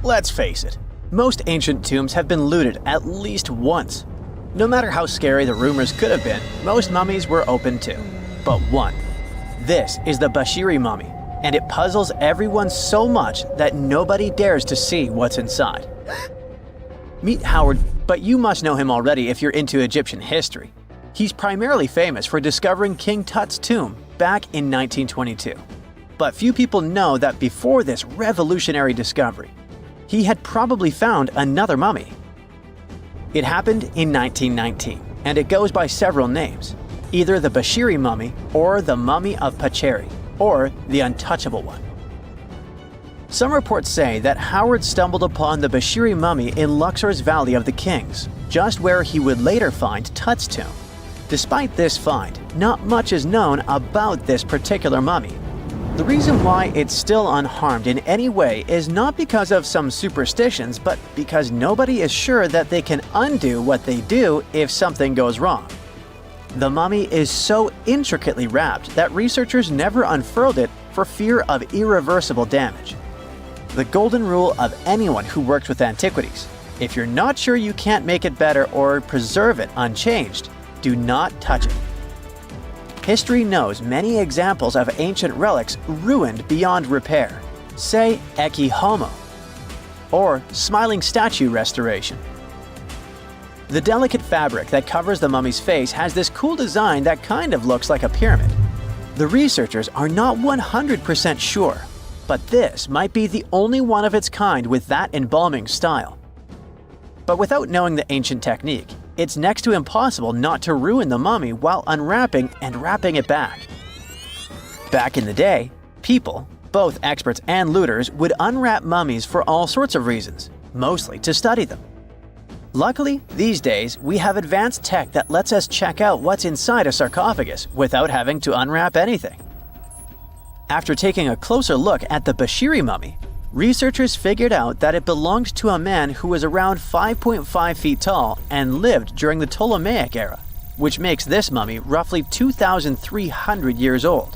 Let's face it, most ancient tombs have been looted at least once. No matter how scary the rumors could have been, most mummies were open too. But one. This is the Bashiri mummy, and it puzzles everyone so much that nobody dares to see what's inside. Meet Howard, but you must know him already if you're into Egyptian history. He's primarily famous for discovering King Tut's tomb back in 1922. But few people know that before this revolutionary discovery, he had probably found another mummy. It happened in 1919, and it goes by several names, either the Bashiri mummy or the Mummy of Pacheri, or the Untouchable One. Some reports say that Howard stumbled upon the Bashiri mummy in Luxor's Valley of the Kings, just where he would later find Tut's tomb. Despite this find, not much is known about this particular mummy. The reason why it's still unharmed in any way is not because of some superstitions, but because nobody is sure that they can undo what they do if something goes wrong. The mummy is so intricately wrapped that researchers never unfurled it for fear of irreversible damage. The golden rule of anyone who works with antiquities: if you're not sure you can't make it better or preserve it unchanged, do not touch it. History knows many examples of ancient relics ruined beyond repair, say Ecce Homo, or smiling statue restoration. The delicate fabric that covers the mummy's face has this cool design that kind of looks like a pyramid. The researchers are not 100% sure, but this might be the only one of its kind with that embalming style. But without knowing the ancient technique, it's next to impossible not to ruin the mummy while unwrapping and wrapping it back. Back in the day, people, both experts and looters, would unwrap mummies for all sorts of reasons, mostly to study them. Luckily, these days, we have advanced tech that lets us check out what's inside a sarcophagus without having to unwrap anything. After taking a closer look at the Bashiri mummy, researchers figured out that it belonged to a man who was around 5.5 feet tall and lived during the Ptolemaic era, which makes this mummy roughly 2,300 years old.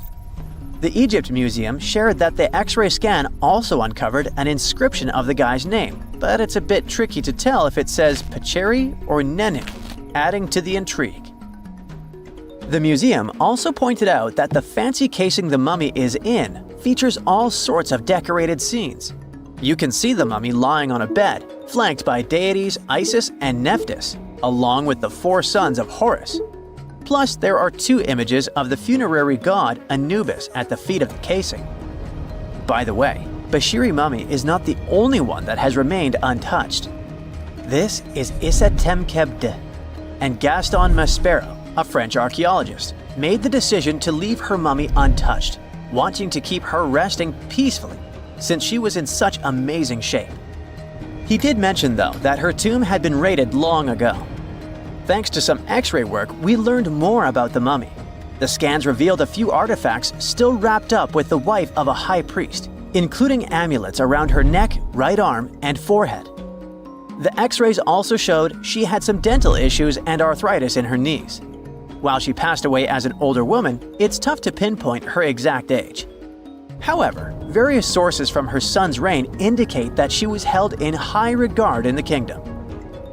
The Egypt Museum shared that the X-ray scan also uncovered an inscription of the guy's name, but it's a bit tricky to tell if it says Pacheri or Nenu, adding to the intrigue. The museum also pointed out that the fancy casing the mummy is in features all sorts of decorated scenes. You can see the mummy lying on a bed, flanked by deities Isis and Nephthys, along with the 4 sons of Horus. Plus, there are 2 images of the funerary god Anubis at the feet of the casing. By the way, Bashiri mummy is not the only one that has remained untouched. This is Issa Temkebde, and Gaston Maspero, a French archaeologist, made the decision to leave her mummy untouched, wanting to keep her resting peacefully since she was in such amazing shape. He did mention, though, that her tomb had been raided long ago. Thanks to some X-ray work, we learned more about the mummy. The scans revealed a few artifacts still wrapped up with the wife of a high priest, including amulets around her neck, right arm, and forehead. The X-rays also showed she had some dental issues and arthritis in her knees. While she passed away as an older woman, it's tough to pinpoint her exact age. However, various sources from her son's reign indicate that she was held in high regard in the kingdom.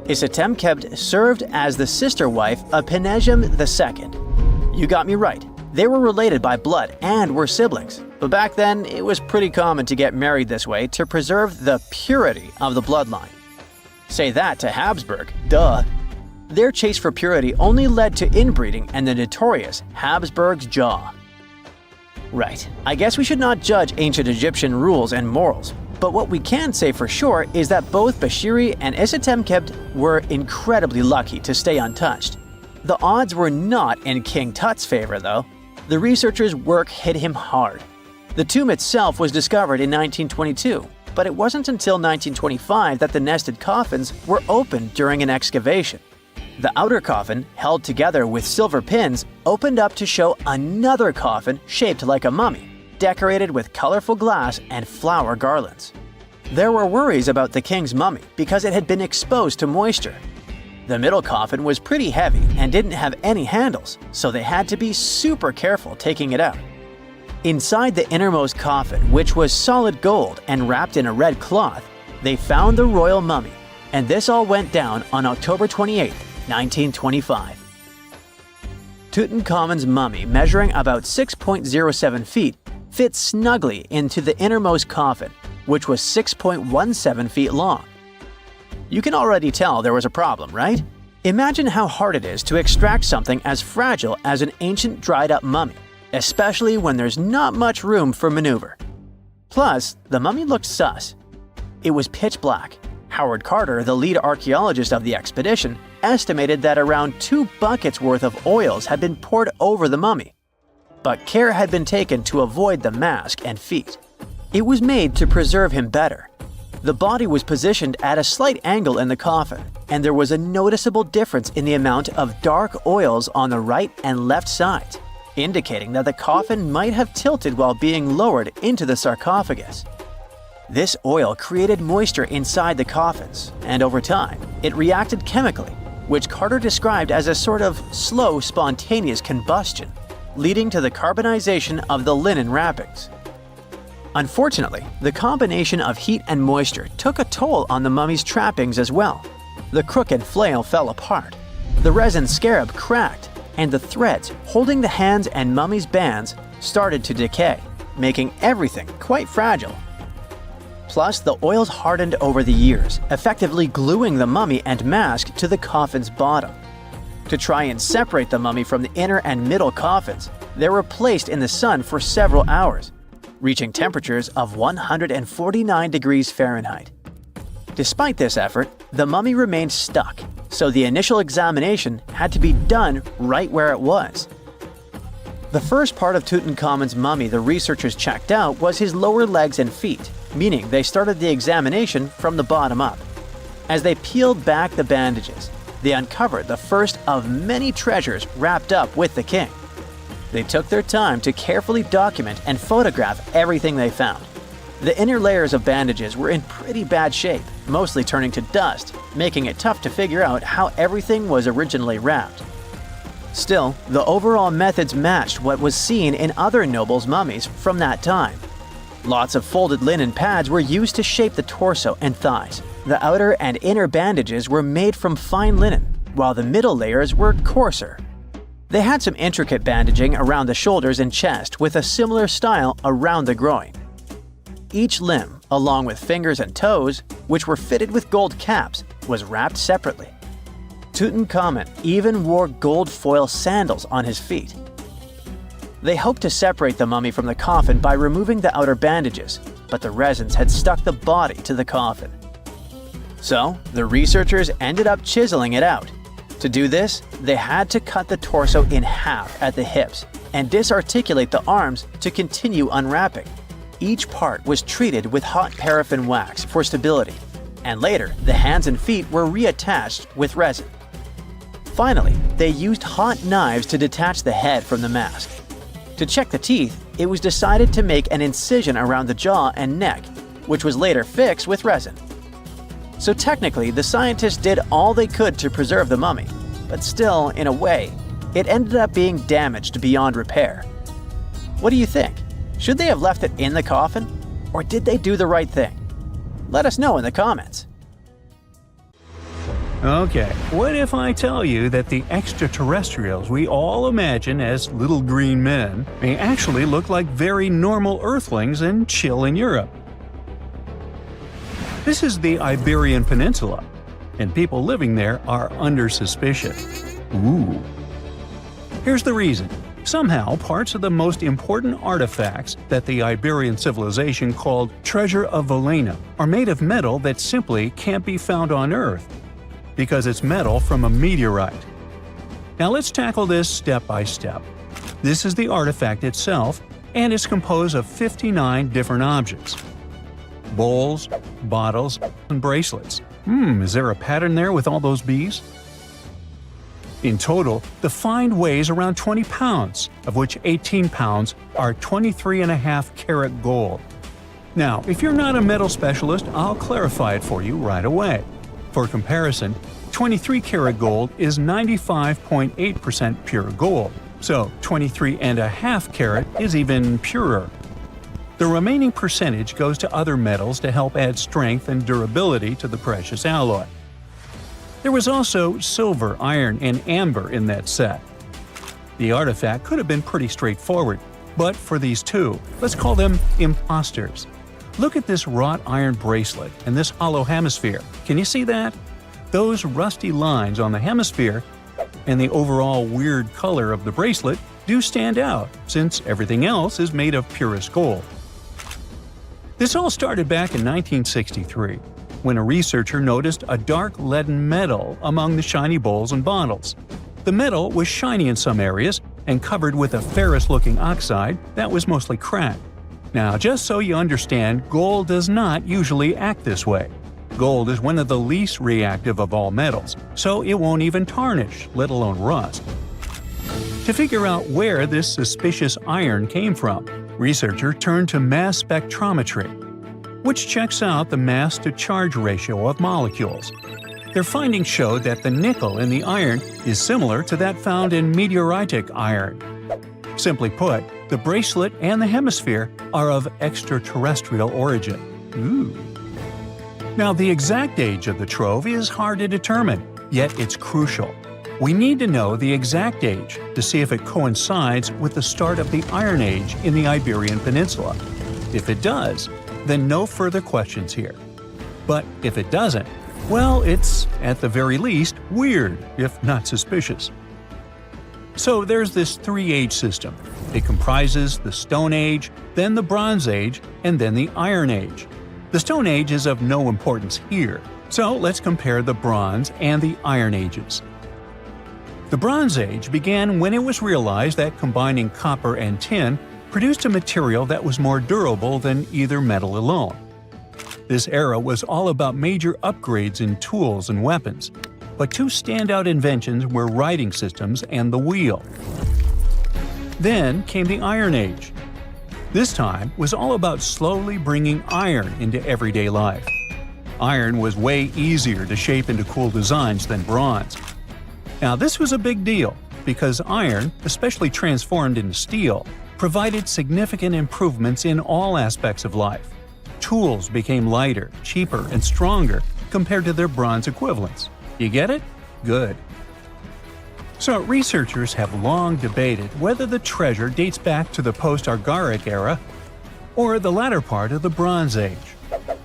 Isitemkebd served as the sister wife of Penejam II. You got me right, they were related by blood and were siblings, but back then it was pretty common to get married this way to preserve the purity of the bloodline. Say that to Habsburg, duh. Their chase for purity only led to inbreeding and the notorious Habsburg's jaw. Right, I guess we should not judge ancient Egyptian rules and morals, but what we can say for sure is that both Bashiri and Isitemkebd were incredibly lucky to stay untouched. The odds were not in King Tut's favor, though. The researchers' work hit him hard. The tomb itself was discovered in 1922, but it wasn't until 1925 that the nested coffins were opened during an excavation. The outer coffin, held together with silver pins, opened up to show another coffin shaped like a mummy, decorated with colorful glass and flower garlands. There were worries about the king's mummy because it had been exposed to moisture. The middle coffin was pretty heavy and didn't have any handles, so they had to be super careful taking it out. Inside the innermost coffin, which was solid gold and wrapped in a red cloth, they found the royal mummy, and this all went down on October 28, 1925. Tutankhamun's mummy, measuring about 6.07 feet, fit snugly into the innermost coffin, which was 6.17 feet long. You can already tell there was a problem, right? Imagine how hard it is to extract something as fragile as an ancient dried-up mummy, especially when there's not much room for maneuver. Plus, the mummy looked sus. It was pitch black. Howard Carter, the lead archaeologist of the expedition, estimated that around 2 buckets worth of oils had been poured over the mummy. But care had been taken to avoid the mask and feet. It was made to preserve him better. The body was positioned at a slight angle in the coffin, and there was a noticeable difference in the amount of dark oils on the right and left sides, indicating that the coffin might have tilted while being lowered into the sarcophagus. This oil created moisture inside the coffins, and over time, it reacted chemically, which Carter described as a sort of slow, spontaneous combustion, leading to the carbonization of the linen wrappings. Unfortunately, the combination of heat and moisture took a toll on the mummy's trappings as well. The crook and flail fell apart, the resin scarab cracked, and the threads holding the hands and mummy's bands started to decay, making everything quite fragile. Plus, the oils hardened over the years, effectively gluing the mummy and mask to the coffin's bottom. To try and separate the mummy from the inner and middle coffins, they were placed in the sun for several hours, reaching temperatures of 149 degrees Fahrenheit. Despite this effort, the mummy remained stuck, so the initial examination had to be done right where it was. The first part of Tutankhamun's mummy the researchers checked out was his lower legs and feet, meaning they started the examination from the bottom up. As they peeled back the bandages, they uncovered the first of many treasures wrapped up with the king. They took their time to carefully document and photograph everything they found. The inner layers of bandages were in pretty bad shape, mostly turning to dust, making it tough to figure out how everything was originally wrapped. Still, the overall methods matched what was seen in other nobles' mummies from that time. Lots of folded linen pads were used to shape the torso and thighs. The outer and inner bandages were made from fine linen, while the middle layers were coarser. They had some intricate bandaging around the shoulders and chest with a similar style around the groin. Each limb, along with fingers and toes, which were fitted with gold caps, was wrapped separately. Tutankhamun even wore gold foil sandals on his feet. They hoped to separate the mummy from the coffin by removing the outer bandages, but the resins had stuck the body to the coffin. So, the researchers ended up chiseling it out. To do this, they had to cut the torso in half at the hips and disarticulate the arms to continue unwrapping. Each part was treated with hot paraffin wax for stability, and later the hands and feet were reattached with resin. Finally, they used hot knives to detach the head from the mask. To check the teeth, it was decided to make an incision around the jaw and neck, which was later fixed with resin. So technically, the scientists did all they could to preserve the mummy, but still, in a way, it ended up being damaged beyond repair. What do you think? Should they have left it in the coffin? Or did they do the right thing? Let us know in the comments. Okay, what if I tell you that the extraterrestrials we all imagine as little green men may actually look like very normal Earthlings and chill in Europe? This is the Iberian Peninsula, and people living there are under suspicion. Ooh. Here's the reason. Somehow, parts of the most important artifacts that the Iberian civilization called Treasure of Valena are made of metal that simply can't be found on Earth, because it's metal from a meteorite. Now let's tackle this step by step. This is the artifact itself, and it's composed of 59 different objects. Bowls, bottles, and bracelets. Is there a pattern there with all those bees? In total, the find weighs around 20 pounds, of which 18 pounds are 23.5 karat gold. Now, if you're not a metal specialist, I'll clarify it for you right away. For comparison, 23 karat gold is 95.8% pure gold, so 23.5 karat is even purer. The remaining percentage goes to other metals to help add strength and durability to the precious alloy. There was also silver, iron, and amber in that set. The artifact could have been pretty straightforward, but for these two, let's call them imposters. Look at this wrought iron bracelet and this hollow hemisphere. Can you see that? Those rusty lines on the hemisphere and the overall weird color of the bracelet do stand out, since everything else is made of purest gold. This all started back in 1963, when a researcher noticed a dark leaden metal among the shiny bowls and bottles. The metal was shiny in some areas and covered with a ferrous-looking oxide that was mostly cracked. Now, just so you understand, gold does not usually act this way. Gold is one of the least reactive of all metals, so it won't even tarnish, let alone rust. To figure out where this suspicious iron came from, researchers turned to mass spectrometry, which checks out the mass-to-charge ratio of molecules. Their findings showed that the nickel in the iron is similar to that found in meteoritic iron. Simply put, the bracelet and the hemisphere are of extraterrestrial origin. Ooh. Now, the exact age of the trove is hard to determine, yet it's crucial. We need to know the exact age to see if it coincides with the start of the Iron Age in the Iberian Peninsula. If it does, then no further questions here. But if it doesn't, well, it's, at the very least, weird, if not suspicious. So there's this three-age system. It comprises the Stone Age, then the Bronze Age, and then the Iron Age. The Stone Age is of no importance here, so let's compare the Bronze and the Iron Ages. The Bronze Age began when it was realized that combining copper and tin produced a material that was more durable than either metal alone. This era was all about major upgrades in tools and weapons, but two standout inventions were writing systems and the wheel. Then came the Iron Age. This time was all about slowly bringing iron into everyday life. Iron was way easier to shape into cool designs than bronze. Now, this was a big deal because iron, especially transformed into steel, provided significant improvements in all aspects of life. Tools became lighter, cheaper, and stronger compared to their bronze equivalents. You get it? Good. So, researchers have long debated whether the treasure dates back to the post-Argaric era or the latter part of the Bronze Age.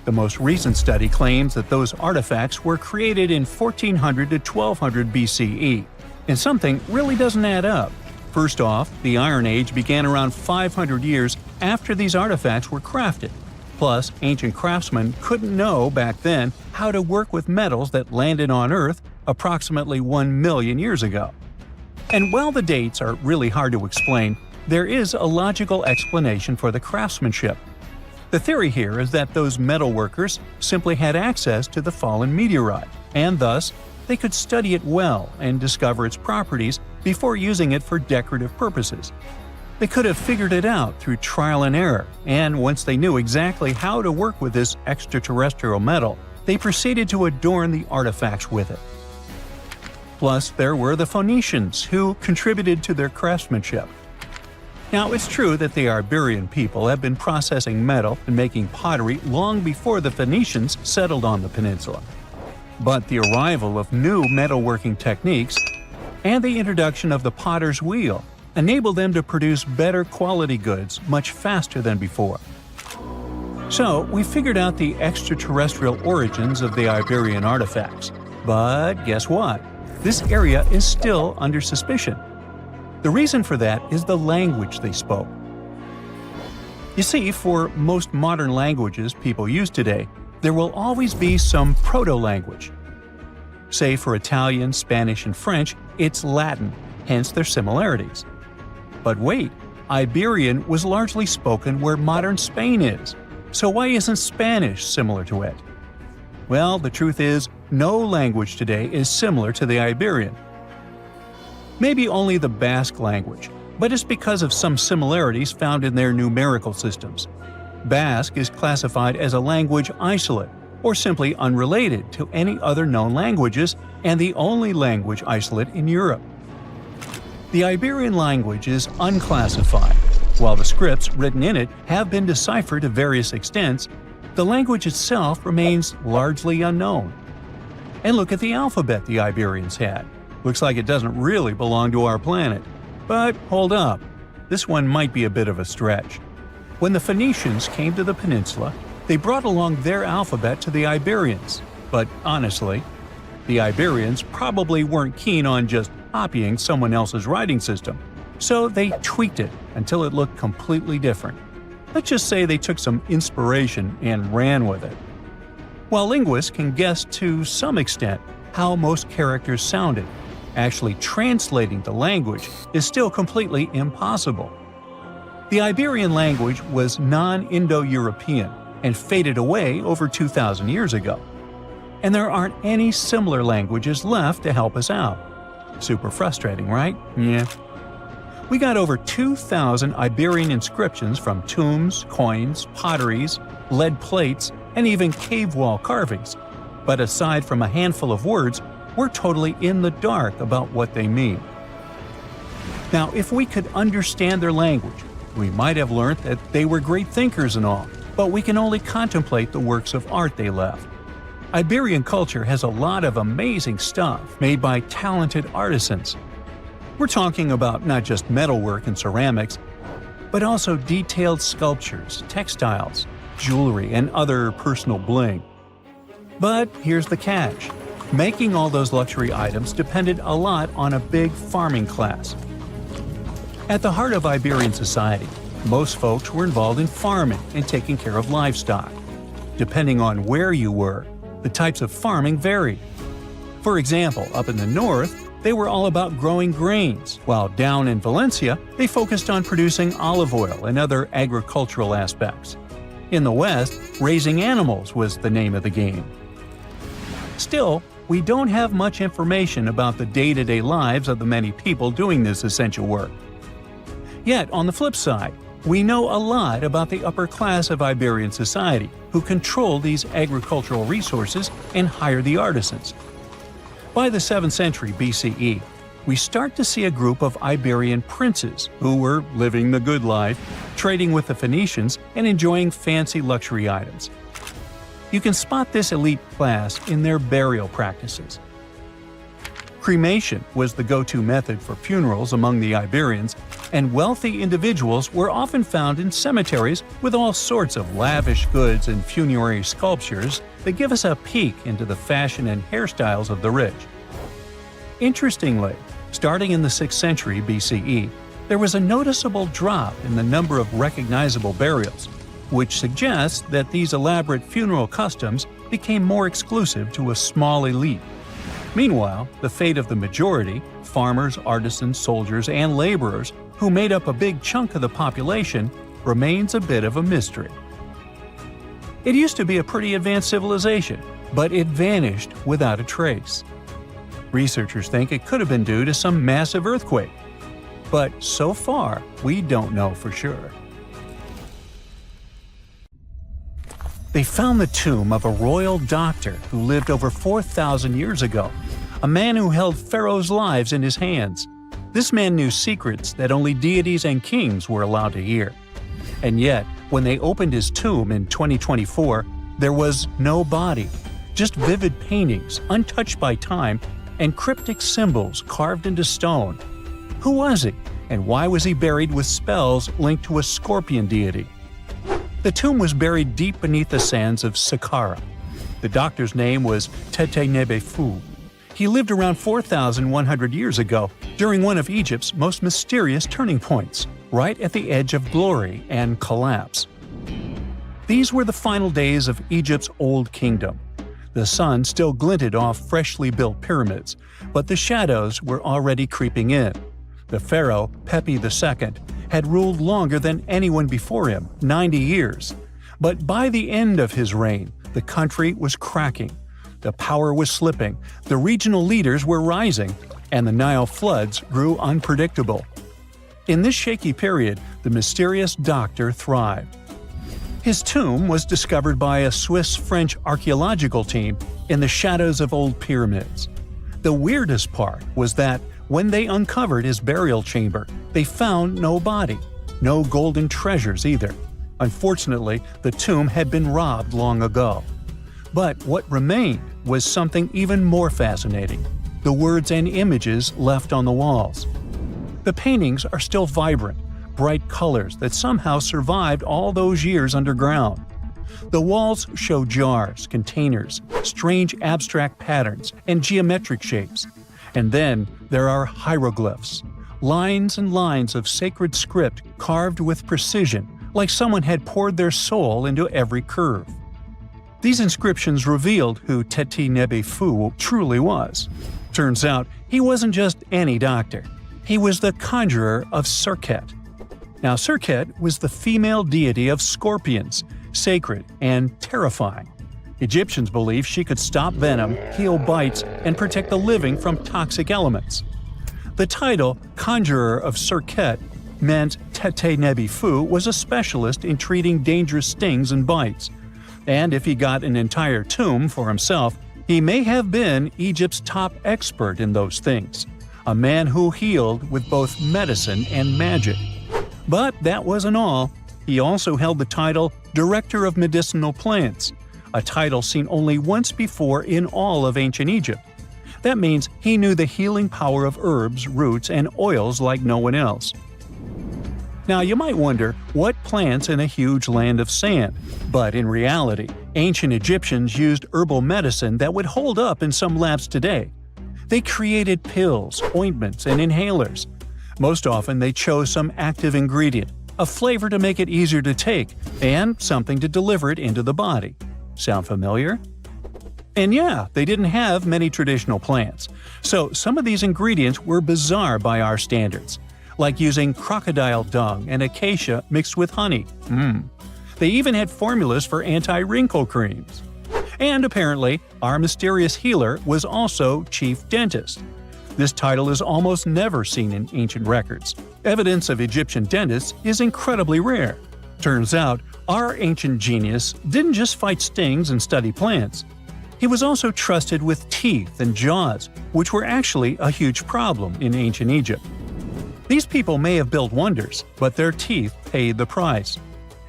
The most recent study claims that those artifacts were created in 1400 to 1200 BCE, and something really doesn't add up. First off, the Iron Age began around 500 years after these artifacts were crafted. Plus, ancient craftsmen couldn't know back then how to work with metals that landed on Earth approximately 1 million years ago. And while the dates are really hard to explain, there is a logical explanation for the craftsmanship. The theory here is that those metal workers simply had access to the fallen meteorite, and thus, they could study it well and discover its properties before using it for decorative purposes. They could have figured it out through trial and error, and once they knew exactly how to work with this extraterrestrial metal, they proceeded to adorn the artifacts with it. Plus, there were the Phoenicians, who contributed to their craftsmanship. Now, it's true that the Iberian people have been processing metal and making pottery long before the Phoenicians settled on the peninsula. But the arrival of new metalworking techniques and the introduction of the potter's wheel enabled them to produce better quality goods much faster than before. So, we figured out the extraterrestrial origins of the Iberian artifacts. But guess what? This area is still under suspicion. The reason for that is the language they spoke. You see, for most modern languages people use today, there will always be some proto-language. Say for Italian, Spanish, and French, it's Latin, hence their similarities. But wait, Iberian was largely spoken where modern Spain is, so why isn't Spanish similar to it? Well, the truth is, no language today is similar to the Iberian. Maybe only the Basque language, but it's because of some similarities found in their numerical systems. Basque is classified as a language isolate, or simply unrelated to any other known languages, and the only language isolate in Europe. The Iberian language is unclassified, While the scripts written in it have been deciphered to various extents, the language itself remains largely unknown. And look at the alphabet the Iberians had. Looks like it doesn't really belong to our planet. But hold up, this one might be a bit of a stretch. When the Phoenicians came to the peninsula, they brought along their alphabet to the Iberians. But honestly, the Iberians probably weren't keen on just copying someone else's writing system, so they tweaked it until it looked completely different. Let's just say they took some inspiration and ran with it. While linguists can guess to some extent how most characters sounded, actually translating the language is still completely impossible. The Iberian language was non-Indo-European and faded away over 2,000 years ago. And there aren't any similar languages left to help us out. Super frustrating, right? Yeah. We got over 2,000 Iberian inscriptions from tombs, coins, potteries, lead plates, and even cave wall carvings. But aside from a handful of words, we're totally in the dark about what they mean. Now, if we could understand their language, we might have learned that they were great thinkers and all, but we can only contemplate the works of art they left. Iberian culture has a lot of amazing stuff made by talented artisans. We're talking about not just metalwork and ceramics, but also detailed sculptures, textiles, jewelry, and other personal bling. But here's the catch. Making all those luxury items depended a lot on a big farming class. At the heart of Iberian society, most folks were involved in farming and taking care of livestock. Depending on where you were, the types of farming varied. For example, up in the north, they were all about growing grains, while down in Valencia, they focused on producing olive oil and other agricultural aspects. In the west, raising animals was the name of the game. Still, we don't have much information about the day-to-day lives of the many people doing this essential work. Yet, on the flip side, we know a lot about the upper class of Iberian society, who control these agricultural resources and hire the artisans. By the 7th century BCE, we start to see a group of Iberian princes who were living the good life, trading with the Phoenicians and enjoying fancy luxury items. You can spot this elite class in their burial practices. Cremation was the go-to method for funerals among the Iberians, and wealthy individuals were often found in cemeteries with all sorts of lavish goods and funerary sculptures that give us a peek into the fashion and hairstyles of the rich. Interestingly, starting in the 6th century BCE, there was a noticeable drop in the number of recognizable burials, which suggests that these elaborate funeral customs became more exclusive to a small elite. Meanwhile, the fate of the majority, farmers, artisans, soldiers, and laborers, who made up a big chunk of the population, remains a bit of a mystery. It used to be a pretty advanced civilization, but it vanished without a trace. Researchers think it could have been due to some massive earthquake, but so far, we don't know for sure. They found the tomb of a royal doctor who lived over 4,000 years ago, a man who held pharaohs' lives in his hands. This man knew secrets that only deities and kings were allowed to hear. And yet, when they opened his tomb in 2024, there was no body, just vivid paintings, untouched by time, and cryptic symbols carved into stone. Who was he, and why was he buried with spells linked to a scorpion deity? The tomb was buried deep beneath the sands of Saqqara. The doctor's name was Tete-Nebefu. He lived around 4,100 years ago, during one of Egypt's most mysterious turning points, right at the edge of glory and collapse. These were the final days of Egypt's Old Kingdom. The sun still glinted off freshly built pyramids, but the shadows were already creeping in. The pharaoh, Pepi II, had ruled longer than anyone before him, 90 years. But by the end of his reign, the country was cracking. The power was slipping, the regional leaders were rising, and the Nile floods grew unpredictable. In this shaky period, the mysterious doctor thrived. His tomb was discovered by a Swiss-French archaeological team in the shadows of old pyramids. The weirdest part was that when they uncovered his burial chamber, they found no body. No golden treasures either. Unfortunately, the tomb had been robbed long ago. But what remained was something even more fascinating: the words and images left on the walls. The paintings are still vibrant, bright colors that somehow survived all those years underground. The walls show jars, containers, strange abstract patterns, and geometric shapes. And then there are hieroglyphs, lines and lines of sacred script carved with precision, like someone had poured their soul into every curve. These inscriptions revealed who Teti Nebe Fu truly was. Turns out, he wasn't just any doctor. He was the conjurer of Serket. Now, Serket was the female deity of scorpions, sacred and terrifying. Egyptians believed she could stop venom, heal bites, and protect the living from toxic elements. The title, Conjurer of Serket, meant Tete Nebi Fu was a specialist in treating dangerous stings and bites. And if he got an entire tomb for himself, he may have been Egypt's top expert in those things, a man who healed with both medicine and magic. But that wasn't all. He also held the title Director of Medicinal Plants, a title seen only once before in all of ancient Egypt. That means he knew the healing power of herbs, roots, and oils like no one else. Now, you might wonder, what plants in a huge land of sand? But in reality, ancient Egyptians used herbal medicine that would hold up in some labs today. They created pills, ointments, and inhalers. Most often, they chose some active ingredient, a flavor to make it easier to take, and something to deliver it into the body. Sound familiar? And yeah, they didn't have many traditional plants, so some of these ingredients were bizarre by our standards, like using crocodile dung and acacia mixed with honey. They even had formulas for anti-wrinkle creams. And apparently, our mysterious healer was also chief dentist. This title is almost never seen in ancient records. Evidence of Egyptian dentists is incredibly rare. Turns out, our ancient genius didn't just fight stings and study plants. He was also trusted with teeth and jaws, which were actually a huge problem in ancient Egypt. These people may have built wonders, but their teeth paid the price.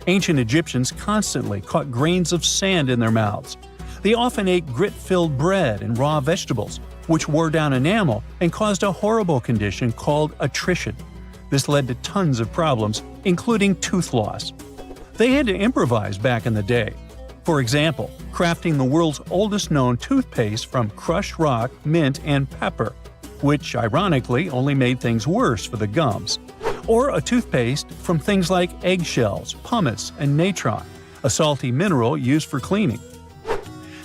Ancient Egyptians constantly caught grains of sand in their mouths. They often ate grit-filled bread and raw vegetables, which wore down enamel and caused a horrible condition called attrition. This led to tons of problems, including tooth loss. They had to improvise back in the day. For example, crafting the world's oldest known toothpaste from crushed rock, mint, and pepper, which ironically only made things worse for the gums. Or a toothpaste from things like eggshells, pumice, and natron, a salty mineral used for cleaning.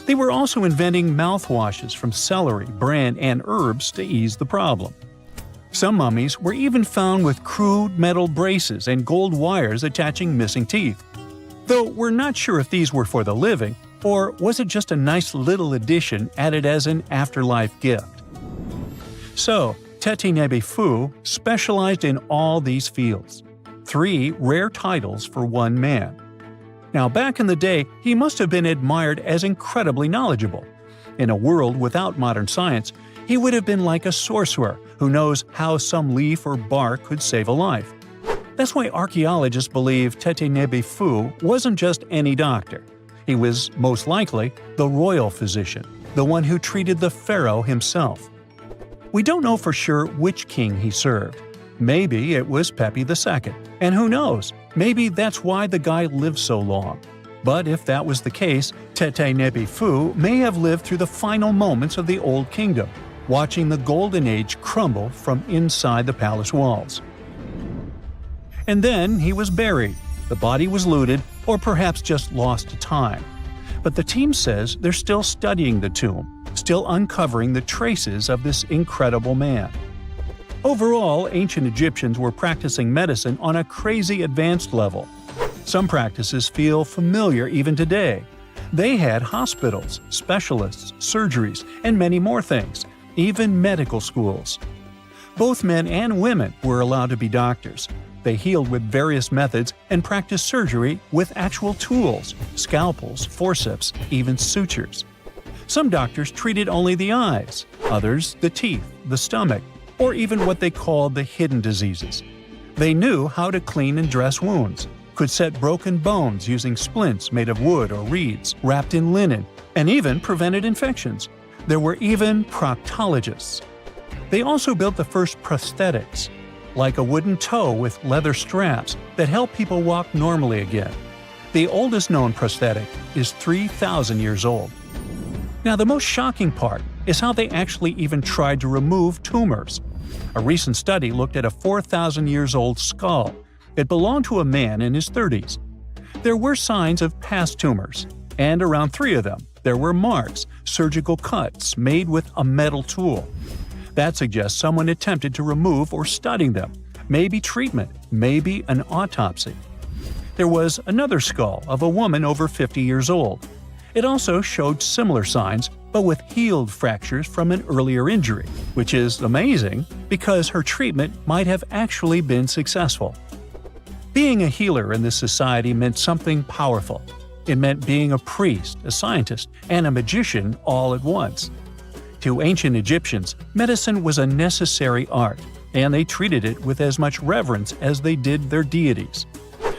They were also inventing mouthwashes from celery, bran, and herbs to ease the problem. Some mummies were even found with crude metal braces and gold wires attaching missing teeth. Though we're not sure if these were for the living, or was it just a nice little addition added as an afterlife gift. So, Teti Nebe Fu specialized in all these fields. 3 rare titles for one man. Now, back in the day, he must have been admired as incredibly knowledgeable. In a world without modern science, he would have been like a sorcerer who knows how some leaf or bark could save a life. That's why archaeologists believe Teti Nebe Fu wasn't just any doctor. He was, most likely, the royal physician, the one who treated the pharaoh himself. We don't know for sure which king he served. Maybe it was Pepi II, and who knows, maybe that's why the guy lived so long. But if that was the case, Teti Nebe Fu may have lived through the final moments of the Old Kingdom, watching the Golden Age crumble from inside the palace walls. And then he was buried, the body was looted, or perhaps just lost to time. But the team says they're still studying the tomb, still uncovering the traces of this incredible man. Overall, ancient Egyptians were practicing medicine on a crazy advanced level. Some practices feel familiar even today. They had hospitals, specialists, surgeries, and many more things, even medical schools. Both men and women were allowed to be doctors. They healed with various methods and practiced surgery with actual tools, scalpels, forceps, even sutures. Some doctors treated only the eyes, others the teeth, the stomach, or even what they called the hidden diseases. They knew how to clean and dress wounds, could set broken bones using splints made of wood or reeds wrapped in linen, and even prevented infections. There were even proctologists. They also built the first prosthetics, like a wooden toe with leather straps that help people walk normally again. The oldest known prosthetic is 3,000 years old. Now, the most shocking part is how they actually even tried to remove tumors. A recent study looked at a 4,000 years old skull. It belonged to a man in his 30s. There were signs of past tumors, and around 3 of them, there were marks, surgical cuts made with a metal tool. That suggests someone attempted to remove or study them, maybe treatment, maybe an autopsy. There was another skull of a woman over 50 years old. It also showed similar signs, but with healed fractures from an earlier injury, which is amazing because her treatment might have actually been successful. Being a healer in this society meant something powerful. It meant being a priest, a scientist, and a magician all at once. To ancient Egyptians, medicine was a necessary art, and they treated it with as much reverence as they did their deities.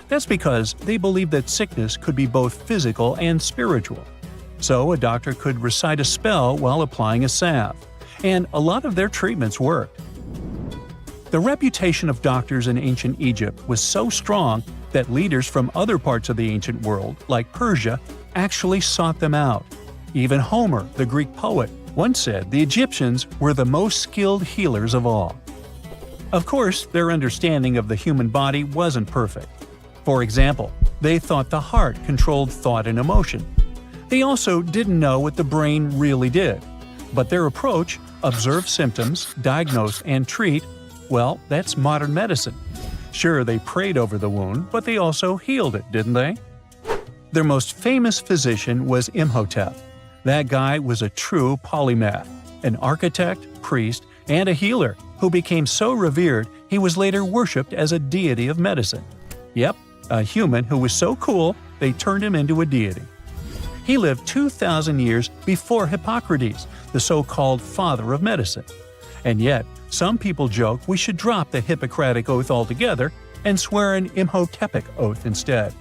That's because they believed that sickness could be both physical and spiritual. So a doctor could recite a spell while applying a salve, and a lot of their treatments worked. The reputation of doctors in ancient Egypt was so strong that leaders from other parts of the ancient world, like Persia, actually sought them out. Even Homer, the Greek poet, once said the Egyptians were the most skilled healers of all. Of course, their understanding of the human body wasn't perfect. For example, they thought the heart controlled thought and emotion. They also didn't know what the brain really did. But their approach, observe symptoms, diagnose, and treat, well, that's modern medicine. Sure, they prayed over the wound, but they also healed it, didn't they? Their most famous physician was Imhotep. That guy was a true polymath, an architect, priest, and a healer who became so revered he was later worshipped as a deity of medicine. Yep, a human who was so cool they turned him into a deity. He lived 2,000 years before Hippocrates, the so-called father of medicine. And yet, some people joke we should drop the Hippocratic Oath altogether and swear an Imhotepic oath instead.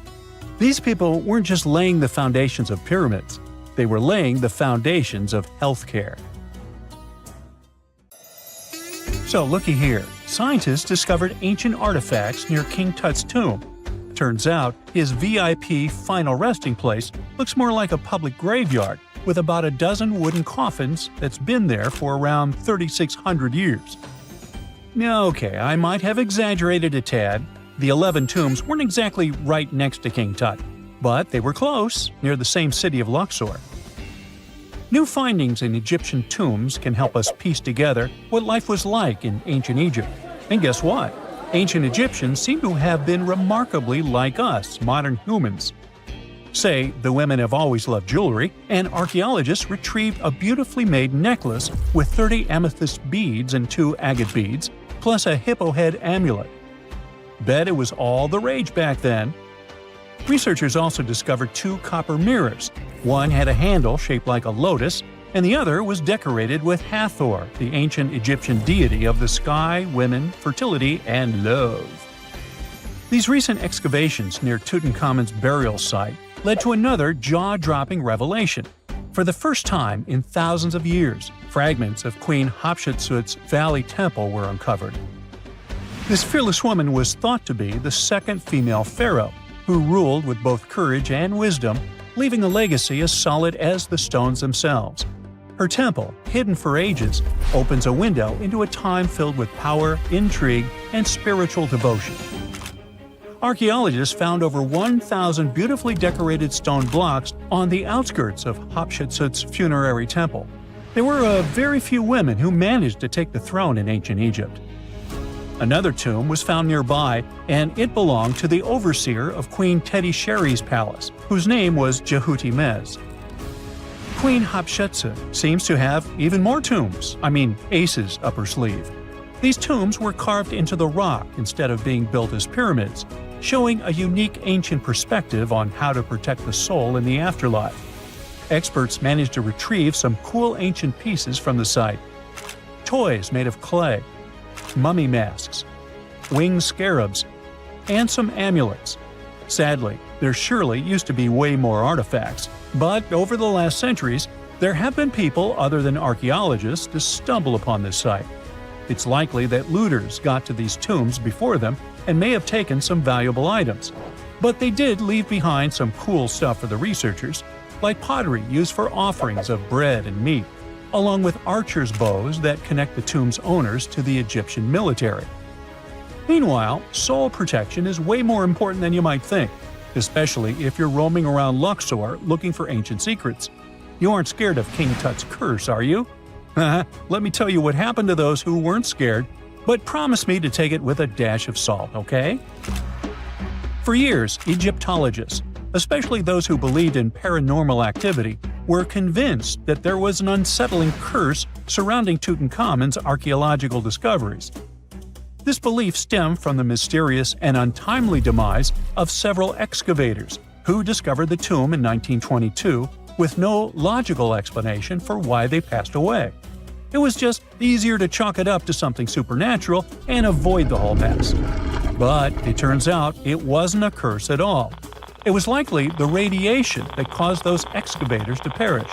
These people weren't just laying the foundations of pyramids, they were laying the foundations of healthcare. So looky here, scientists discovered ancient artifacts near King Tut's tomb. Turns out, his VIP final resting place looks more like a public graveyard with about a dozen wooden coffins that's been there for around 3,600 years. Okay, I might have exaggerated a tad. The 11 tombs weren't exactly right next to King Tut, but they were close, near the same city of Luxor. New findings in Egyptian tombs can help us piece together what life was like in ancient Egypt. And guess what? Ancient Egyptians seem to have been remarkably like us, modern humans. Say, the women have always loved jewelry, and archaeologists retrieved a beautifully made necklace with 30 amethyst beads and 2 agate beads, plus a hippo head amulet. Bet it was all the rage back then. Researchers also discovered 2 copper mirrors. One had a handle shaped like a lotus, and the other was decorated with Hathor, the ancient Egyptian deity of the sky, women, fertility, and love. These recent excavations near Tutankhamun's burial site led to another jaw-dropping revelation. For the first time in thousands of years, fragments of Queen Hatshepsut's Valley Temple were uncovered. This fearless woman was thought to be the second female pharaoh, who ruled with both courage and wisdom, leaving a legacy as solid as the stones themselves. Her temple, hidden for ages, opens a window into a time filled with power, intrigue, and spiritual devotion. Archaeologists found over 1,000 beautifully decorated stone blocks on the outskirts of Hatshepsut's funerary temple. There were very few women who managed to take the throne in ancient Egypt. Another tomb was found nearby, and it belonged to the overseer of Queen Teti Sheri's palace, whose name was Jehuti-Mez. Queen Hatshepsut seems to have even more tombs, aces up her sleeve. These tombs were carved into the rock instead of being built as pyramids, showing a unique ancient perspective on how to protect the soul in the afterlife. Experts managed to retrieve some cool ancient pieces from the site. Toys made of clay, mummy masks, winged scarabs, and some amulets. Sadly, there surely used to be way more artifacts, but over the last centuries, there have been people other than archaeologists to stumble upon this site. It's likely that looters got to these tombs before them and may have taken some valuable items. But they did leave behind some cool stuff for the researchers, like pottery used for offerings of bread and meat, along with archers' bows that connect the tomb's owners to the Egyptian military. Meanwhile, soul protection is way more important than you might think, especially if you're roaming around Luxor looking for ancient secrets. You aren't scared of King Tut's curse, are you? Let me tell you what happened to those who weren't scared, but promise me to take it with a dash of salt, okay? For years, Egyptologists, especially those who believed in paranormal activity, were convinced that there was an unsettling curse surrounding Tutankhamun's archaeological discoveries. This belief stemmed from the mysterious and untimely demise of several excavators who discovered the tomb in 1922 with no logical explanation for why they passed away. It was just easier to chalk it up to something supernatural and avoid the whole mess. But it turns out it wasn't a curse at all. It was likely the radiation that caused those excavators to perish.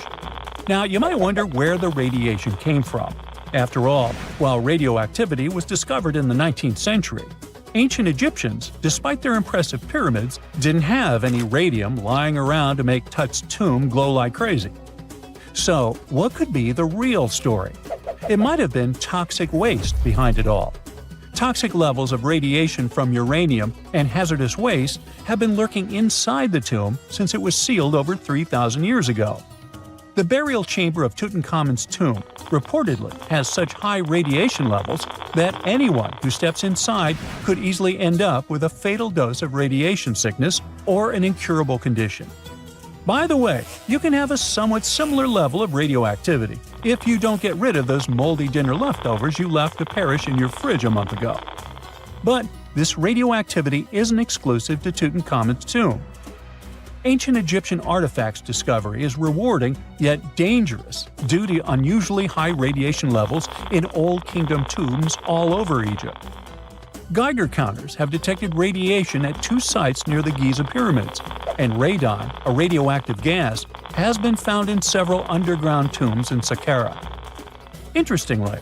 Now, you might wonder where the radiation came from. After all, while radioactivity was discovered in the 19th century, ancient Egyptians, despite their impressive pyramids, didn't have any radium lying around to make Tut's tomb glow like crazy. So, what could be the real story? It might have been toxic waste behind it all. Toxic levels of radiation from uranium and hazardous waste have been lurking inside the tomb since it was sealed over 3,000 years ago. The burial chamber of Tutankhamun's tomb reportedly has such high radiation levels that anyone who steps inside could easily end up with a fatal dose of radiation sickness or an incurable condition. By the way, you can have a somewhat similar level of radioactivity if you don't get rid of those moldy dinner leftovers you left to perish in your fridge a month ago. But this radioactivity isn't exclusive to Tutankhamun's tomb. Ancient Egyptian artifacts discovery is rewarding yet dangerous due to unusually high radiation levels in Old Kingdom tombs all over Egypt. Geiger counters have detected radiation at 2 sites near the Giza pyramids, and radon, a radioactive gas, has been found in several underground tombs in Saqqara. Interestingly,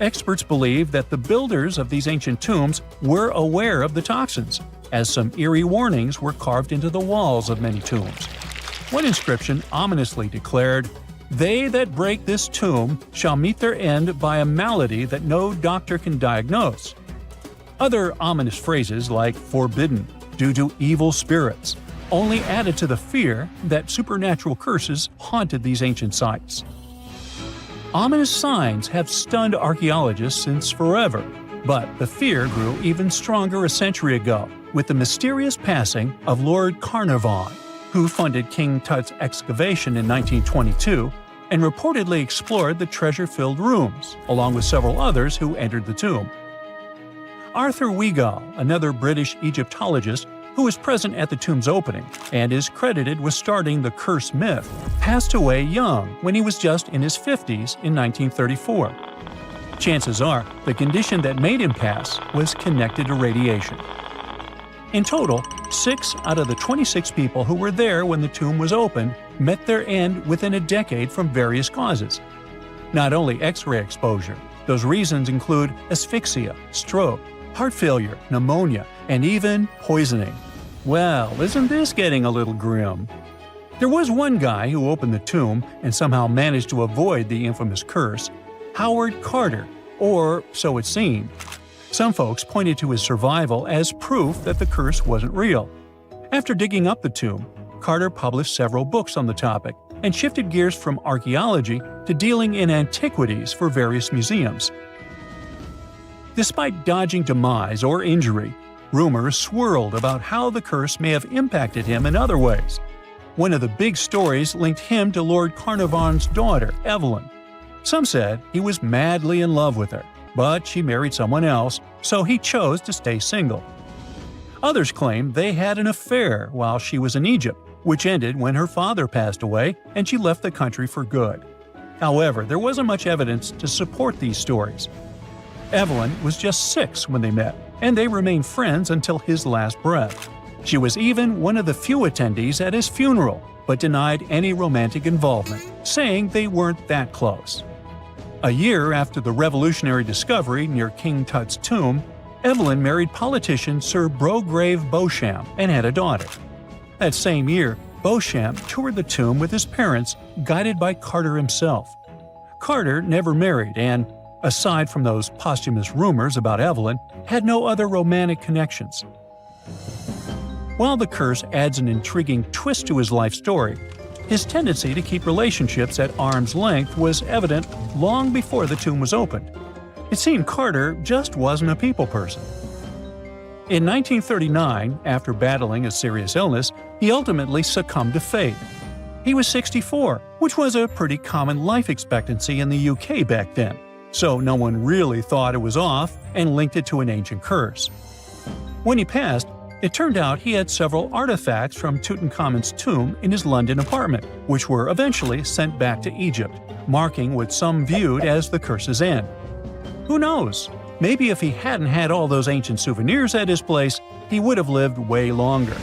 experts believe that the builders of these ancient tombs were aware of the toxins, as some eerie warnings were carved into the walls of many tombs. One inscription ominously declared, "They that break this tomb shall meet their end by a malady that no doctor can diagnose." Other ominous phrases like "forbidden," "due to evil spirits," only added to the fear that supernatural curses haunted these ancient sites. Ominous signs have stunned archaeologists since forever, but the fear grew even stronger a century ago with the mysterious passing of Lord Carnarvon, who funded King Tut's excavation in 1922 and reportedly explored the treasure-filled rooms, along with several others who entered the tomb. Arthur Weigall, another British Egyptologist who was present at the tomb's opening and is credited with starting the curse myth, passed away young when he was just in his 50s in 1934. Chances are the condition that made him pass was connected to radiation. In total, 6 out of the 26 people who were there when the tomb was opened met their end within a decade from various causes. Not only X-ray exposure, those reasons include asphyxia, stroke, heart failure, pneumonia, and even poisoning. Well, isn't this getting a little grim? There was one guy who opened the tomb and somehow managed to avoid the infamous curse, Howard Carter, or so it seemed. Some folks pointed to his survival as proof that the curse wasn't real. After digging up the tomb, Carter published several books on the topic and shifted gears from archaeology to dealing in antiquities for various museums. Despite dodging demise or injury, rumors swirled about how the curse may have impacted him in other ways. One of the big stories linked him to Lord Carnarvon's daughter, Evelyn. Some said he was madly in love with her, but she married someone else, so he chose to stay single. Others claim they had an affair while she was in Egypt, which ended when her father passed away and she left the country for good. However, there wasn't much evidence to support these stories. Evelyn was just 6 when they met, and they remained friends until his last breath. She was even one of the few attendees at his funeral, but denied any romantic involvement, saying they weren't that close. A year after the revolutionary discovery near King Tut's tomb, Evelyn married politician Sir Brograve Beauchamp and had a daughter. That same year, Beauchamp toured the tomb with his parents, guided by Carter himself. Carter never married and, aside from those posthumous rumors about Evelyn, had no other romantic connections. While the curse adds an intriguing twist to his life story, his tendency to keep relationships at arm's length was evident long before the tomb was opened. It seemed Carter just wasn't a people person. In 1939, after battling a serious illness, he ultimately succumbed to fate. He was 64, which was a pretty common life expectancy in the UK back then, so no one really thought it was off and linked it to an ancient curse. When he passed, it turned out he had several artifacts from Tutankhamun's tomb in his London apartment, which were eventually sent back to Egypt, marking what some viewed as the curse's end. Who knows? Maybe if he hadn't had all those ancient souvenirs at his place, he would have lived way longer.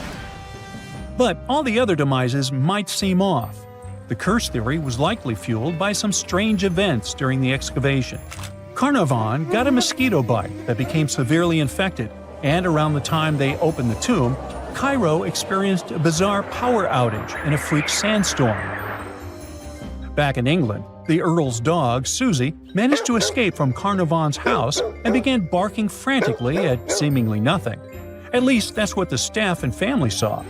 But all the other demises might seem off. The curse theory was likely fueled by some strange events during the excavation. Carnarvon got a mosquito bite that became severely infected, and around the time they opened the tomb, Cairo experienced a bizarre power outage and a freak sandstorm. Back in England, the Earl's dog, Susie, managed to escape from Carnarvon's house and began barking frantically at seemingly nothing. At least that's what the staff and family saw.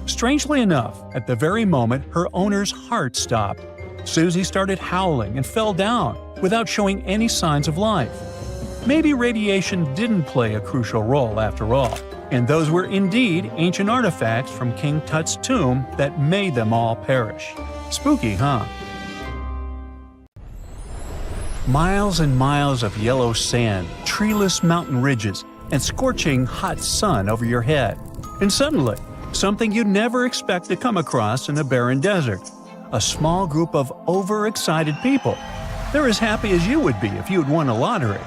Strangely enough, at the very moment her owner's heart stopped, Susie started howling and fell down without showing any signs of life. Maybe radiation didn't play a crucial role after all, and those were indeed ancient artifacts from King Tut's tomb that made them all perish. Spooky, huh? Miles and miles of yellow sand, treeless mountain ridges, and scorching hot sun over your head. And suddenly, something you'd never expect to come across in a barren desert. A small group of overexcited people. They're as happy as you would be if you'd won a lottery.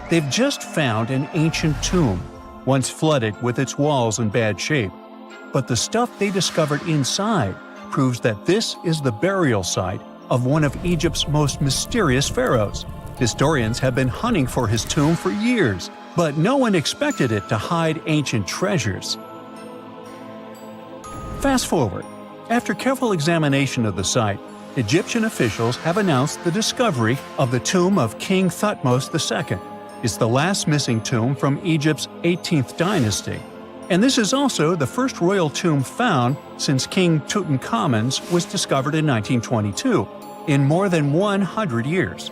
They've just found an ancient tomb, once flooded with its walls in bad shape. But the stuff they discovered inside proves that this is the burial site of one of Egypt's most mysterious pharaohs. Historians have been hunting for his tomb for years, but no one expected it to hide ancient treasures. Fast forward. After careful examination of the site, Egyptian officials have announced the discovery of the tomb of King Thutmose II. It's the last missing tomb from Egypt's 18th dynasty, and this is also the first royal tomb found since King Tutankhamun's was discovered in 1922, in more than 100 years.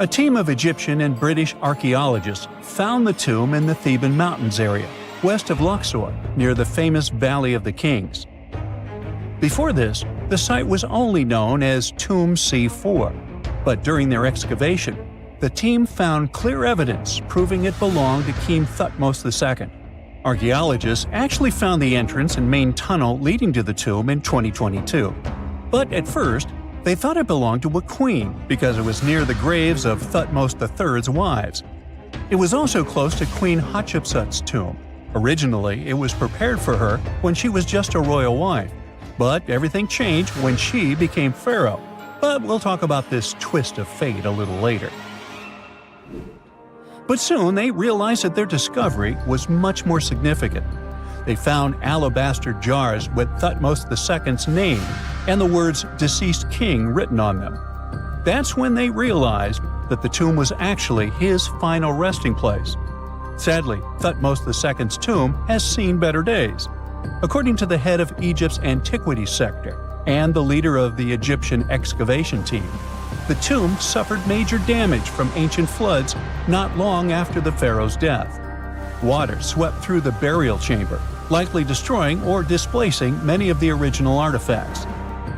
A team of Egyptian and British archaeologists found the tomb in the Theban Mountains area, west of Luxor, near the famous Valley of the Kings. Before this, the site was only known as Tomb C4, but during their excavation, the team found clear evidence proving it belonged to King Thutmose II. Archaeologists actually found the entrance and main tunnel leading to the tomb in 2022. But at first, they thought it belonged to a queen because it was near the graves of Thutmose III's wives. It was also close to Queen Hatshepsut's tomb. Originally, it was prepared for her when she was just a royal wife, but everything changed when she became pharaoh. But we'll talk about this twist of fate a little later. But soon they realized that their discovery was much more significant. They found alabaster jars with Thutmose II's name and the words "deceased king" written on them. That's when they realized that the tomb was actually his final resting place. Sadly, Thutmose II's tomb has seen better days. According to the head of Egypt's antiquities sector and the leader of the Egyptian excavation team, the tomb suffered major damage from ancient floods not long after the pharaoh's death. Water swept through the burial chamber, likely destroying or displacing many of the original artifacts.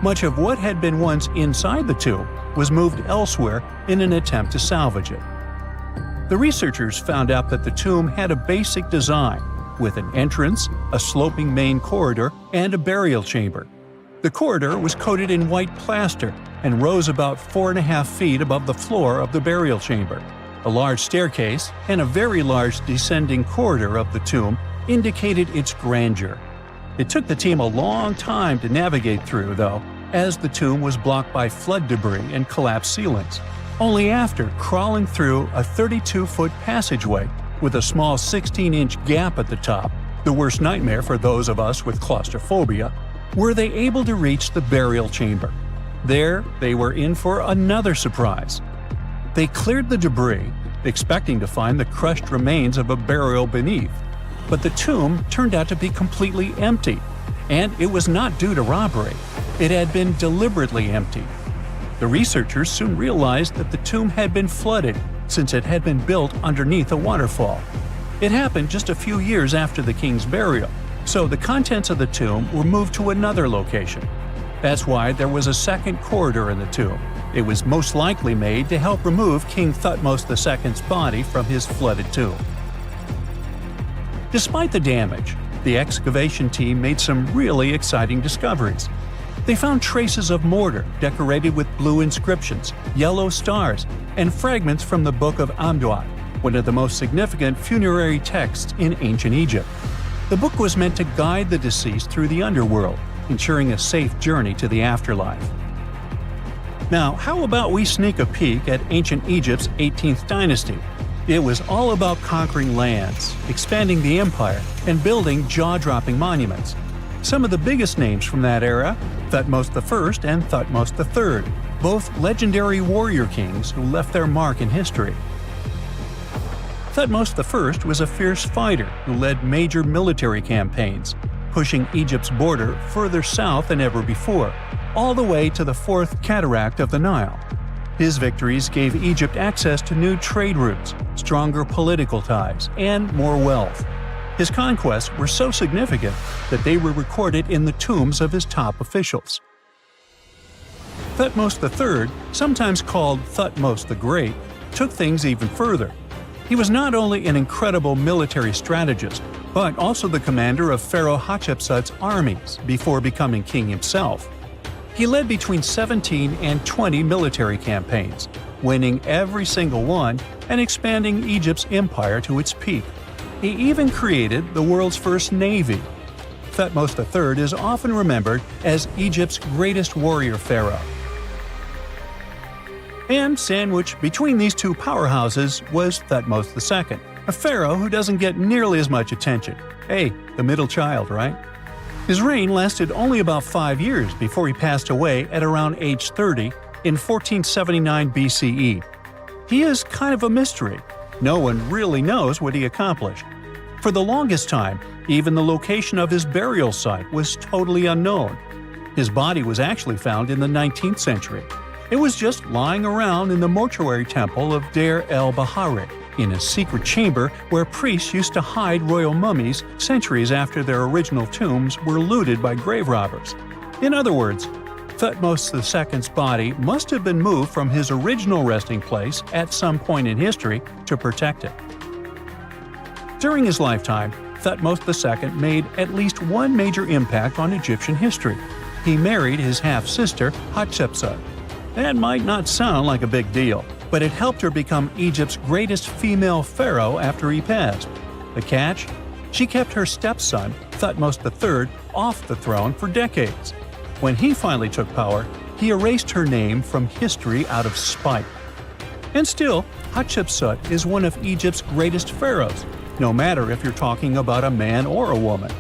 Much of what had been once inside the tomb was moved elsewhere in an attempt to salvage it. The researchers found out that the tomb had a basic design, with an entrance, a sloping main corridor, and a burial chamber. The corridor was coated in white plaster and rose about 4.5 feet above the floor of the burial chamber. A large staircase and a very large descending corridor of the tomb indicated its grandeur. It took the team a long time to navigate through, though, as the tomb was blocked by flood debris and collapsed ceilings. Only after crawling through a 32-foot passageway with a small 16-inch gap at the top, the worst nightmare for those of us with claustrophobia, were they able to reach the burial chamber. There, they were in for another surprise. They cleared the debris, expecting to find the crushed remains of a burial beneath. But the tomb turned out to be completely empty, and it was not due to robbery. It had been deliberately emptied. The researchers soon realized that the tomb had been flooded since it had been built underneath a waterfall. It happened just a few years after the king's burial, so the contents of the tomb were moved to another location. That's why there was a second corridor in the tomb. It was most likely made to help remove King Thutmose II's body from his flooded tomb. Despite the damage, the excavation team made some really exciting discoveries. They found traces of mortar decorated with blue inscriptions, yellow stars, and fragments from the Book of Amduat, one of the most significant funerary texts in ancient Egypt. The book was meant to guide the deceased through the underworld, ensuring a safe journey to the afterlife. Now, how about we sneak a peek at ancient Egypt's 18th dynasty? It was all about conquering lands, expanding the empire, and building jaw-dropping monuments. Some of the biggest names from that era, Thutmose I and Thutmose III, both legendary warrior kings who left their mark in history. Thutmose I was a fierce fighter who led major military campaigns, pushing Egypt's border further south than ever before, all the way to the fourth cataract of the Nile. His victories gave Egypt access to new trade routes, stronger political ties, and more wealth. His conquests were so significant that they were recorded in the tombs of his top officials. Thutmose III, sometimes called Thutmose the Great, took things even further. He was not only an incredible military strategist, but also the commander of Pharaoh Hatshepsut's armies before becoming king himself. He led between 17 and 20 military campaigns, winning every single one and expanding Egypt's empire to its peak. He even created the world's first navy. Thutmose III is often remembered as Egypt's greatest warrior pharaoh. And sandwiched between these two powerhouses was Thutmose II, a pharaoh who doesn't get nearly as much attention. Hey, the middle child, right? His reign lasted only about 5 years before he passed away at around age 30 in 1479 BCE. He is kind of a mystery. No one really knows what he accomplished. For the longest time, even the location of his burial site was totally unknown. His body was actually found in the 19th century. It was just lying around in the mortuary temple of Deir el-Bahari, in a secret chamber where priests used to hide royal mummies centuries after their original tombs were looted by grave robbers. In other words, Thutmose II's body must have been moved from his original resting place at some point in history to protect it. During his lifetime, Thutmose II made at least one major impact on Egyptian history. He married his half-sister Hatshepsut. That might not sound like a big deal, but it helped her become Egypt's greatest female pharaoh after he passed. The catch? She kept her stepson, Thutmose III, off the throne for decades. When he finally took power, he erased her name from history out of spite. And still, Hatshepsut is one of Egypt's greatest pharaohs, no matter if you're talking about a man or a woman.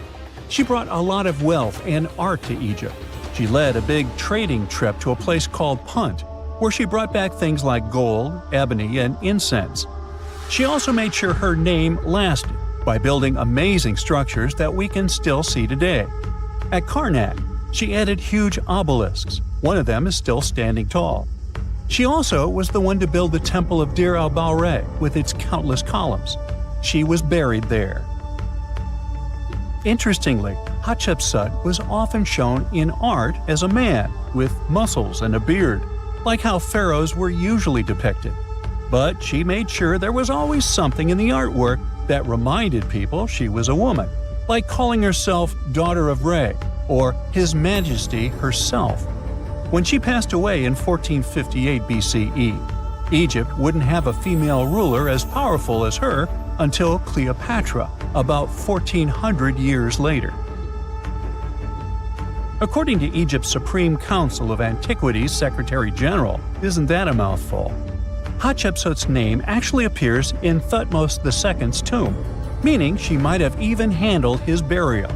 She brought a lot of wealth and art to Egypt. She led a big trading trip to a place called Punt, where she brought back things like gold, ebony, and incense. She also made sure her name lasted by building amazing structures that we can still see today. At Karnak, she added huge obelisks. One of them is still standing tall. She also was the one to build the Temple of Deir el-Bahari with its countless columns. She was buried there. Interestingly, Hatshepsut was often shown in art as a man with muscles and a beard, like how pharaohs were usually depicted. But she made sure there was always something in the artwork that reminded people she was a woman, like calling herself Daughter of Re or His Majesty herself. When she passed away in 1458 BCE, Egypt wouldn't have a female ruler as powerful as her until Cleopatra, about 1400 years later. According to Egypt's Supreme Council of Antiquities Secretary General, isn't that a mouthful? Hatshepsut's name actually appears in Thutmose II's tomb, meaning she might have even handled his burial.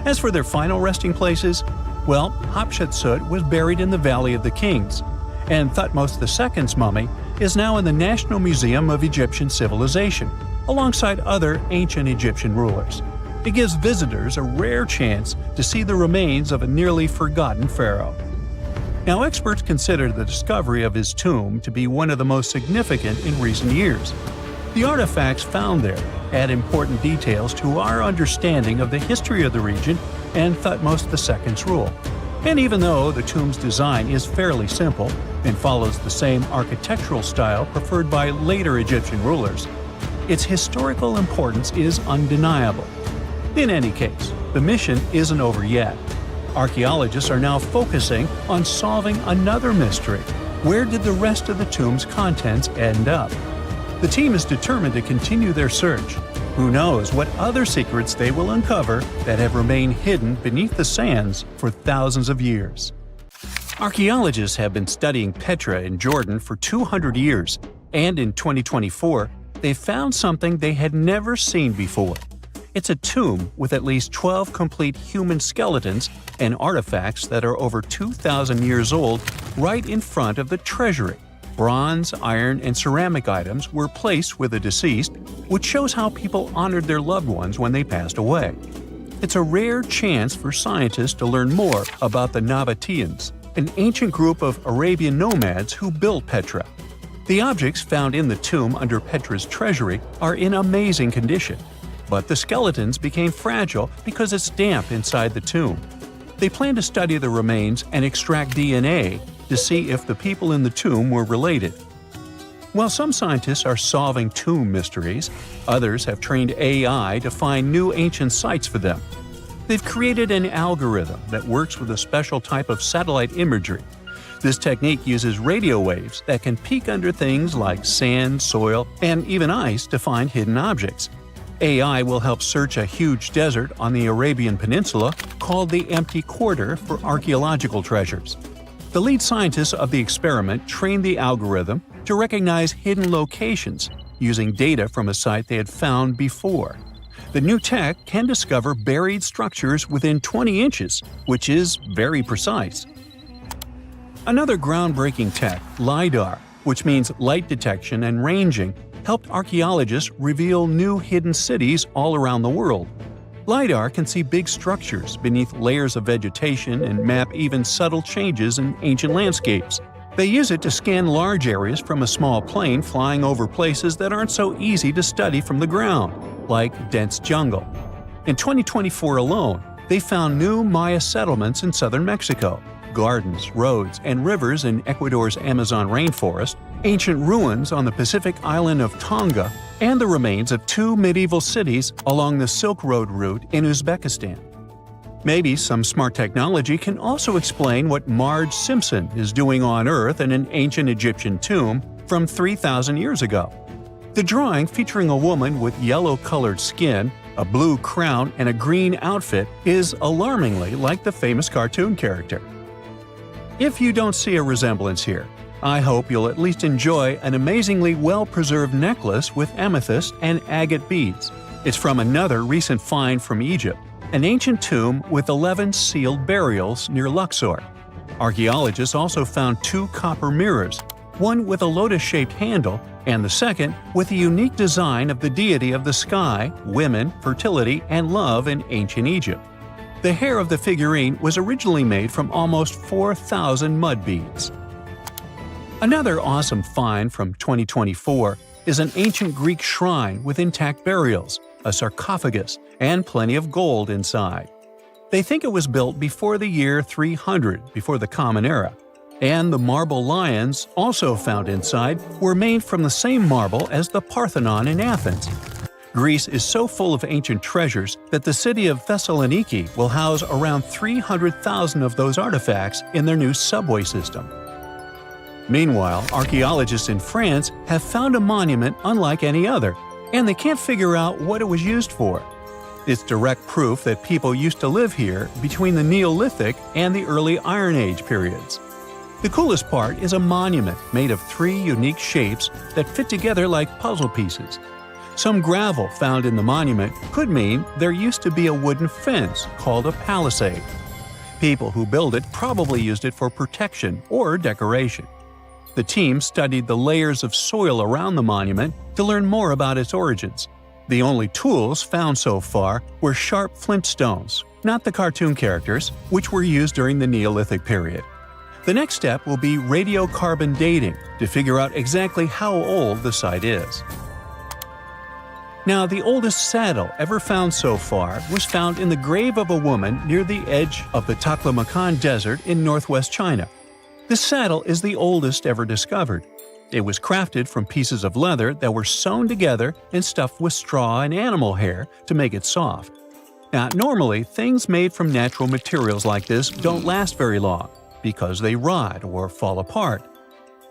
As for their final resting places, well, Hatshepsut was buried in the Valley of the Kings, and Thutmose II's mummy is now in the National Museum of Egyptian Civilization, alongside other ancient Egyptian rulers. It gives visitors a rare chance to see the remains of a nearly forgotten pharaoh. Now, experts consider the discovery of his tomb to be one of the most significant in recent years. The artifacts found there add important details to our understanding of the history of the region and Thutmose II's rule. And even though the tomb's design is fairly simple and follows the same architectural style preferred by later Egyptian rulers, its historical importance is undeniable. In any case, the mission isn't over yet. Archaeologists are now focusing on solving another mystery. Where did the rest of the tomb's contents end up? The team is determined to continue their search. Who knows what other secrets they will uncover that have remained hidden beneath the sands for thousands of years. Archaeologists have been studying Petra in Jordan for 200 years, and in 2024, they found something they had never seen before. It's a tomb with at least 12 complete human skeletons and artifacts that are over 2,000 years old right in front of the treasury. Bronze, iron, and ceramic items were placed with the deceased, which shows how people honored their loved ones when they passed away. It's a rare chance for scientists to learn more about the Nabateans, an ancient group of Arabian nomads who built Petra. The objects found in the tomb under Petra's treasury are in amazing condition, but the skeletons became fragile because it's damp inside the tomb. They plan to study the remains and extract DNA to see if the people in the tomb were related. While some scientists are solving tomb mysteries, others have trained AI to find new ancient sites for them. They've created an algorithm that works with a special type of satellite imagery. This technique uses radio waves that can peek under things like sand, soil, and even ice to find hidden objects. AI will help search a huge desert on the Arabian Peninsula called the Empty Quarter for archaeological treasures. The lead scientists of the experiment trained the algorithm to recognize hidden locations using data from a site they had found before. The new tech can discover buried structures within 20 inches, which is very precise. Another groundbreaking tech, LiDAR, which means light detection and ranging, helped archaeologists reveal new hidden cities all around the world. LiDAR can see big structures beneath layers of vegetation and map even subtle changes in ancient landscapes. They use it to scan large areas from a small plane flying over places that aren't so easy to study from the ground, like dense jungle. In 2024 alone, they found new Maya settlements in southern Mexico, gardens, roads, and rivers in Ecuador's Amazon rainforest, ancient ruins on the Pacific island of Tonga, and the remains of 2 medieval cities along the Silk Road route in Uzbekistan. Maybe some smart technology can also explain what Marge Simpson is doing on Earth in an ancient Egyptian tomb from 3,000 years ago. The drawing, featuring a woman with yellow-colored skin, a blue crown, and a green outfit, is alarmingly like the famous cartoon character. If you don't see a resemblance here, I hope you'll at least enjoy an amazingly well-preserved necklace with amethyst and agate beads. It's from another recent find from Egypt, an ancient tomb with 11 sealed burials near Luxor. Archaeologists also found 2 copper mirrors, one with a lotus-shaped handle and the second with a unique design of the deity of the sky, women, fertility, and love in ancient Egypt. The hair of the figurine was originally made from almost 4,000 mud beads. Another awesome find from 2024 is an ancient Greek shrine with intact burials, a sarcophagus, and plenty of gold inside. They think it was built before the year 300 before the Common Era, and the marble lions, also found inside, were made from the same marble as the Parthenon in Athens. Greece is so full of ancient treasures that the city of Thessaloniki will house around 300,000 of those artifacts in their new subway system. Meanwhile, archaeologists in France have found a monument unlike any other, and they can't figure out what it was used for. It's direct proof that people used to live here between the Neolithic and the early Iron Age periods. The coolest part is a monument made of 3 unique shapes that fit together like puzzle pieces. Some gravel found in the monument could mean there used to be a wooden fence called a palisade. People who built it probably used it for protection or decoration. The team studied the layers of soil around the monument to learn more about its origins. The only tools found so far were sharp flint stones, not the cartoon characters, which were used during the Neolithic period. The next step will be radiocarbon dating to figure out exactly how old the site is. Now, the oldest saddle ever found so far was found in the grave of a woman near the edge of the Taklamakan Desert in northwest China. This saddle is the oldest ever discovered. It was crafted from pieces of leather that were sewn together and stuffed with straw and animal hair to make it soft. Now, normally, things made from natural materials like this don't last very long because they rot or fall apart.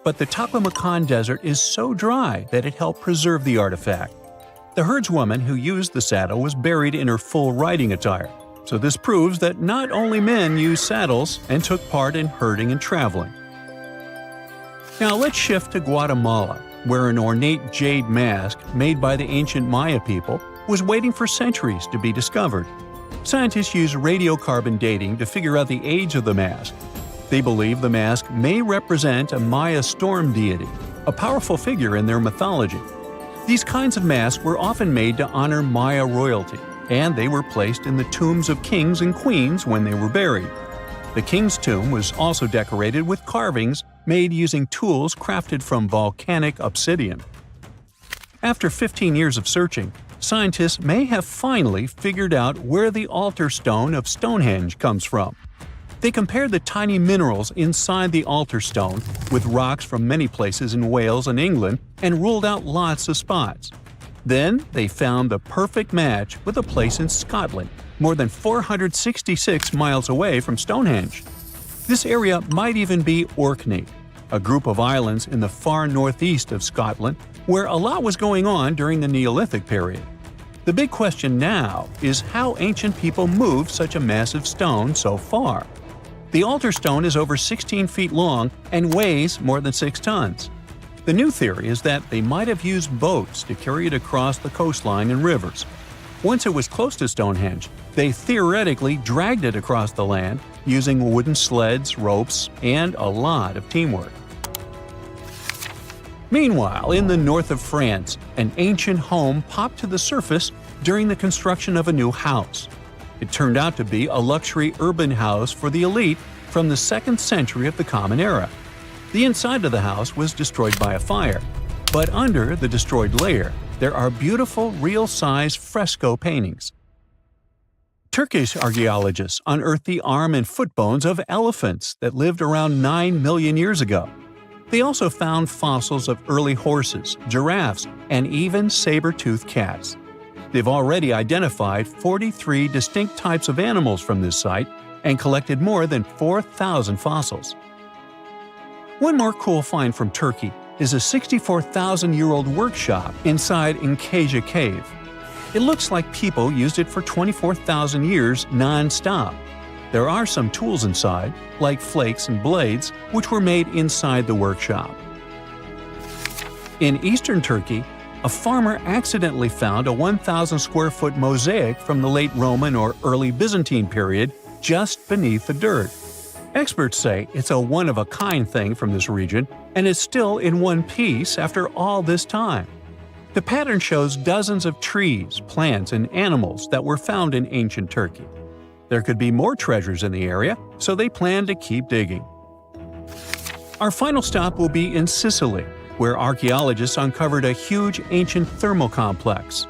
But the Taklamakan Desert is so dry that it helped preserve the artifact. The herdswoman who used the saddle was buried in her full riding attire, so this proves that not only men used saddles and took part in herding and traveling. Now let's shift to Guatemala, where an ornate jade mask made by the ancient Maya people was waiting for centuries to be discovered. Scientists use radiocarbon dating to figure out the age of the mask. They believe the mask may represent a Maya storm deity, a powerful figure in their mythology. These kinds of masks were often made to honor Maya royalty, and they were placed in the tombs of kings and queens when they were buried. The king's tomb was also decorated with carvings made using tools crafted from volcanic obsidian. After 15 years of searching, scientists may have finally figured out where the altar stone of Stonehenge comes from. They compared the tiny minerals inside the altar stone with rocks from many places in Wales and England and ruled out lots of spots. Then they found the perfect match with a place in Scotland, more than 466 miles away from Stonehenge. This area might even be Orkney, a group of islands in the far northeast of Scotland where a lot was going on during the Neolithic period. The big question now is how ancient people moved such a massive stone so far. The altar stone is over 16 feet long and weighs more than 6 tons. The new theory is that they might have used boats to carry it across the coastline and rivers. Once it was close to Stonehenge, they theoretically dragged it across the land using wooden sleds, ropes, and a lot of teamwork. Meanwhile, in the north of France, an ancient home popped to the surface during the construction of a new house. It turned out to be a luxury urban house for the elite from the 2nd century of the Common Era. The inside of the house was destroyed by a fire, but under the destroyed layer, there are beautiful, real-size fresco paintings. Turkish archaeologists unearthed the arm and foot bones of elephants that lived around 9 million years ago. They also found fossils of early horses, giraffes, and even saber-toothed cats. They've already identified 43 distinct types of animals from this site and collected more than 4,000 fossils. One more cool find from Turkey is a 64,000-year-old workshop inside Incasia Cave. It looks like people used it for 24,000 years non-stop. There are some tools inside, like flakes and blades, which were made inside the workshop. In eastern Turkey, a farmer accidentally found a 1,000-square-foot mosaic from the late Roman or early Byzantine period just beneath the dirt. Experts say it's a one-of-a-kind thing from this region, and it's still in one piece after all this time. The pattern shows dozens of trees, plants, and animals that were found in ancient Turkey. There could be more treasures in the area, so they plan to keep digging. Our final stop will be in Sicily, where archaeologists uncovered a huge ancient thermal complex.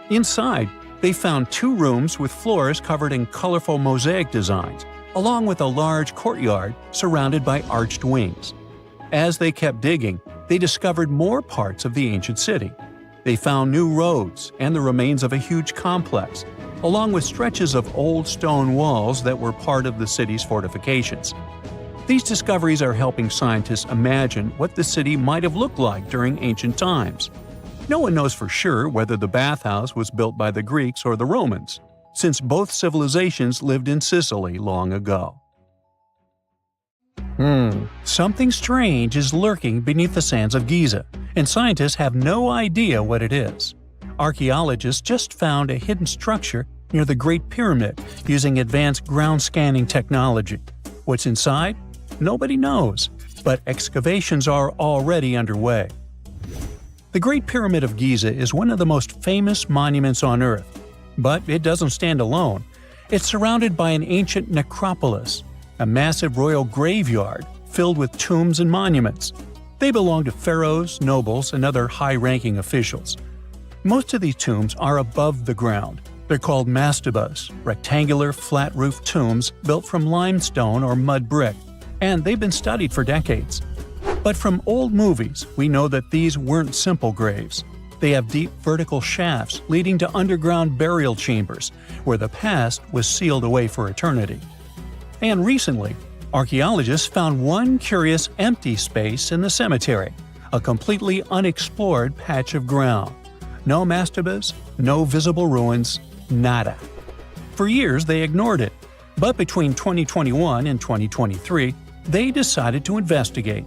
Inside, they found 2 rooms with floors covered in colorful mosaic designs, along with a large courtyard surrounded by arched wings. As they kept digging, they discovered more parts of the ancient city. They found new roads and the remains of a huge complex, along with stretches of old stone walls that were part of the city's fortifications. These discoveries are helping scientists imagine what the city might have looked like during ancient times. No one knows for sure whether the bathhouse was built by the Greeks or the Romans, since both civilizations lived in Sicily long ago. Something strange is lurking beneath the sands of Giza, and scientists have no idea what it is. Archaeologists just found a hidden structure near the Great Pyramid using advanced ground scanning technology. What's inside? Nobody knows, but excavations are already underway. The Great Pyramid of Giza is one of the most famous monuments on Earth, but it doesn't stand alone. It's surrounded by an ancient necropolis, a massive royal graveyard filled with tombs and monuments. They belong to pharaohs, nobles, and other high-ranking officials. Most of these tombs are above the ground. They're called mastabas, rectangular, flat-roofed tombs built from limestone or mud brick, and they've been studied for decades. But from old movies, we know that these weren't simple graves. They have deep vertical shafts leading to underground burial chambers, where the past was sealed away for eternity. And recently, archaeologists found one curious empty space in the cemetery, a completely unexplored patch of ground. No mastabas, no visible ruins, nada. For years they ignored it, but between 2021 and 2023, they decided to investigate.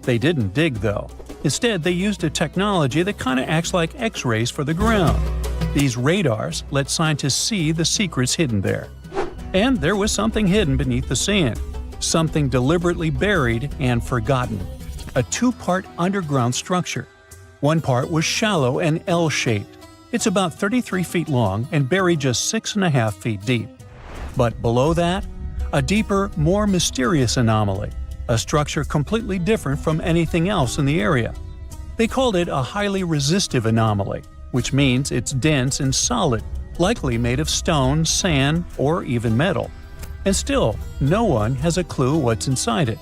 They didn't dig though. Instead, they used a technology that kind of acts like X-rays for the ground. These radars let scientists see the secrets hidden there. And there was something hidden beneath the sand, something deliberately buried and forgotten. A two-part underground structure. One part was shallow and L-shaped. It's about 33 feet long and buried just 6.5 feet deep. But below that, a deeper, more mysterious anomaly, a structure completely different from anything else in the area. They called it a highly resistive anomaly, which means it's dense and solid, likely made of stone, sand, or even metal. And still, no one has a clue what's inside it.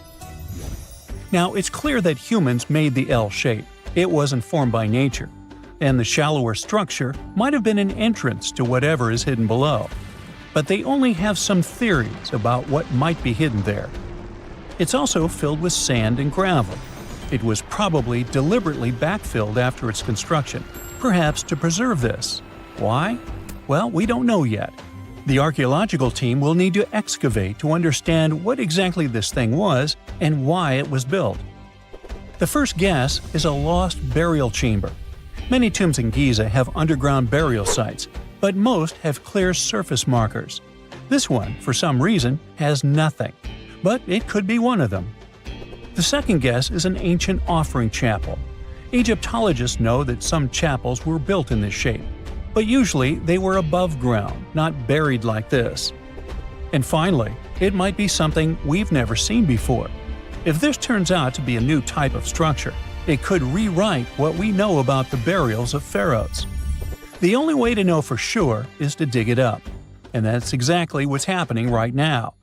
Now, it's clear that humans made the L shape. It wasn't formed by nature. And the shallower structure might have been an entrance to whatever is hidden below. But they only have some theories about what might be hidden there. It's also filled with sand and gravel. It was probably deliberately backfilled after its construction, perhaps to preserve this. Why? Well, we don't know yet. The archaeological team will need to excavate to understand what exactly this thing was and why it was built. The first guess is a lost burial chamber. Many tombs in Giza have underground burial sites, but most have clear surface markers. This one, for some reason, has nothing, but it could be one of them. The second guess is an ancient offering chapel. Egyptologists know that some chapels were built in this shape, but usually they were above ground, not buried like this. And finally, it might be something we've never seen before. If this turns out to be a new type of structure, it could rewrite what we know about the burials of pharaohs. The only way to know for sure is to dig it up. And that's exactly what's happening right now.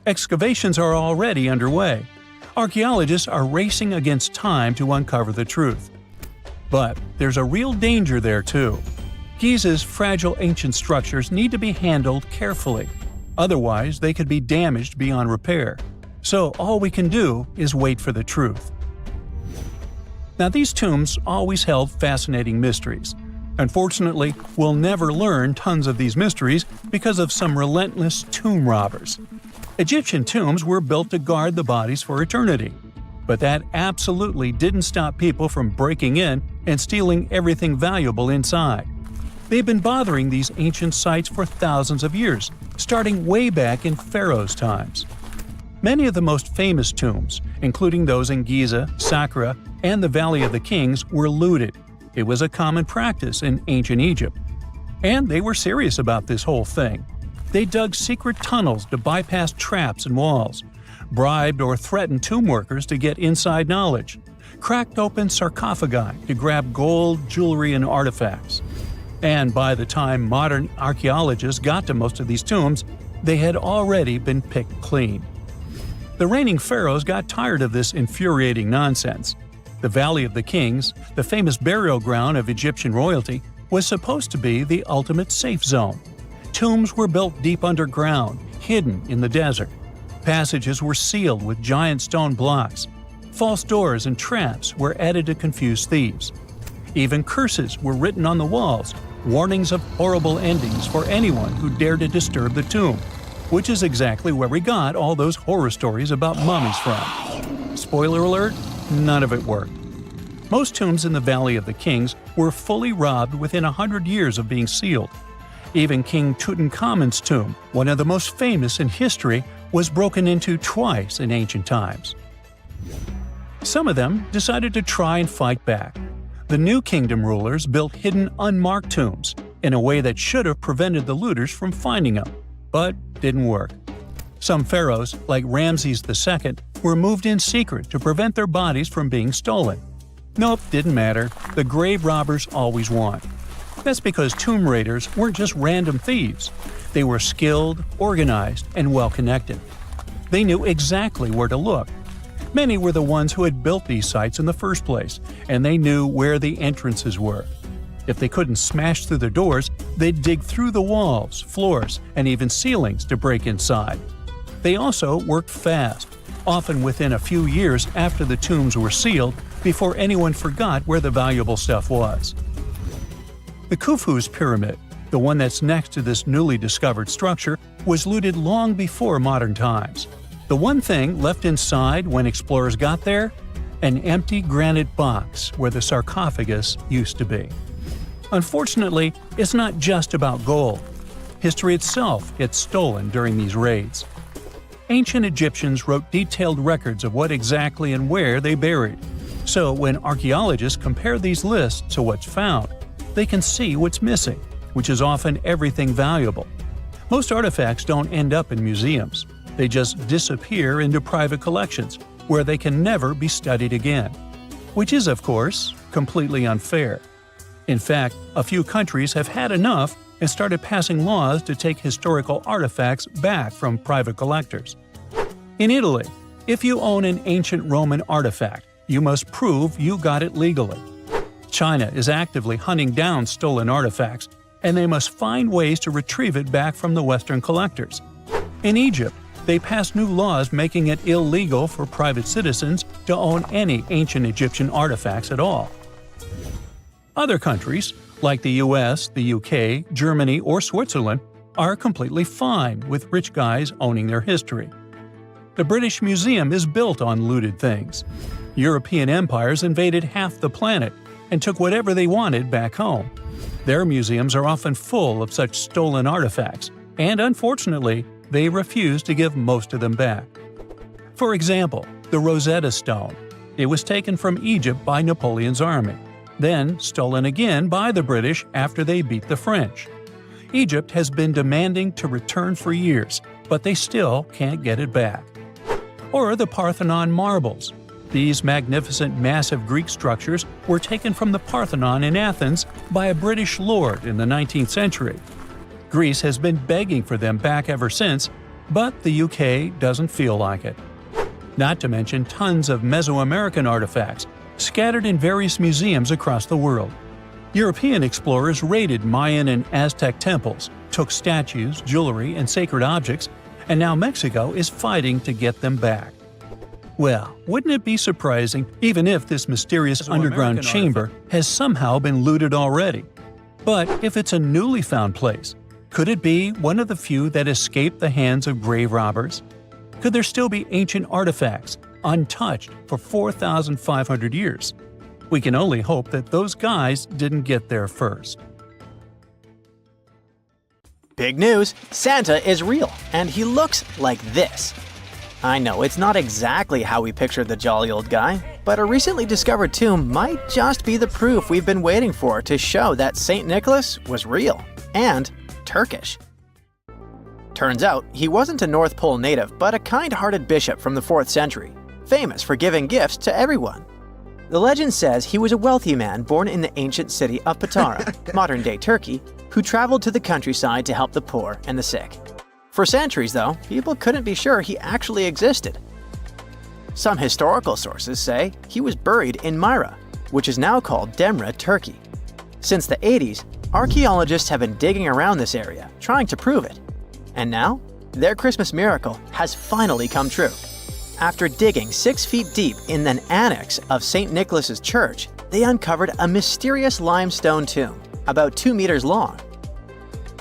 Excavations are already underway. Archaeologists are racing against time to uncover the truth. But there's a real danger there too. Giza's fragile ancient structures need to be handled carefully. Otherwise, they could be damaged beyond repair. So all we can do is wait for the truth. Now, these tombs always held fascinating mysteries. Unfortunately, we'll never learn tons of these mysteries because of some relentless tomb robbers. Egyptian tombs were built to guard the bodies for eternity. But that absolutely didn't stop people from breaking in and stealing everything valuable inside. They've been bothering these ancient sites for thousands of years, starting way back in pharaohs' times. Many of the most famous tombs, including those in Giza, Saqqara, and the Valley of the Kings, were looted. It was a common practice in ancient Egypt. And they were serious about this whole thing. They dug secret tunnels to bypass traps and walls, bribed or threatened tomb workers to get inside knowledge, cracked open sarcophagi to grab gold, jewelry, and artifacts. And by the time modern archaeologists got to most of these tombs, they had already been picked clean. The reigning pharaohs got tired of this infuriating nonsense. The Valley of the Kings, the famous burial ground of Egyptian royalty, was supposed to be the ultimate safe zone. Tombs were built deep underground, hidden in the desert. Passages were sealed with giant stone blocks. False doors and traps were added to confuse thieves. Even curses were written on the walls, warnings of horrible endings for anyone who dared to disturb the tomb, which is exactly where we got all those horror stories about mummies from. Spoiler alert, none of it worked. Most tombs in the Valley of the Kings were fully robbed within 100 years of being sealed. Even King Tutankhamun's tomb, one of the most famous in history, was broken into twice in ancient times. Some of them decided to try and fight back. The New Kingdom rulers built hidden unmarked tombs in a way that should have prevented the looters from finding them, but didn't work. Some pharaohs, like Ramses II, were moved in secret to prevent their bodies from being stolen. Nope, didn't matter. The grave robbers always won. That's because tomb raiders weren't just random thieves. They were skilled, organized, and well-connected. They knew exactly where to look. Many were the ones who had built these sites in the first place, and they knew where the entrances were. If they couldn't smash through the doors, they'd dig through the walls, floors, and even ceilings to break inside. They also worked fast, often within a few years after the tombs were sealed, before anyone forgot where the valuable stuff was. The Khufu's pyramid, the one that's next to this newly discovered structure, was looted long before modern times. The one thing left inside when explorers got there? An empty granite box where the sarcophagus used to be. Unfortunately, it's not just about gold. History itself gets stolen during these raids. Ancient Egyptians wrote detailed records of what exactly and where they buried. So when archaeologists compare these lists to what's found, they can see what's missing, which is often everything valuable. Most artifacts don't end up in museums. They just disappear into private collections, where they can never be studied again. Which is, of course, completely unfair. In fact, a few countries have had enough and started passing laws to take historical artifacts back from private collectors. In Italy, if you own an ancient Roman artifact, you must prove you got it legally. China is actively hunting down stolen artifacts, and they must find ways to retrieve it back from the Western collectors. In Egypt, they passed new laws making it illegal for private citizens to own any ancient Egyptian artifacts at all. Other countries, like the US, the UK, Germany, or Switzerland, are completely fine with rich guys owning their history. The British Museum is built on looted things. European empires invaded half the planet and took whatever they wanted back home. Their museums are often full of such stolen artifacts, and unfortunately, they refuse to give most of them back. For example, the Rosetta Stone. It was taken from Egypt by Napoleon's army, then stolen again by the British after they beat the French. Egypt has been demanding to return for years, but they still can't get it back. Or the Parthenon marbles. These magnificent massive Greek structures were taken from the Parthenon in Athens by a British lord in the 19th century. Greece has been begging for them back ever since, but the UK doesn't feel like it. Not to mention tons of Mesoamerican artifacts, scattered in various museums across the world. European explorers raided Mayan and Aztec temples, took statues, jewelry, and sacred objects, and now Mexico is fighting to get them back. Well, wouldn't it be surprising even if this mysterious underground chamber has somehow been looted already? But if it's a newly found place, could it be one of the few that escaped the hands of grave robbers? Could there still be ancient artifacts, untouched for 4,500 years? We can only hope that those guys didn't get there first. Big news! Santa is real, and he looks like this. I know it's not exactly how we pictured the jolly old guy, but a recently discovered tomb might just be the proof we've been waiting for to show that St. Nicholas was real and Turkish. Turns out, he wasn't a North Pole native, but a kind-hearted bishop from the 4th century, famous for giving gifts to everyone. The legend says he was a wealthy man born in the ancient city of Patara, modern-day Turkey, who traveled to the countryside to help the poor and the sick. For centuries, though, people couldn't be sure he actually existed. Some historical sources say he was buried in Myra, which is now called Demre, Turkey. Since the 80s, archaeologists have been digging around this area, trying to prove it. And now, Their Christmas miracle has finally come true. After digging 6 feet deep in an annex of St. Nicholas's Church, they uncovered a mysterious limestone tomb, about 2 meters long.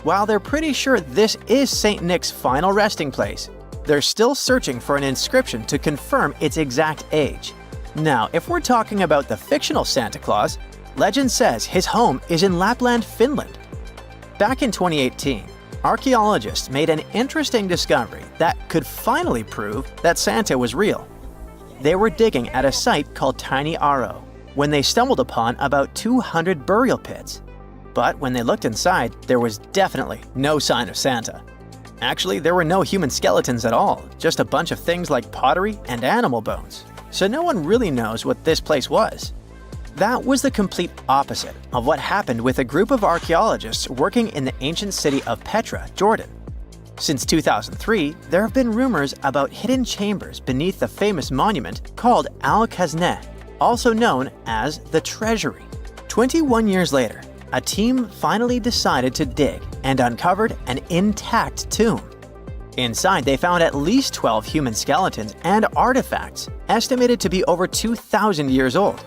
While they're pretty sure this is St. Nick's final resting place, they're still searching for an inscription to confirm its exact age. Now, if we're talking about the fictional Santa Claus, legend says his home is in Lapland, Finland. Back in 2018, archaeologists made an interesting discovery that could finally prove that Santa was real. They were digging at a site called Tiny Aro when they stumbled upon about 200 burial pits. But when they looked inside, there was definitely no sign of Santa. Actually, there were no human skeletons at all, just a bunch of things like pottery and animal bones. So no one really knows what this place was. That was the complete opposite of what happened with a group of archaeologists working in the ancient city of Petra, Jordan. Since 2003, there have been rumors about hidden chambers beneath the famous monument called Al-Khazneh, also known as the Treasury. 21 years later, a team finally decided to dig and uncovered an intact tomb. Inside, they found at least 12 human skeletons and artifacts estimated to be over 2,000 years old.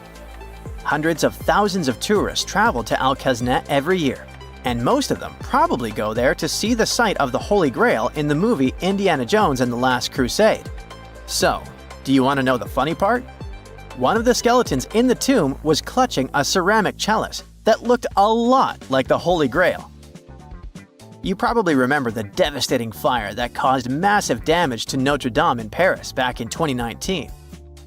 Hundreds of thousands of tourists travel to Al-Khazneh every year, and most of them probably go there to see the site of the Holy Grail in the movie Indiana Jones and the Last Crusade. So, do you want to know the funny part? One of the skeletons in the tomb was clutching a ceramic chalice that looked a lot like the Holy Grail. You probably remember the devastating fire that caused massive damage to Notre Dame in Paris back in 2019.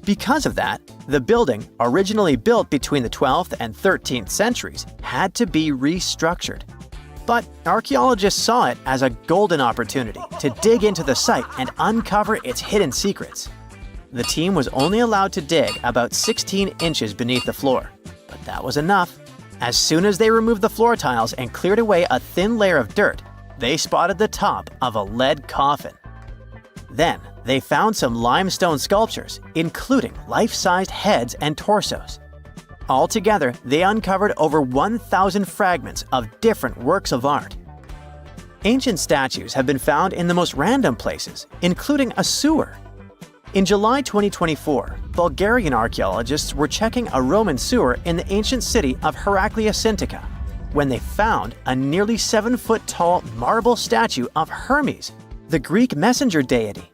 Because of that, the building, originally built between the 12th and 13th centuries, had to be restructured. But archaeologists saw it as a golden opportunity to dig into the site and uncover its hidden secrets. The team was only allowed to dig about 16 inches beneath the floor, but that was enough. As soon as they removed the floor tiles and cleared away a thin layer of dirt, they spotted the top of a lead coffin. Then, they found some limestone sculptures, including life-sized heads and torsos. Altogether, they uncovered over 1,000 fragments of different works of art. Ancient statues have been found in the most random places, including a sewer. In July 2024, Bulgarian archaeologists were checking a Roman sewer in the ancient city of Heraklia Sintika when they found a nearly 7-foot-tall marble statue of Hermes, the Greek messenger deity.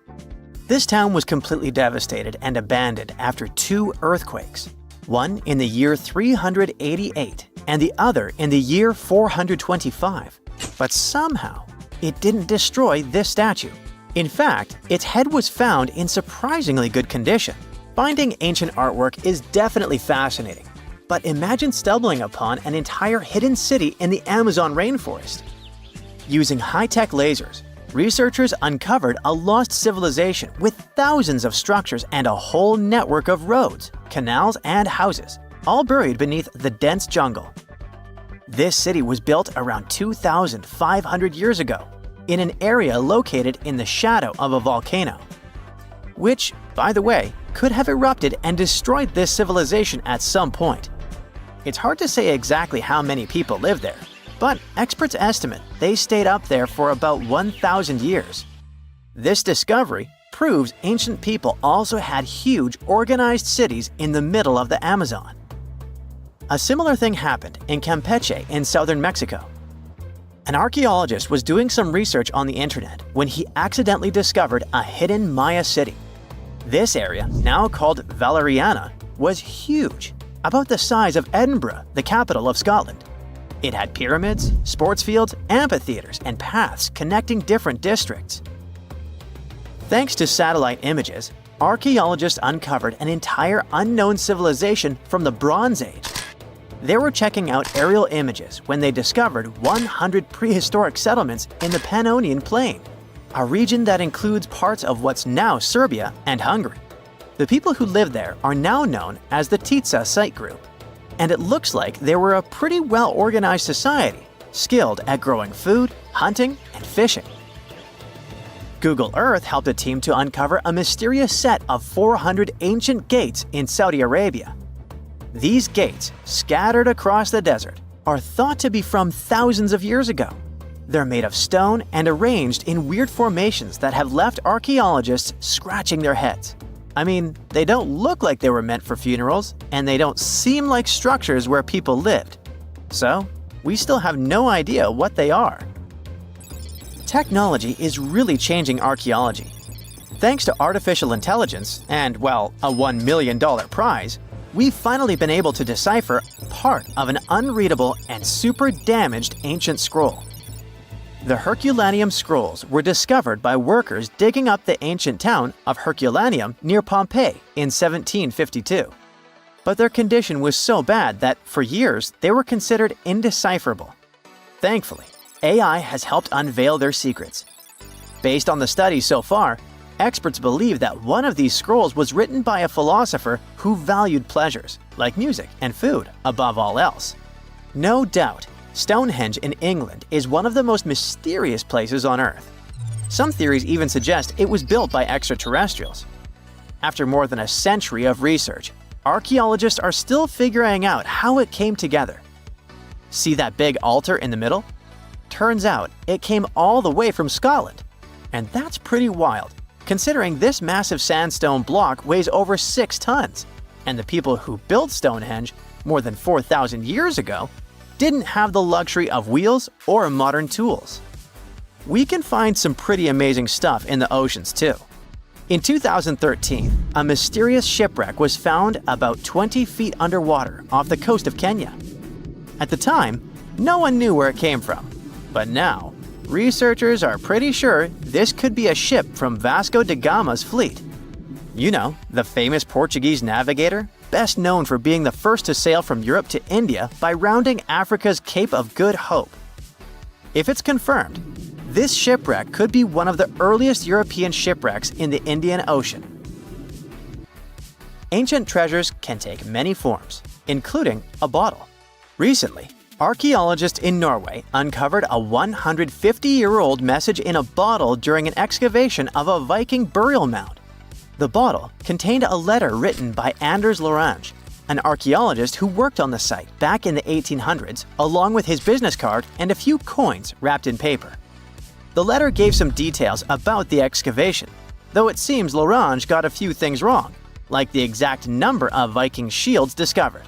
This town was completely devastated and abandoned after 2 earthquakes, one in the year 388 and the other in the year 425. But somehow, it didn't destroy this statue. In fact, its head was found in surprisingly good condition. Finding ancient artwork is definitely fascinating, but imagine stumbling upon an entire hidden city in the Amazon rainforest. Using high-tech lasers, researchers uncovered a lost civilization with thousands of structures and a whole network of roads, canals, and houses, all buried beneath the dense jungle. This city was built around 2,500 years ago, in an area located in the shadow of a volcano, which, by the way, could have erupted and destroyed this civilization at some point. It's hard to say exactly how many people live there, but experts estimate they stayed up there for about 1,000 years. This discovery proves ancient people also had huge, organized cities in the middle of the Amazon. A similar thing happened in Campeche in southern Mexico. An archaeologist was doing some research on the internet when he accidentally discovered a hidden Maya city. This area, now called Valeriana, was huge, about the size of Edinburgh, the capital of Scotland. It had pyramids, sports fields, amphitheaters, and paths connecting different districts. Thanks to satellite images, archaeologists uncovered an entire unknown civilization from the Bronze Age. They were checking out aerial images when they discovered 100 prehistoric settlements in the Pannonian Plain, a region that includes parts of what's now Serbia and Hungary. The people who live there are now known as the Titsa Site Group, and it looks like they were a pretty well-organized society, skilled at growing food, hunting, and fishing. Google Earth helped a team to uncover a mysterious set of 400 ancient gates in Saudi Arabia. These gates, scattered across the desert, are thought to be from thousands of years ago. They're made of stone and arranged in weird formations that have left archaeologists scratching their heads. I mean, they don't look like they were meant for funerals, and they don't seem like structures where people lived. So, we still have no idea what they are. Technology is really changing archaeology. Thanks to artificial intelligence and, well, a $1 million prize, we've finally been able to decipher part of an unreadable and super damaged ancient scroll. The Herculaneum scrolls were discovered by workers digging up the ancient town of Herculaneum near Pompeii in 1752. But their condition was so bad that, for years, they were considered indecipherable. Thankfully, AI has helped unveil their secrets. Based on the studies so far, experts believe that one of these scrolls was written by a philosopher who valued pleasures, like music and food, above all else. No doubt, Stonehenge in England is one of the most mysterious places on Earth. Some theories even suggest it was built by extraterrestrials. After more than a century of research, archaeologists are still figuring out how it came together. See that big altar in the middle? Turns out it came all the way from Scotland. And that's pretty wild, considering this massive sandstone block weighs over 6 tons, and the people who built Stonehenge more than 4,000 years ago didn't have the luxury of wheels or modern tools. We can find some pretty amazing stuff in the oceans too. In 2013, a mysterious shipwreck was found about 20 feet underwater off the coast of Kenya. At the time, no one knew where it came from, but now, researchers are pretty sure this could be a ship from Vasco da Gama's fleet. You know, the famous Portuguese navigator, best known for being the first to sail from Europe to India by rounding Africa's Cape of Good Hope. If it's confirmed, this shipwreck could be one of the earliest European shipwrecks in the Indian Ocean. Ancient treasures can take many forms, including a bottle. Recently, archaeologists in Norway uncovered a 150-year-old message in a bottle during an excavation of a Viking burial mound. The bottle contained a letter written by Anders Lorange, an archaeologist who worked on the site back in the 1800s, along with his business card and a few coins wrapped in paper. The letter gave some details about the excavation, though it seems Lorange got a few things wrong, like the exact number of Viking shields discovered.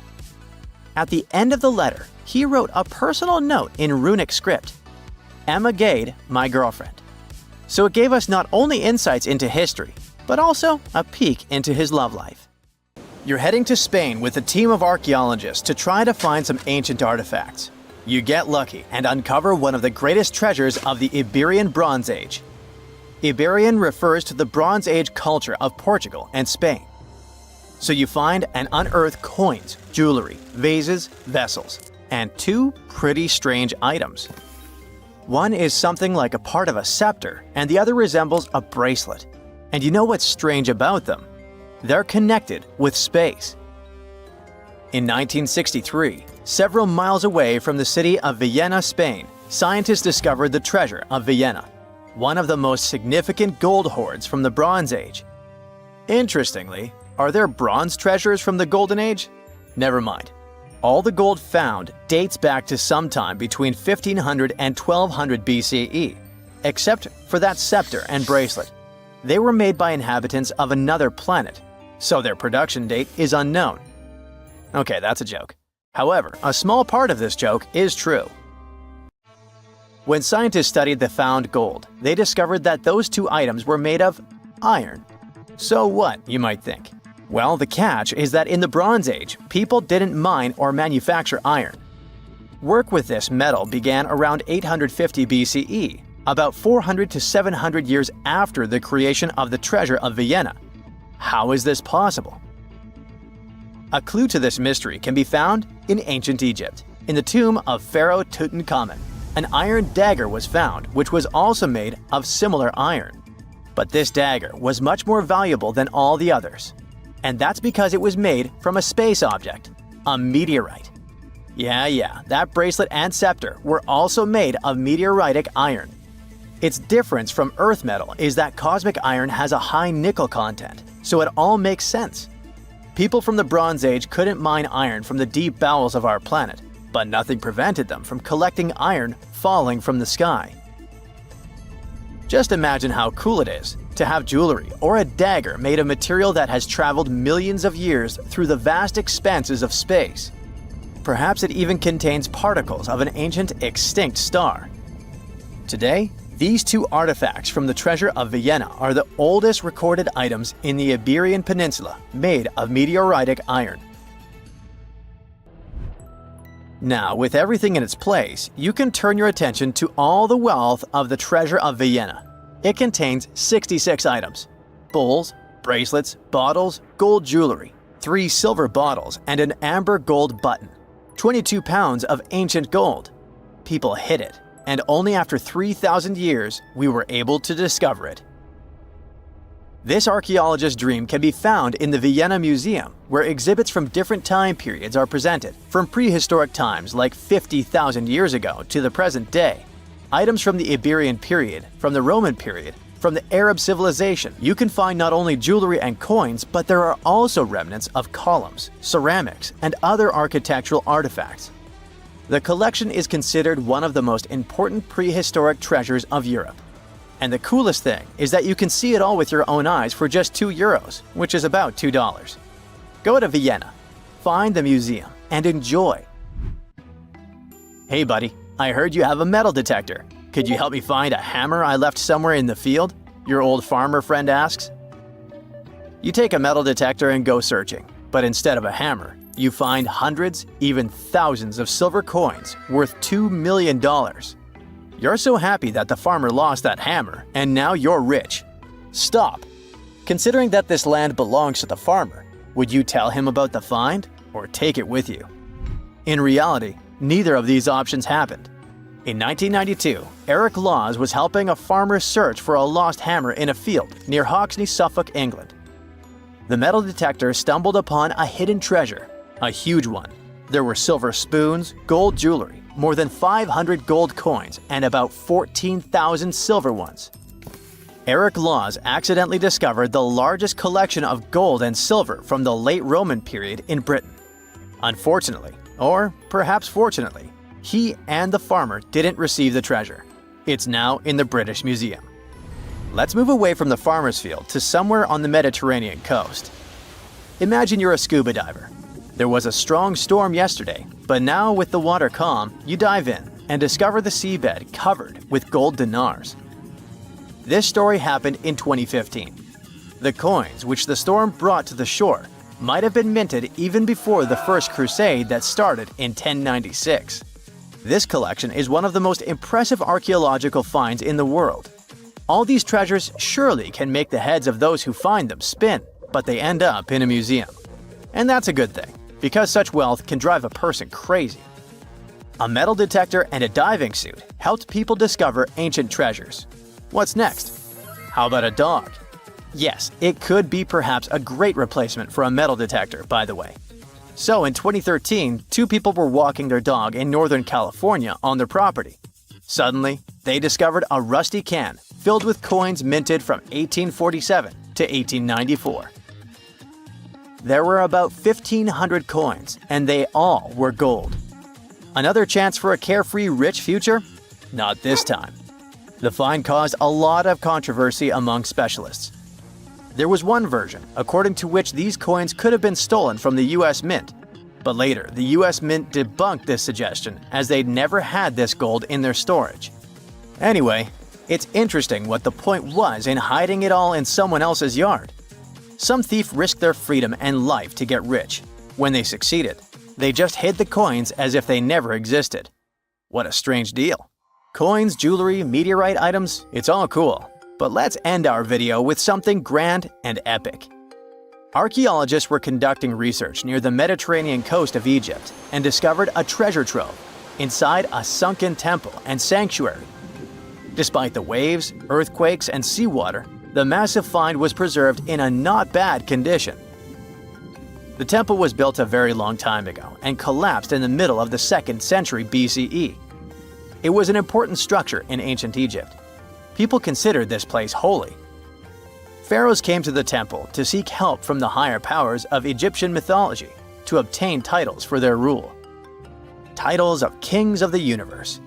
At the end of the letter, he wrote a personal note in runic script, "Emma Gade, my girlfriend." So it gave us not only insights into history, but also a peek into his love life. You're heading to Spain with a team of archaeologists to try to find some ancient artifacts. You get lucky and uncover one of the greatest treasures of the Iberian Bronze Age. Iberian refers to the Bronze Age culture of Portugal and Spain. So you find and unearth coins, jewelry, vases, vessels, and 2 pretty strange items. One is something like a part of a scepter, and the other resembles a bracelet. And you know what's strange about them? They're connected with space. In 1963, several miles away from the city of Vienna, Spain, scientists discovered the treasure of Vienna, one of the most significant gold hoards from the Bronze Age. Interestingly, are there bronze treasures from the Golden Age? Never mind. All the gold found dates back to sometime between 1500 and 1200 BCE, except for that scepter and bracelet. They were made by inhabitants of another planet, so their production date is unknown. Okay, that's a joke. However, a small part of this joke is true. When scientists studied the found gold, they discovered that those 2 items were made of iron. So what, you might think? Well, the catch is that in the Bronze Age, people didn't mine or manufacture iron. Work with this metal began around 850 BCE, about 400 to 700 years after the creation of the treasure of Vienna. How is this possible? A clue to this mystery can be found in ancient Egypt. In the tomb of Pharaoh Tutankhamun, an iron dagger was found, which was also made of similar iron. But this dagger was much more valuable than all the others. And that's because it was made from a space object, a meteorite. Yeah, that bracelet and scepter were also made of meteoritic iron. Its difference from Earth metal is that cosmic iron has a high nickel content, so it all makes sense. People from the Bronze Age couldn't mine iron from the deep bowels of our planet, but nothing prevented them from collecting iron falling from the sky. Just imagine how cool it is to have jewelry or a dagger made of material that has traveled millions of years through the vast expanses of space. Perhaps it even contains particles of an ancient extinct star. Today, these two artifacts from the treasure of Vienna are the oldest recorded items in the Iberian Peninsula made of meteoritic iron. Now, with everything in its place, you can turn your attention to all the wealth of the treasure of Vienna. It contains 66 items: bowls, bracelets, bottles, gold jewelry, 3 silver bottles, and an amber gold button. 22 pounds of ancient gold. People hid it, and only after 3,000 years we were able to discover it. This archaeologist's dream can be found in the Vienna Museum, where exhibits from different time periods are presented, from prehistoric times like 50,000 years ago to the present day. Items from the Iberian period, from the Roman period, from the Arab civilization. You can find not only jewelry and coins, but there are also remnants of columns, ceramics, and other architectural artifacts. The collection is considered one of the most important prehistoric treasures of Europe. And the coolest thing is that you can see it all with your own eyes for just €2, which is about $2. Go to Vienna, find the museum, and enjoy. Hey buddy, I heard you have a metal detector. Could you help me find a hammer I left somewhere in the field? Your old farmer friend asks. You take a metal detector and go searching, but instead of a hammer, you find hundreds, even thousands of silver coins worth $2 million. You're so happy that the farmer lost that hammer, and now you're rich. Stop! Considering that this land belongs to the farmer, would you tell him about the find or take it with you? In reality, neither of these options happened. In 1992, Eric Laws was helping a farmer search for a lost hammer in a field near Hoxney, Suffolk, England. The metal detector stumbled upon a hidden treasure, a huge one. There were silver spoons, gold jewelry, more than 500 gold coins, and about 14,000 silver ones. Eric Laws accidentally discovered the largest collection of gold and silver from the late Roman period in Britain. Unfortunately, or perhaps fortunately, he and the farmer didn't receive the treasure. It's now in the British Museum. Let's move away from the farmer's field to somewhere on the Mediterranean coast. Imagine you're a scuba diver. There was a strong storm yesterday, but now with the water calm, you dive in and discover the seabed covered with gold dinars. This story happened in 2015. The coins which the storm brought to the shore might have been minted even before the First Crusade that started in 1096. This collection is one of the most impressive archaeological finds in the world. All these treasures surely can make the heads of those who find them spin, but they end up in a museum. And that's a good thing, because such wealth can drive a person crazy. A metal detector and a diving suit helped people discover ancient treasures. What's next? How about a dog? Yes, it could be perhaps a great replacement for a metal detector, by the way. So in 2013, 2 people were walking their dog in Northern California on their property. Suddenly, they discovered a rusty can filled with coins minted from 1847 to 1894. There were about 1,500 coins, and they all were gold. Another chance for a carefree, rich future? Not this time. The find caused a lot of controversy among specialists. There was one version, according to which these coins could have been stolen from the US Mint. But later, the US Mint debunked this suggestion, as they'd never had this gold in their storage. Anyway, it's interesting what the point was in hiding it all in someone else's yard. Some thief risked their freedom and life to get rich. When they succeeded, they just hid the coins as if they never existed. What a strange deal. Coins, jewelry, meteorite items, it's all cool. But let's end our video with something grand and epic. Archaeologists were conducting research near the Mediterranean coast of Egypt and discovered a treasure trove inside a sunken temple and sanctuary. Despite the waves, earthquakes, and seawater, the massive find was preserved in a not bad condition. The temple was built a very long time ago and collapsed in the middle of the 2nd century BCE. It was an important structure in ancient Egypt. People considered this place holy. Pharaohs came to the temple to seek help from the higher powers of Egyptian mythology to obtain titles for their rule. titles of kings of the universe.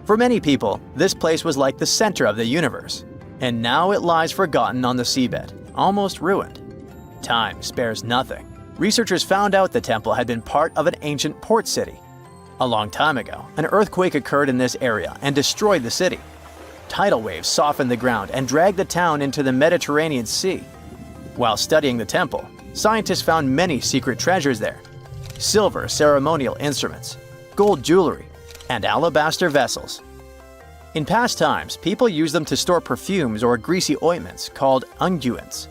For many people, this place was like the center of the universe, and now it lies forgotten on the seabed, almost ruined. Time spares nothing. Researchers found out the temple had been part of an ancient port city. A long time ago, an earthquake occurred in this area and destroyed the city. Tidal waves softened the ground and dragged the town into the Mediterranean Sea. While studying the temple, scientists found many secret treasures there: silver ceremonial instruments, gold jewelry, and alabaster vessels. In past times, people used them to store perfumes or greasy ointments called unguents.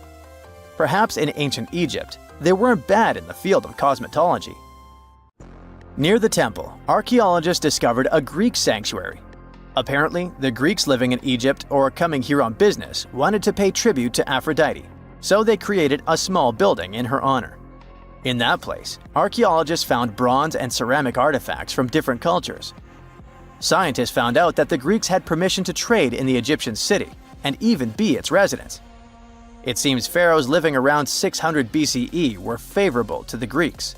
Perhaps in ancient Egypt, they weren't bad in the field of cosmetology. Near the temple, archaeologists discovered a Greek sanctuary. Apparently, the Greeks living in Egypt or coming here on business wanted to pay tribute to Aphrodite, so they created a small building in her honor. In that place, archaeologists found bronze and ceramic artifacts from different cultures. Scientists found out that the Greeks had permission to trade in the Egyptian city and even be its residents. It seems pharaohs living around 600 BCE were favorable to the Greeks.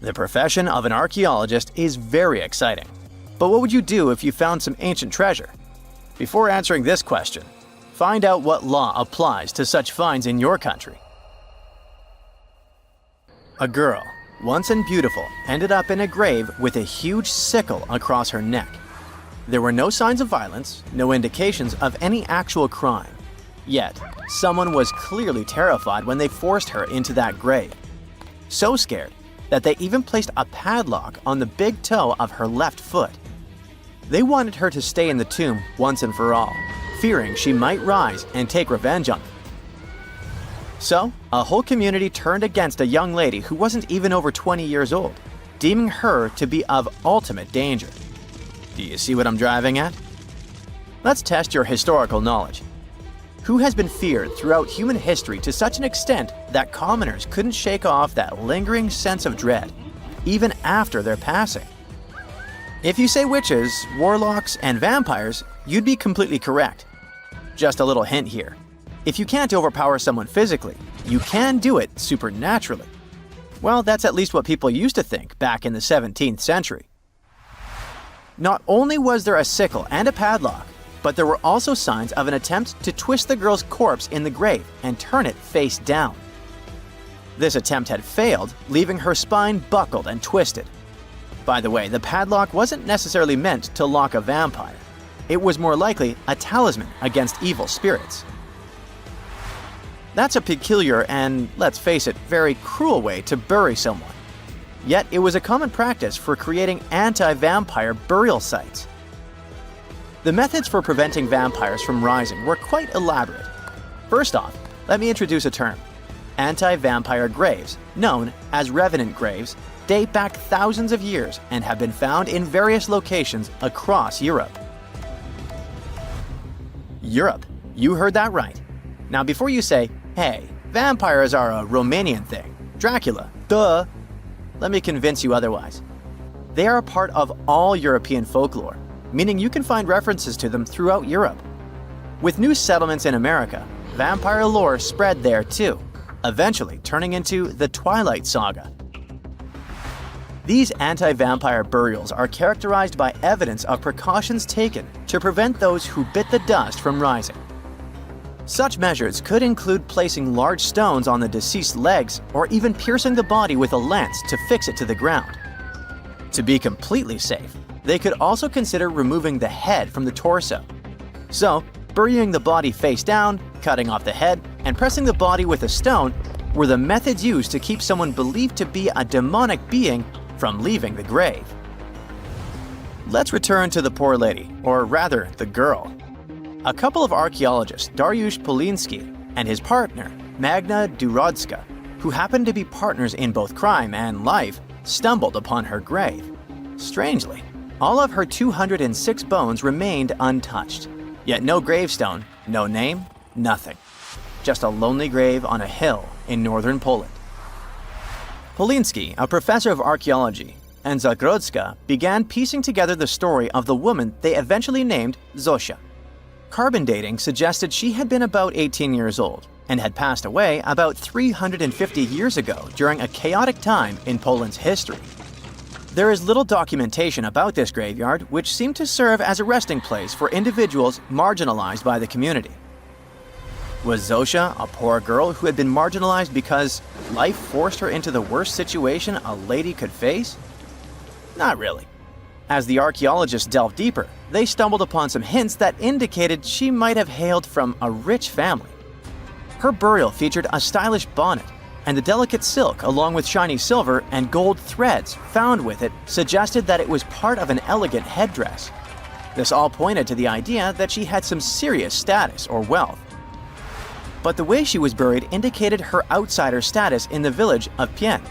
The profession of an archaeologist is very exciting. But what would you do if you found some ancient treasure? Before answering this question, find out what law applies to such finds in your country. A girl, once and beautiful, ended up in a grave with a huge sickle across her neck. There were no signs of violence, no indications of any actual crime. Yet, someone was clearly terrified when they forced her into that grave. So scared that they even placed a padlock on the big toe of her left foot. They wanted her to stay in the tomb once and for all, fearing she might rise and take revenge on them. So, a whole community turned against a young lady who wasn't even over 20 years old, deeming her to be of ultimate danger. Do you see what I'm driving at? Let's test your historical knowledge. Who has been feared throughout human history to such an extent that commoners couldn't shake off that lingering sense of dread, even after their passing? If you say witches, warlocks, and vampires, you'd be completely correct. Just a little hint here. If you can't overpower someone physically, you can do it supernaturally. Well, that's at least what people used to think back in the 17th century. Not only was there a sickle and a padlock, but there were also signs of an attempt to twist the girl's corpse in the grave and turn it face down. This attempt had failed, leaving her spine buckled and twisted. By the way, the padlock wasn't necessarily meant to lock a vampire. It was more likely a talisman against evil spirits. That's a peculiar and, let's face it, very cruel way to bury someone. Yet it was a common practice for creating anti-vampire burial sites. The methods for preventing vampires from rising were quite elaborate. First off, let me introduce a term. Anti-vampire graves, known as revenant graves, date back thousands of years and have been found in various locations across Europe. Europe, you heard that right. Now before you say, hey, vampires are a Romanian thing, Dracula, duh, let me convince you otherwise. They are a part of all European folklore, meaning you can find references to them throughout Europe. With new settlements in America, vampire lore spread there too, eventually turning into the Twilight Saga. These anti-vampire burials are characterized by evidence of precautions taken to prevent those who bit the dust from rising. Such measures could include placing large stones on the deceased's legs or even piercing the body with a lance to fix it to the ground. To be completely safe, they could also consider removing the head from the torso. So, burying the body face down, cutting off the head, and pressing the body with a stone were the methods used to keep someone believed to be a demonic being from leaving the grave. Let's return to the poor lady, or rather, the girl. A couple of archaeologists, Dariusz Poliński and his partner, Magna Durodska, who happened to be partners in both crime and life, stumbled upon her grave. Strangely, all of her 206 bones remained untouched. Yet no gravestone, no name, nothing. Just a lonely grave on a hill in northern Poland. Poliński, a professor of archaeology, and Zagrodska began piecing together the story of the woman they eventually named Zosia. Carbon dating suggested she had been about 18 years old and had passed away about 350 years ago during a chaotic time in Poland's history. There is little documentation about this graveyard, which seemed to serve as a resting place for individuals marginalized by the community. Was Zosha a poor girl who had been marginalized because life forced her into the worst situation a lady could face? Not really. As the archaeologists delved deeper, they stumbled upon some hints that indicated she might have hailed from a rich family. Her burial featured a stylish bonnet, and the delicate silk along with shiny silver and gold threads found with it suggested that it was part of an elegant headdress. This all pointed to the idea that she had some serious status or wealth. But the way she was buried indicated her outsider status in the village of Pien.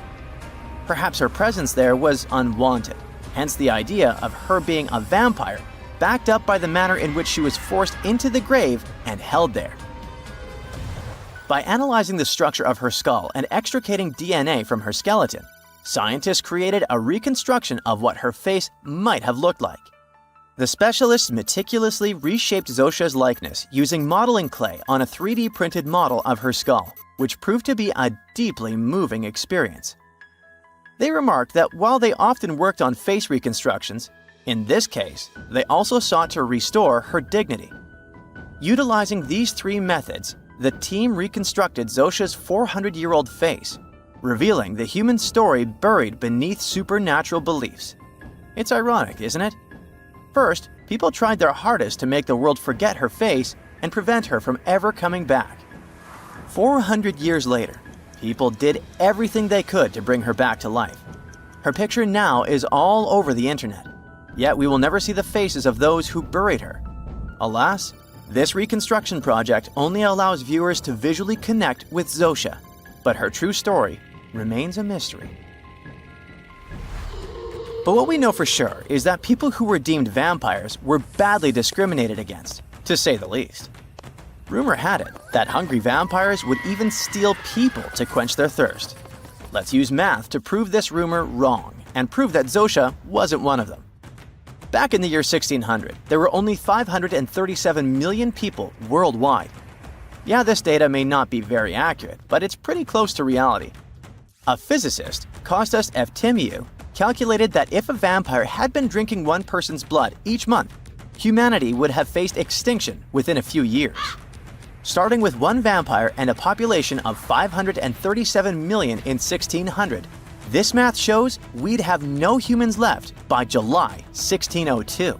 Perhaps her presence there was unwanted, hence the idea of her being a vampire, backed up by the manner in which she was forced into the grave and held there. By analyzing the structure of her skull and extricating DNA from her skeleton, scientists created a reconstruction of what her face might have looked like. The specialists meticulously reshaped Zosha's likeness using modeling clay on a 3D printed model of her skull, which proved to be a deeply moving experience. They remarked that while they often worked on face reconstructions, in this case, they also sought to restore her dignity. Utilizing these three methods, the team reconstructed Zosha's 400-year-old face, revealing the human story buried beneath supernatural beliefs. It's ironic, isn't it? First, people tried their hardest to make the world forget her face and prevent her from ever coming back. 400 years later, people did everything they could to bring her back to life. Her picture now is all over the internet, yet we will never see the faces of those who buried her. Alas, this reconstruction project only allows viewers to visually connect with Zosha, but her true story remains a mystery. But what we know for sure is that people who were deemed vampires were badly discriminated against, to say the least. Rumor had it that hungry vampires would even steal people to quench their thirst. Let's use math to prove this rumor wrong and prove that Zosha wasn't one of them. Back in the year 1600, there were only 537 million people worldwide. Yeah, this data may not be very accurate, but it's pretty close to reality. A physicist, Kostas Eftimiou, calculated that if a vampire had been drinking one person's blood each month, humanity would have faced extinction within a few years. Starting with one vampire and a population of 537 million in 1600, this math shows we'd have no humans left by July 1602.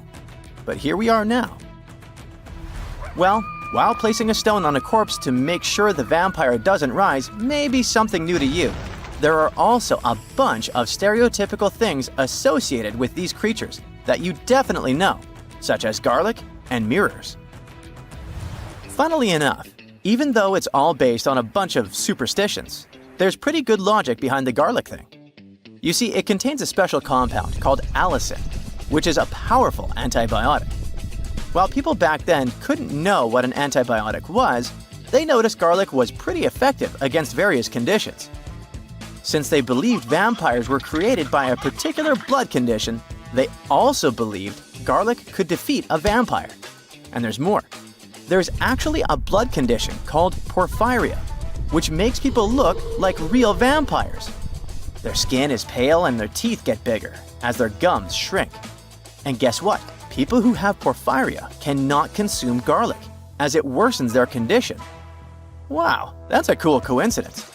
But here we are now. Well, while placing a stone on a corpse to make sure the vampire doesn't rise may be something new to you, there are also a bunch of stereotypical things associated with these creatures that you definitely know, such as garlic and mirrors. Funnily enough, even though it's all based on a bunch of superstitions, there's pretty good logic behind the garlic thing. You see, it contains a special compound called allicin, which is a powerful antibiotic. While people back then couldn't know what an antibiotic was, they noticed garlic was pretty effective against various conditions. Since they believed vampires were created by a particular blood condition, they also believed garlic could defeat a vampire. And there's more. There's actually a blood condition called porphyria, which makes people look like real vampires. Their skin is pale and their teeth get bigger as their gums shrink. And guess what? People who have porphyria cannot consume garlic, as it worsens their condition. Wow, that's a cool coincidence.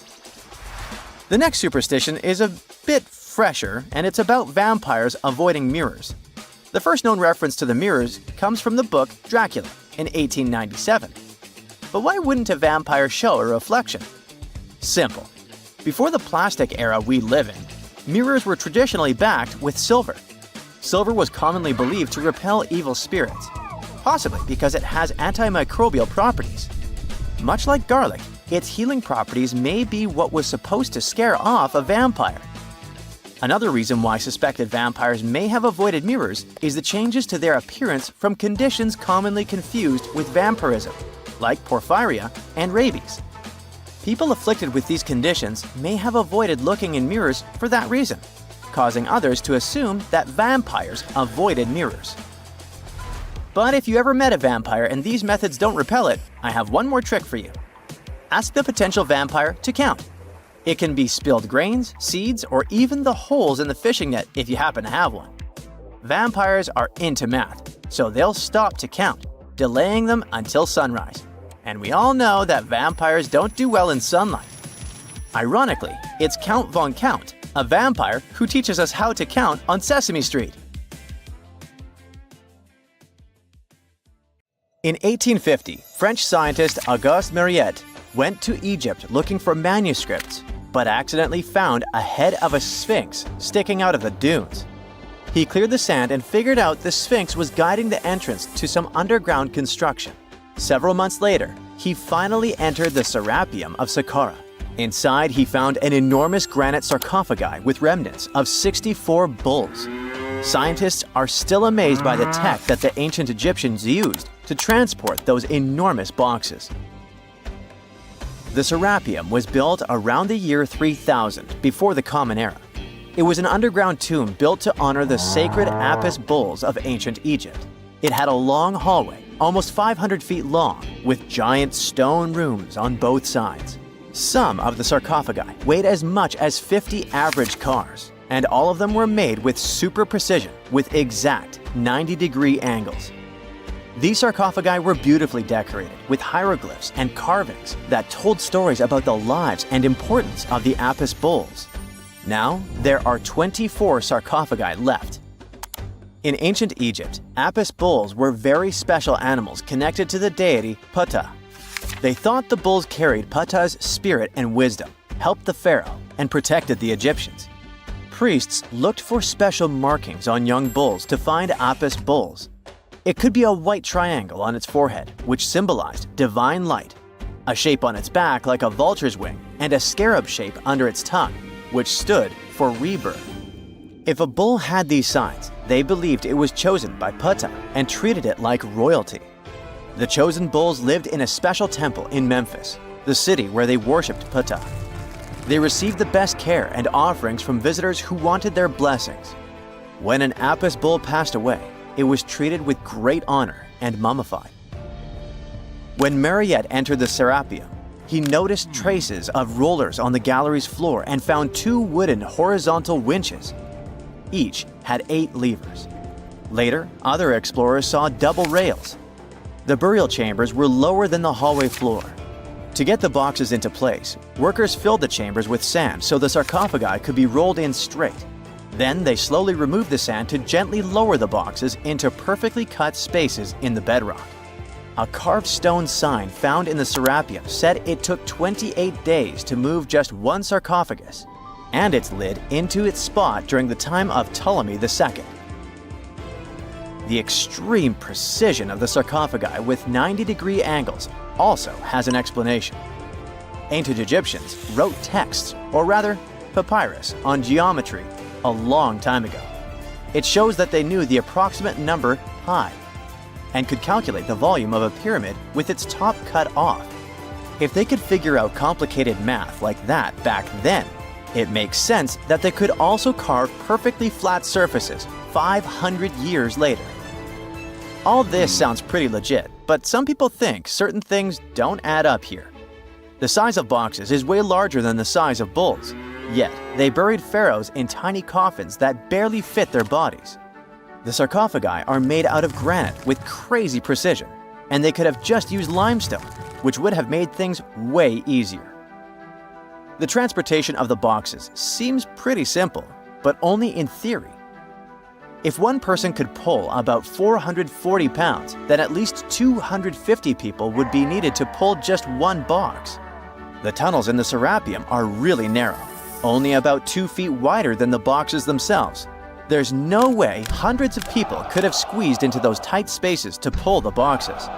The next superstition is a bit fresher, and it's about vampires avoiding mirrors. The first known reference to the mirrors comes from the book Dracula in 1897. But why wouldn't a vampire show a reflection? Simple. Before the plastic era we live in, mirrors were traditionally backed with silver. Silver was commonly believed to repel evil spirits, possibly because it has antimicrobial properties. Much like garlic, its healing properties may be what was supposed to scare off a vampire. Another reason why suspected vampires may have avoided mirrors is the changes to their appearance from conditions commonly confused with vampirism, like porphyria and rabies. People afflicted with these conditions may have avoided looking in mirrors for that reason, causing others to assume that vampires avoided mirrors. But if you ever met a vampire and these methods don't repel it, I have one more trick for you. Ask the potential vampire to count. It can be spilled grains, seeds, or even the holes in the fishing net if you happen to have one. Vampires are into math, so they'll stop to count, delaying them until sunrise. And we all know that vampires don't do well in sunlight. Ironically, it's Count Von Count, a vampire who teaches us how to count on Sesame Street. In 1850, French scientist Auguste Mariette went to Egypt looking for manuscripts, but accidentally found a head of a sphinx sticking out of the dunes. He cleared the sand and figured out the sphinx was guiding the entrance to some underground construction. Several months later, he finally entered the Serapeum of Saqqara. Inside, he found an enormous granite sarcophagi with remnants of 64 bulls. Scientists are still amazed by the tech that the ancient Egyptians used to transport those enormous boxes. The Serapeum was built around the year 3000 before the Common Era. It was an underground tomb built to honor the sacred Apis bulls of ancient Egypt. It had a long hallway, almost 500 feet long, with giant stone rooms on both sides. Some of the sarcophagi weighed as much as 50 average cars, and all of them were made with super precision with exact 90-degree angles. These sarcophagi were beautifully decorated with hieroglyphs and carvings that told stories about the lives and importance of the Apis bulls. Now, there are 24 sarcophagi left. In ancient Egypt, Apis bulls were very special animals connected to the deity Ptah. They thought the bulls carried Ptah's spirit and wisdom, helped the pharaoh, and protected the Egyptians. Priests looked for special markings on young bulls to find Apis bulls. It could be a white triangle on its forehead, which symbolized divine light, a shape on its back like a vulture's wing, and a scarab shape under its tongue, which stood for rebirth. If a bull had these signs, they believed it was chosen by Ptah and treated it like royalty. The chosen bulls lived in a special temple in Memphis, the city where they worshipped Ptah. They received the best care and offerings from visitors who wanted their blessings. When an Apis bull passed away, it was treated with great honor and mummified. When Mariette entered the Serapeum, he noticed traces of rollers on the gallery's floor and found 2 wooden horizontal winches. Each had 8 levers. Later, other explorers saw double rails. The burial chambers were lower than the hallway floor. To get the boxes into place, workers filled the chambers with sand so the sarcophagi could be rolled in straight. Then they slowly removed the sand to gently lower the boxes into perfectly cut spaces in the bedrock. A carved stone sign found in the Serapeum said it took 28 days to move just one sarcophagus, and its lid into its spot during the time of Ptolemy II. The extreme precision of the sarcophagi with 90-degree angles also has an explanation. Ancient Egyptians wrote texts, or rather, papyrus, on geometry a long time ago. It shows that they knew the approximate number pi and could calculate the volume of a pyramid with its top cut off. If they could figure out complicated math like that back then, it makes sense that they could also carve perfectly flat surfaces 500 years later. All this sounds pretty legit, but some people think certain things don't add up here. The size of boxes is way larger than the size of bulls, yet they buried pharaohs in tiny coffins that barely fit their bodies. The sarcophagi are made out of granite with crazy precision, and they could have just used limestone, which would have made things way easier. The transportation of the boxes seems pretty simple, but only in theory. If one person could pull about 440 pounds, then at least 250 people would be needed to pull just one box. The tunnels in the Serapeum are really narrow, only about 2 feet wider than the boxes themselves. There's no way hundreds of people could have squeezed into those tight spaces to pull the boxes.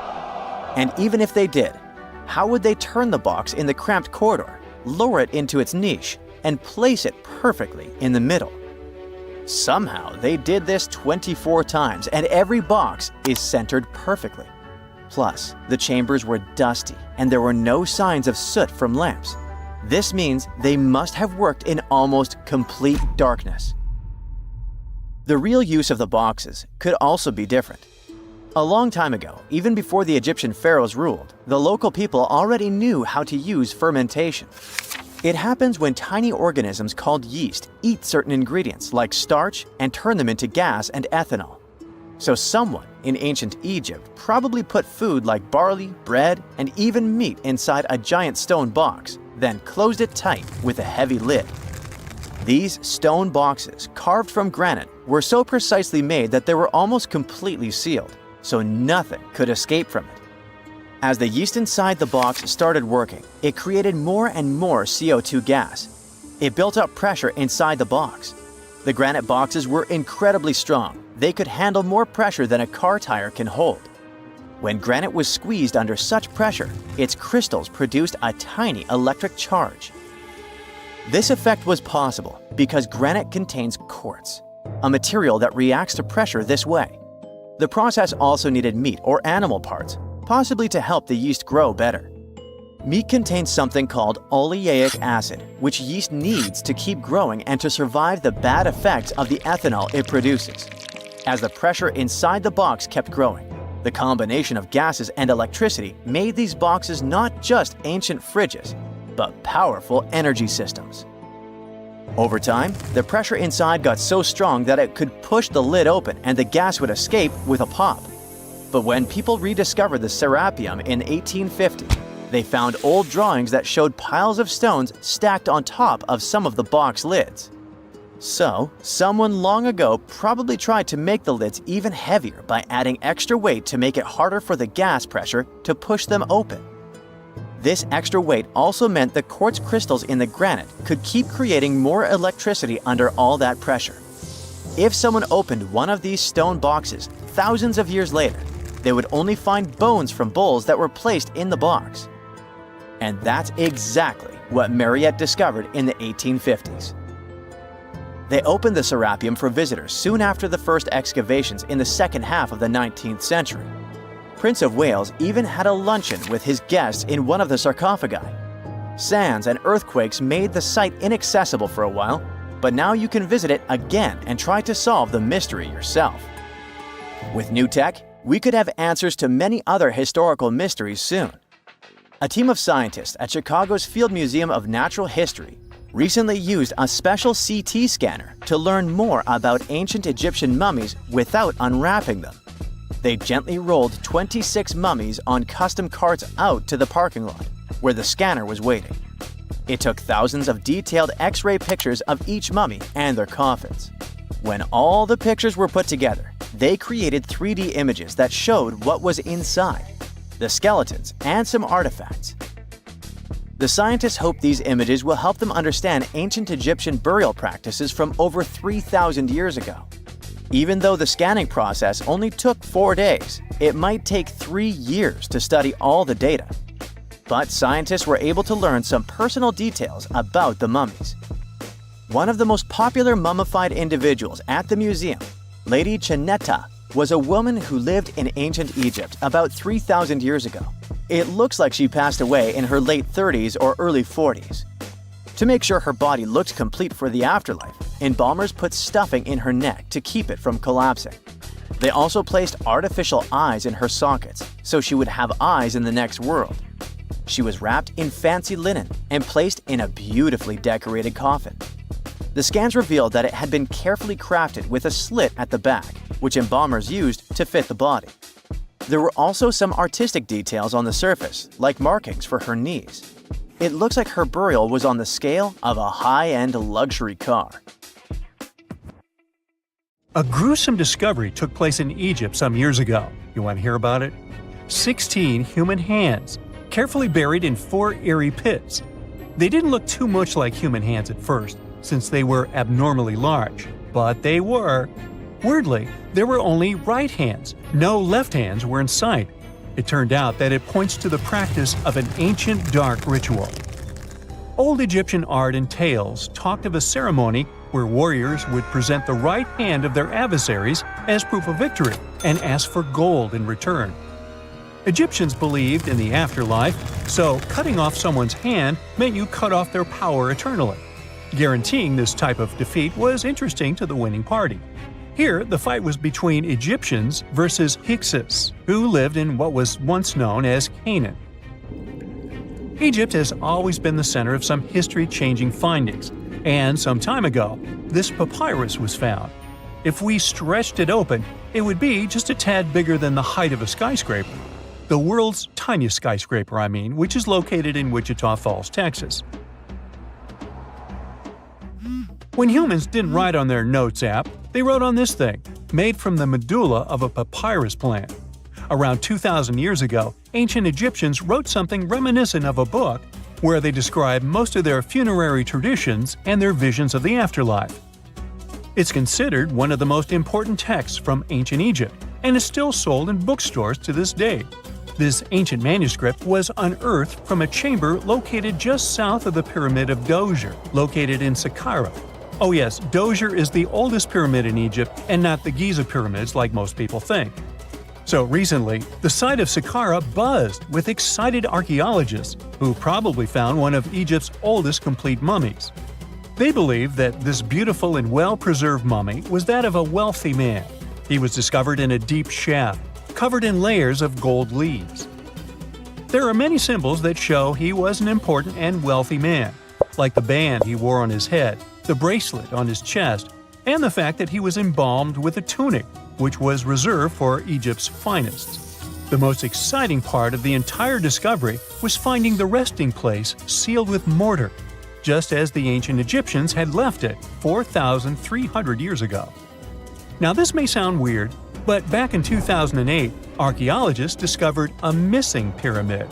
And even if they did, how would they turn the box in the cramped corridor, lower it into its niche, and place it perfectly in the middle? Somehow, they did this 24 times, and every box is centered perfectly. Plus, the chambers were dusty, and there were no signs of soot from lamps. This means they must have worked in almost complete darkness. The real use of the boxes could also be different. A long time ago, even before the Egyptian pharaohs ruled, the local people already knew how to use fermentation. It happens when tiny organisms called yeast eat certain ingredients like starch and turn them into gas and ethanol. So someone in ancient Egypt probably put food like barley, bread, and even meat inside a giant stone box, then closed it tight with a heavy lid. These stone boxes, carved from granite, were so precisely made that they were almost completely sealed, so nothing could escape from it. As the yeast inside the box started working, it created more and more CO2 gas. It built up pressure inside the box. The granite boxes were incredibly strong. They could handle more pressure than a car tire can hold. When granite was squeezed under such pressure, its crystals produced a tiny electric charge. This effect was possible because granite contains quartz, a material that reacts to pressure this way. The process also needed meat or animal parts, possibly to help the yeast grow better. Meat contains something called oleic acid, which yeast needs to keep growing and to survive the bad effects of the ethanol it produces. As the pressure inside the box kept growing, the combination of gases and electricity made these boxes not just ancient fridges, but powerful energy systems. Over time, the pressure inside got so strong that it could push the lid open and the gas would escape with a pop. But when people rediscovered the Serapeum in 1850, they found old drawings that showed piles of stones stacked on top of some of the box lids. So, someone long ago probably tried to make the lids even heavier by adding extra weight to make it harder for the gas pressure to push them open. This extra weight also meant the quartz crystals in the granite could keep creating more electricity under all that pressure. If someone opened one of these stone boxes thousands of years later, they would only find bones from bulls that were placed in the box. And that's exactly what Mariette discovered in the 1850s. They opened the Serapeum for visitors soon after the first excavations in the second half of the 19th century. Prince of Wales even had a luncheon with his guests in one of the sarcophagi. Sands and earthquakes made the site inaccessible for a while, but now you can visit it again and try to solve the mystery yourself. With new tech, we could have answers to many other historical mysteries soon. A team of scientists at Chicago's Field Museum of Natural History recently used a special CT scanner to learn more about ancient Egyptian mummies without unwrapping them. They gently rolled 26 mummies on custom carts out to the parking lot, where the scanner was waiting. It took thousands of detailed X-ray pictures of each mummy and their coffins. When all the pictures were put together, they created 3D images that showed what was inside, the skeletons, and some artifacts. The scientists hope these images will help them understand ancient Egyptian burial practices from over 3,000 years ago. Even though the scanning process only took 4 days, it might take 3 years to study all the data. But scientists were able to learn some personal details about the mummies. One of the most popular mummified individuals at the museum, Lady Chineta, was a woman who lived in ancient Egypt about 3,000 years ago. It looks like she passed away in her late 30s or early 40s. To make sure her body looked complete for the afterlife, embalmers put stuffing in her neck to keep it from collapsing. They also placed artificial eyes in her sockets, so she would have eyes in the next world. She was wrapped in fancy linen and placed in a beautifully decorated coffin. The scans revealed that it had been carefully crafted with a slit at the back, which embalmers used to fit the body. There were also some artistic details on the surface, like markings for her knees. It looks like her burial was on the scale of a high-end luxury car. A gruesome discovery took place in Egypt some years ago. You want to hear about it? 16 human hands, carefully buried in 4 eerie pits. They didn't look too much like human hands at first, since they were abnormally large, but they were. Weirdly, there were only right hands. No left hands were in sight. It turned out that it points to the practice of an ancient dark ritual. Old Egyptian art and tales talked of a ceremony where warriors would present the right hand of their adversaries as proof of victory and ask for gold in return. Egyptians believed in the afterlife, so cutting off someone's hand meant you cut off their power eternally. Guaranteeing this type of defeat was interesting to the winning party. Here, the fight was between Egyptians versus Hyksos, who lived in what was once known as Canaan. Egypt has always been the center of some history-changing findings, and some time ago, this papyrus was found. If we stretched it open, it would be just a tad bigger than the height of a skyscraper. The world's tiniest skyscraper, which is located in Wichita Falls, Texas. When humans didn't write on their Notes app, they wrote on this thing, made from the medulla of a papyrus plant. Around 2,000 years ago, ancient Egyptians wrote something reminiscent of a book where they describe most of their funerary traditions and their visions of the afterlife. It's considered one of the most important texts from ancient Egypt and is still sold in bookstores to this day. This ancient manuscript was unearthed from a chamber located just south of the Pyramid of Djoser, located in Saqqara. Oh yes, Djoser is the oldest pyramid in Egypt and not the Giza pyramids like most people think. So recently, the site of Saqqara buzzed with excited archaeologists who probably found one of Egypt's oldest complete mummies. They believe that this beautiful and well-preserved mummy was that of a wealthy man. He was discovered in a deep shaft, covered in layers of gold leaves. There are many symbols that show he was an important and wealthy man, like the band he wore on his head, the bracelet on his chest, and the fact that he was embalmed with a tunic, which was reserved for Egypt's finest. The most exciting part of the entire discovery was finding the resting place sealed with mortar, just as the ancient Egyptians had left it 4,300 years ago. Now this may sound weird, but back in 2008, archaeologists discovered a missing pyramid.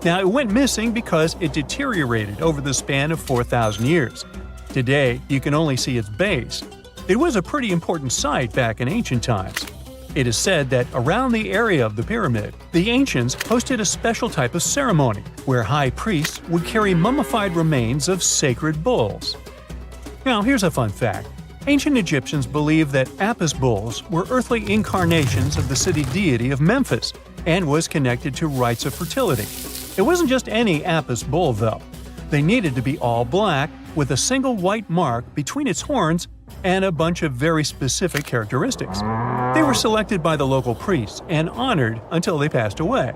Now it went missing because it deteriorated over the span of 4,000 years. Today, you can only see its base. It was a pretty important site back in ancient times. It is said that around the area of the pyramid, the ancients hosted a special type of ceremony where high priests would carry mummified remains of sacred bulls. Now here's a fun fact. Ancient Egyptians believed that Apis bulls were earthly incarnations of the city deity of Memphis and was connected to rites of fertility. It wasn't just any Apis bull though. They needed to be all black with a single white mark between its horns and a bunch of very specific characteristics. They were selected by the local priests and honored until they passed away.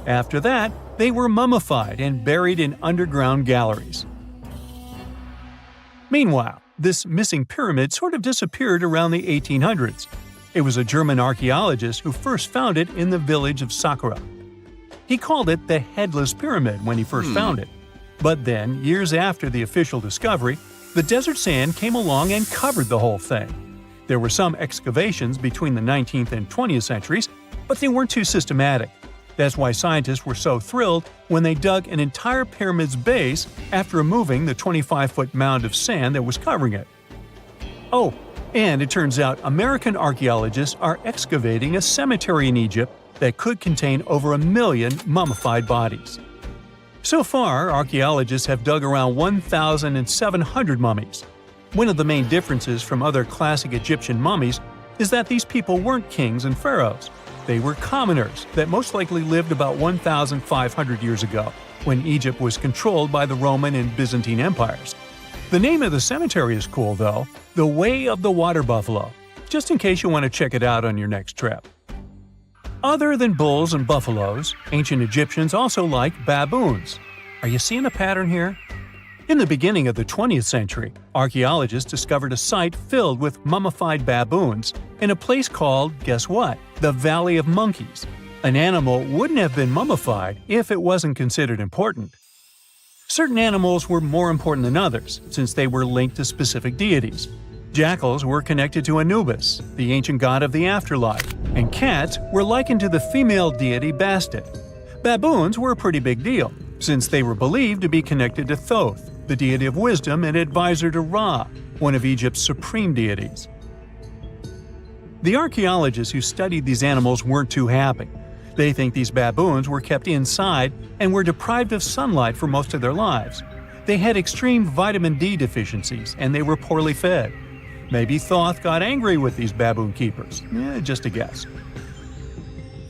After that, they were mummified and buried in underground galleries. Meanwhile, this missing pyramid sort of disappeared around the 1800s. It was a German archaeologist who first found it in the village of Saqqara. He called it the Headless Pyramid when he first found it. But then, years after the official discovery, the desert sand came along and covered the whole thing. There were some excavations between the 19th and 20th centuries, but they weren't too systematic. That's why scientists were so thrilled when they dug an entire pyramid's base after removing the 25-foot mound of sand that was covering it. Oh, and it turns out American archaeologists are excavating a cemetery in Egypt that could contain over 1 million mummified bodies. So far, archaeologists have dug around 1,700 mummies. One of the main differences from other classic Egyptian mummies is that these people weren't kings and pharaohs. They were commoners that most likely lived about 1,500 years ago, when Egypt was controlled by the Roman and Byzantine empires. The name of the cemetery is cool though, the Way of the Water Buffalo, just in case you want to check it out on your next trip. Other than bulls and buffaloes, ancient Egyptians also liked baboons. Are you seeing a pattern here? In the beginning of the 20th century, archaeologists discovered a site filled with mummified baboons in a place called, guess what? The Valley of Monkeys. An animal wouldn't have been mummified if it wasn't considered important. Certain animals were more important than others, since they were linked to specific deities. Jackals were connected to Anubis, the ancient god of the afterlife, and cats were likened to the female deity Bastet. Baboons were a pretty big deal, since they were believed to be connected to Thoth, the deity of wisdom and advisor to Ra, one of Egypt's supreme deities. The archaeologists who studied these animals weren't too happy. They think these baboons were kept inside and were deprived of sunlight for most of their lives. They had extreme vitamin D deficiencies and they were poorly fed. Maybe Thoth got angry with these baboon keepers. Just a guess.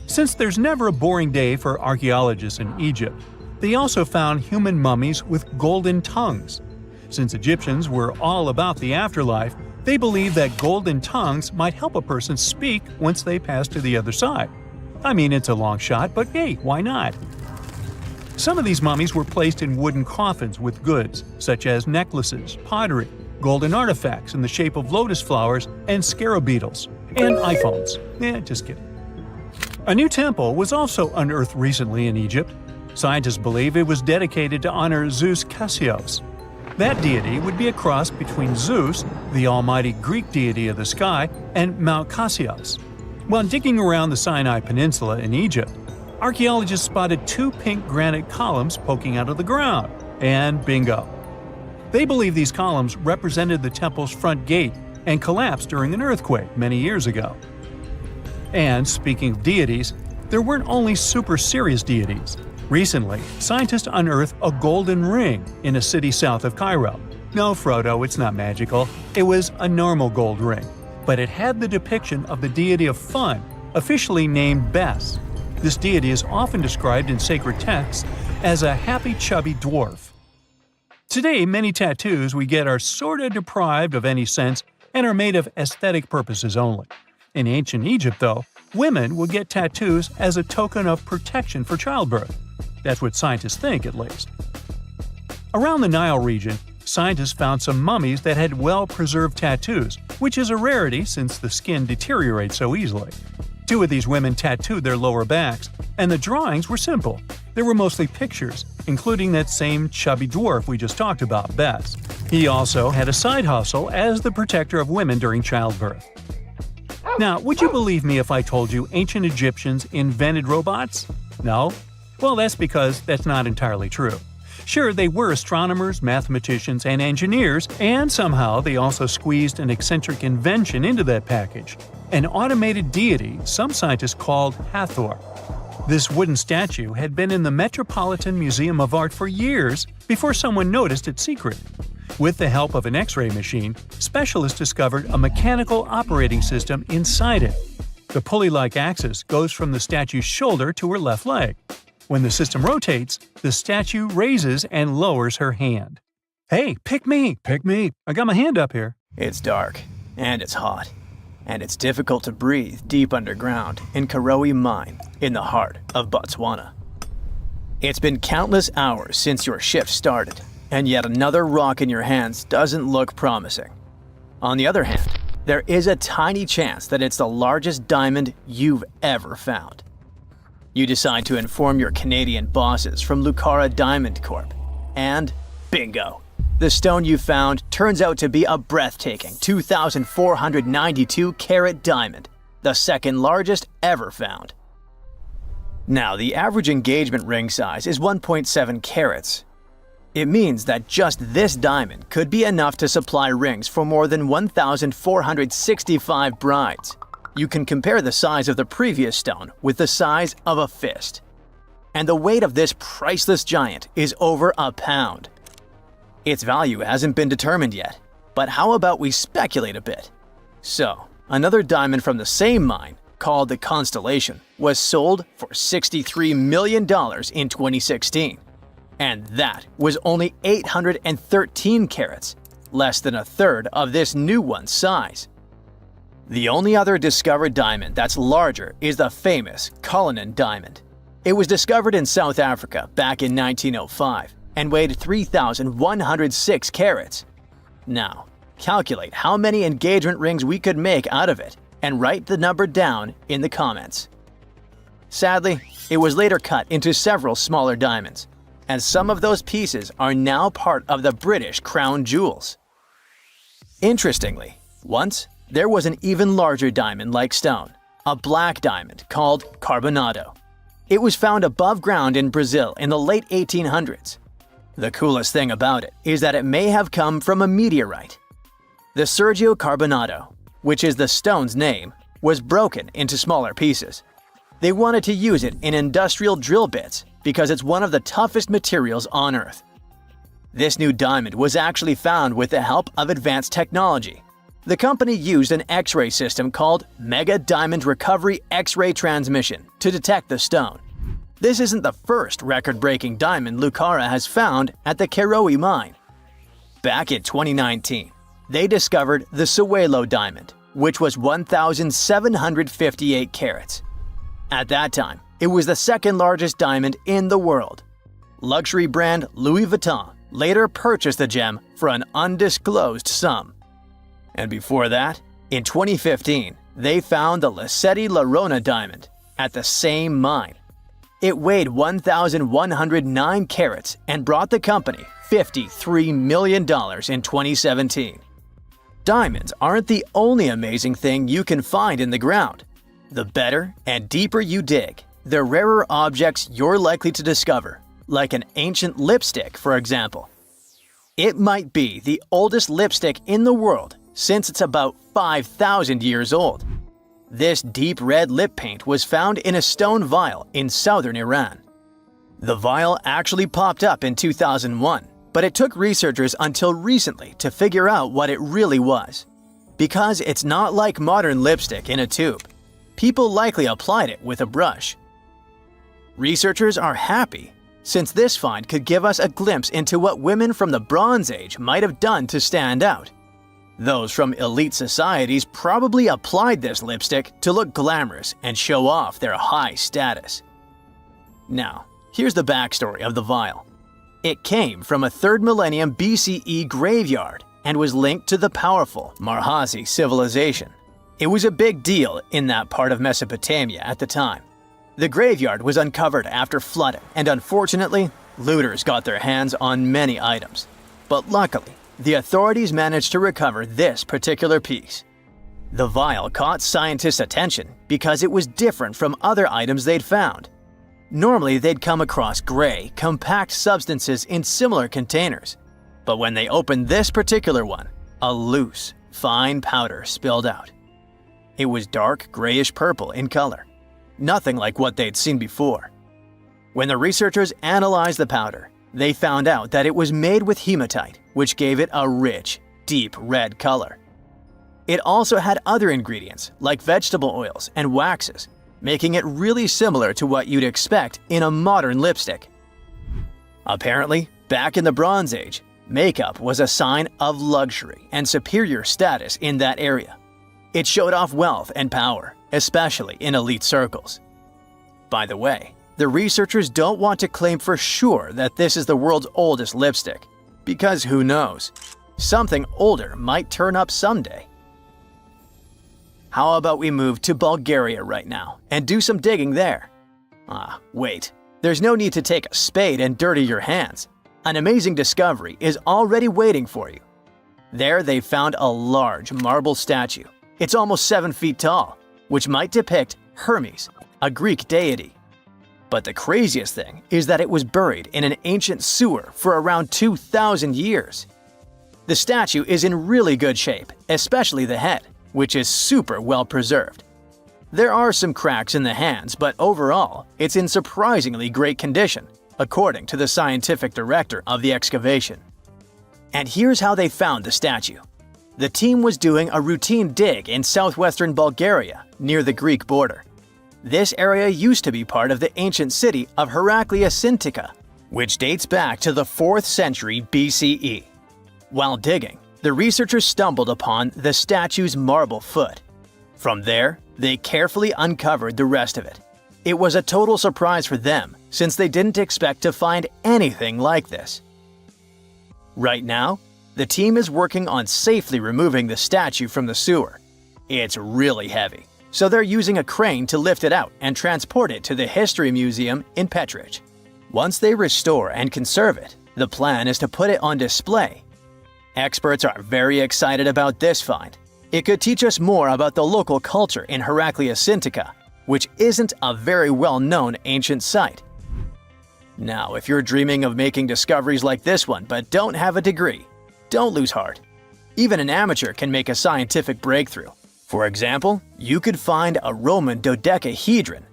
Since there's never a boring day for archaeologists in Egypt, they also found human mummies with golden tongues. Since Egyptians were all about the afterlife, they believed that golden tongues might help a person speak once they pass to the other side. I mean, it's a long shot, but hey, why not? Some of these mummies were placed in wooden coffins with goods, such as necklaces, pottery, golden artifacts in the shape of lotus flowers and scarab beetles, and iPhones. Just kidding. A new temple was also unearthed recently in Egypt. Scientists believe it was dedicated to honor Zeus Cassios. That deity would be a cross between Zeus, the almighty Greek deity of the sky, and Mount Cassios. While digging around the Sinai Peninsula in Egypt, archaeologists spotted 2 pink granite columns poking out of the ground, and bingo. They believe these columns represented the temple's front gate and collapsed during an earthquake many years ago. And speaking of deities, there weren't only super serious deities. Recently, scientists unearthed a golden ring in a city south of Cairo. No, Frodo, it's not magical. It was a normal gold ring, but it had the depiction of the deity of fun, officially named Bes. This deity is often described in sacred texts as a happy, chubby dwarf. Today, many tattoos we get are sorta deprived of any sense and are made of aesthetic purposes only. In ancient Egypt, though, women would get tattoos as a token of protection for childbirth. That's what scientists think, at least. Around the Nile region, scientists found some mummies that had well-preserved tattoos, which is a rarity since the skin deteriorates so easily. 2 of these women tattooed their lower backs, and the drawings were simple. They were mostly pictures, including that same chubby dwarf we just talked about, Bes. He also had a side hustle as the protector of women during childbirth. Now, would you believe me if I told you ancient Egyptians invented robots? No? Well, that's because that's not entirely true. Sure, they were astronomers, mathematicians, and engineers, and somehow they also squeezed an eccentric invention into that package. An automated deity some scientists called Hathor. This wooden statue had been in the Metropolitan Museum of Art for years before someone noticed its secret. With the help of an X-ray machine, specialists discovered a mechanical operating system inside it. The pulley-like axis goes from the statue's shoulder to her left leg. When the system rotates, the statue raises and lowers her hand. Hey, pick me! Pick me! I got my hand up here. It's dark, and it's hot, and it's difficult to breathe deep underground in Karowe Mine in the heart of Botswana. It's been countless hours since your shift started, and yet another rock in your hands doesn't look promising. On the other hand, there is a tiny chance that it's the largest diamond you've ever found. You decide to inform your Canadian bosses from Lucara Diamond Corp. And bingo! The stone you found turns out to be a breathtaking 2,492 carat diamond, the second largest ever found. Now, the average engagement ring size is 1.7 carats. It means that just this diamond could be enough to supply rings for more than 1,465 brides. You can compare the size of the previous stone with the size of a fist. And the weight of this priceless giant is over a pound. Its value hasn't been determined yet, but how about we speculate a bit? So, another diamond from the same mine, called the Constellation, was sold for $63 million in 2016. And that was only 813 carats, less than a third of this new one's size. The only other discovered diamond that's larger is the famous Cullinan diamond. It was discovered in South Africa back in 1905 and weighed 3,106 carats. Now, calculate how many engagement rings we could make out of it and write the number down in the comments. Sadly, it was later cut into several smaller diamonds, and some of those pieces are now part of the British crown jewels. Interestingly, once there was an even larger diamond-like stone, a black diamond called Carbonado. It was found above ground in Brazil in the late 1800s. The coolest thing about it is that it may have come from a meteorite. The Sergio Carbonado, which is the stone's name, was broken into smaller pieces. They wanted to use it in industrial drill bits because it's one of the toughest materials on Earth. This new diamond was actually found with the help of advanced technology. The company used an X-ray system called Mega Diamond Recovery X-ray Transmission to detect the stone. This isn't the first record-breaking diamond Lucara has found at the Karowe mine. Back in 2019, they discovered the Sewelo diamond, which was 1,758 carats. At that time, it was the second largest diamond in the world. luxury brand Louis Vuitton later purchased the gem for an undisclosed sum. And before that, in 2015, they found the Lasceti La Rona diamond at the same mine. It weighed 1,109 carats and brought the company $53 million in 2017. Diamonds aren't the only amazing thing you can find in the ground. The better and deeper you dig, the rarer objects you're likely to discover, like an ancient lipstick, for example. It might be the oldest lipstick in the world since it's about 5,000 years old. This deep red lip paint was found in a stone vial in southern Iran. The vial actually popped up in 2001, but it took researchers until recently to figure out what it really was. Because it's not like modern lipstick in a tube, people likely applied it with a brush. Researchers are happy, since this find could give us a glimpse into what women from the Bronze Age might have done to stand out. Those from elite societies probably applied this lipstick to look glamorous and show off their high status. Now, here's the backstory of the vial. It came from a 3rd millennium BCE graveyard and was linked to the powerful Marhazi civilization. It was a big deal in that part of Mesopotamia at the time. The graveyard was uncovered after flooding, and unfortunately, looters got their hands on many items. But luckily, the authorities managed to recover this particular piece. The vial caught scientists' attention because it was different from other items they'd found. Normally, they'd come across gray, compact substances in similar containers. But when they opened this particular one, a loose, fine powder spilled out. It was dark grayish purple in color, nothing like what they'd seen before. When the researchers analyzed the powder, they found out that it was made with hematite, which gave it a rich, deep red color. It also had other ingredients like vegetable oils and waxes, making it really similar to what you'd expect in a modern lipstick. Apparently, back in the Bronze Age, makeup was a sign of luxury and superior status in that area. It showed off wealth and power, especially in elite circles. By the way, the researchers don't want to claim for sure that this is the world's oldest lipstick, because who knows? Something older might turn up someday. How about we move to Bulgaria right now and do some digging there? Wait, there's no need to take a spade and dirty your hands. An amazing discovery is already waiting for you. There they found a large marble statue. It's almost 7 feet tall, which might depict Hermes, a Greek deity. But the craziest thing is that it was buried in an ancient sewer for around 2,000 years. The statue is in really good shape, especially the head, which is super well preserved. There are some cracks in the hands, but overall, it's in surprisingly great condition, according to the scientific director of the excavation. And here's how they found the statue. The team was doing a routine dig in southwestern Bulgaria, near the Greek border. This area used to be part of the ancient city of Heraclea Sintica, which dates back to the 4th century BCE. While digging, the researchers stumbled upon the statue's marble foot. From there, they carefully uncovered the rest of it. It was a total surprise for them, since they didn't expect to find anything like this. Right now, the team is working on safely removing the statue from the sewer. It's really heavy, so they're using a crane to lift it out and transport it to the History Museum in Petrich. Once they restore and conserve it, the plan is to put it on display. Experts are very excited about this find. It could teach us more about the local culture in Heraclea Sintica, which isn't a very well-known ancient site. Now, if you're dreaming of making discoveries like this one but don't have a degree, don't lose heart. Even an amateur can make a scientific breakthrough. For example, you could find a Roman dodecahedron.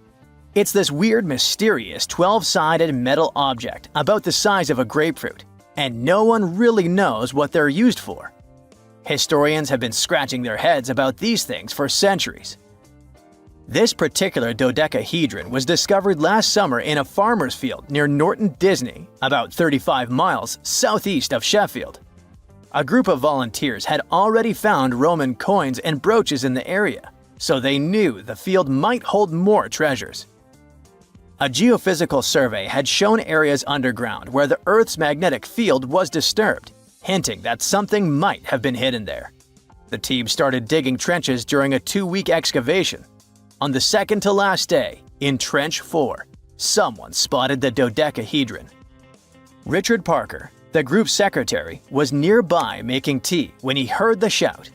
It's this weird, mysterious 12-sided metal object about the size of a grapefruit, and no one really knows what they're used for. Historians have been scratching their heads about these things for centuries. This particular dodecahedron was discovered last summer in a farmer's field near Norton Disney, about 35 miles southeast of Sheffield. A group of volunteers had already found Roman coins and brooches in the area, so they knew the field might hold more treasures. A geophysical survey had shown areas underground where the Earth's magnetic field was disturbed, hinting that something might have been hidden there. The team started digging trenches during a 2-week excavation. On the second to last day, in Trench 4, someone spotted the dodecahedron. Richard Parker, the group's secretary, was nearby making tea when he heard the shout.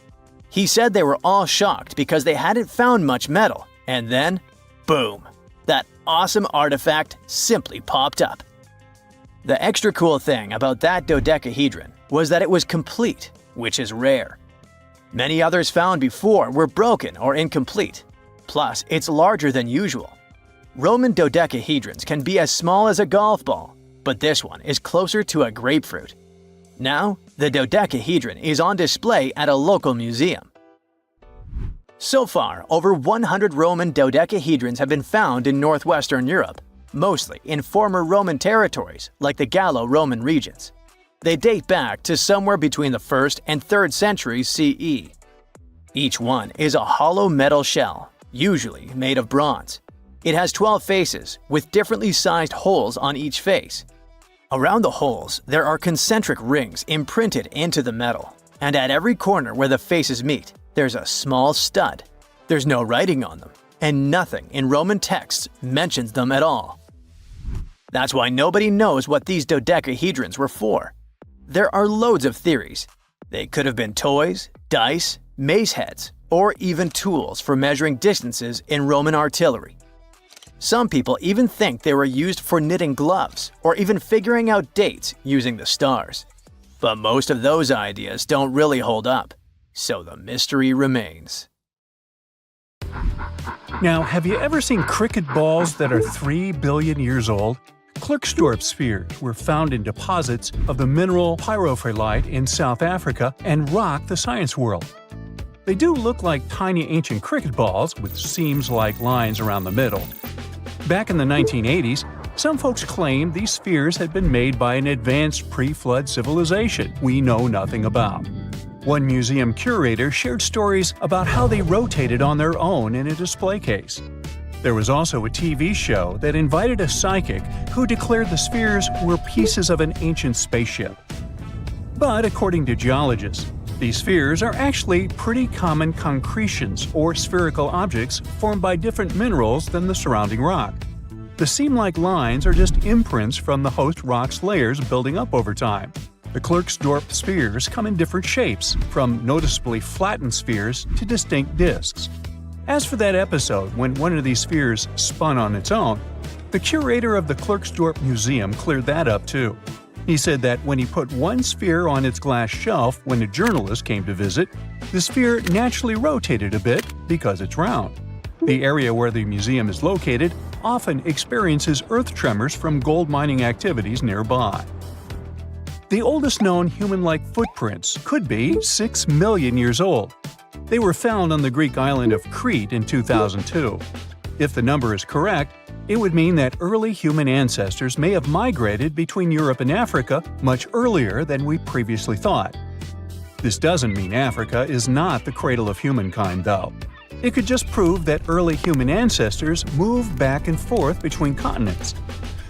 He said they were all shocked because they hadn't found much metal, and then, boom, that awesome artifact simply popped up. The extra cool thing about that dodecahedron was that it was complete, which is rare. Many others found before were broken or incomplete. Plus, it's larger than usual. Roman dodecahedrons can be as small as a golf ball, but this one is closer to a grapefruit. Now, the dodecahedron is on display at a local museum. So far, over 100 Roman dodecahedrons have been found in northwestern Europe, mostly in former Roman territories like the Gallo-Roman regions. They date back to somewhere between the 1st and 3rd centuries CE. Each one is a hollow metal shell, usually made of bronze. It has 12 faces, with differently sized holes on each face. Around the holes, there are concentric rings imprinted into the metal, and at every corner where the faces meet, there's a small stud. There's no writing on them, and nothing in Roman texts mentions them at all. That's why nobody knows what these dodecahedrons were for. There are loads of theories. They could have been toys, dice, mace heads, or even tools for measuring distances in Roman artillery. Some people even think they were used for knitting gloves or even figuring out dates using the stars. But most of those ideas don't really hold up, so the mystery remains. Now, have you ever seen cricket balls that are 3 billion years old? Klerksdorp spheres were found in deposits of the mineral pyrophyllite in South Africa and rock the science world. They do look like tiny ancient cricket balls with seams-like lines around the middle. Back in the 1980s, some folks claimed these spheres had been made by an advanced pre-flood civilization we know nothing about. One museum curator shared stories about how they rotated on their own in a display case. There was also a TV show that invited a psychic who declared the spheres were pieces of an ancient spaceship. But according to geologists, these spheres are actually pretty common concretions or spherical objects formed by different minerals than the surrounding rock. The seam-like lines are just imprints from the host rock's layers building up over time. The Klerksdorp spheres come in different shapes, from noticeably flattened spheres to distinct discs. As for that episode when one of these spheres spun on its own, the curator of the Klerksdorp Museum cleared that up too. He said that when he put one sphere on its glass shelf when a journalist came to visit, the sphere naturally rotated a bit because it's round. The area where the museum is located often experiences earth tremors from gold mining activities nearby. The oldest known human-like footprints could be 6 million years old. They were found on the Greek island of Crete in 2002. If the number is correct, it would mean that early human ancestors may have migrated between Europe and Africa much earlier than we previously thought. This doesn't mean Africa is not the cradle of humankind, though. It could just prove that early human ancestors moved back and forth between continents.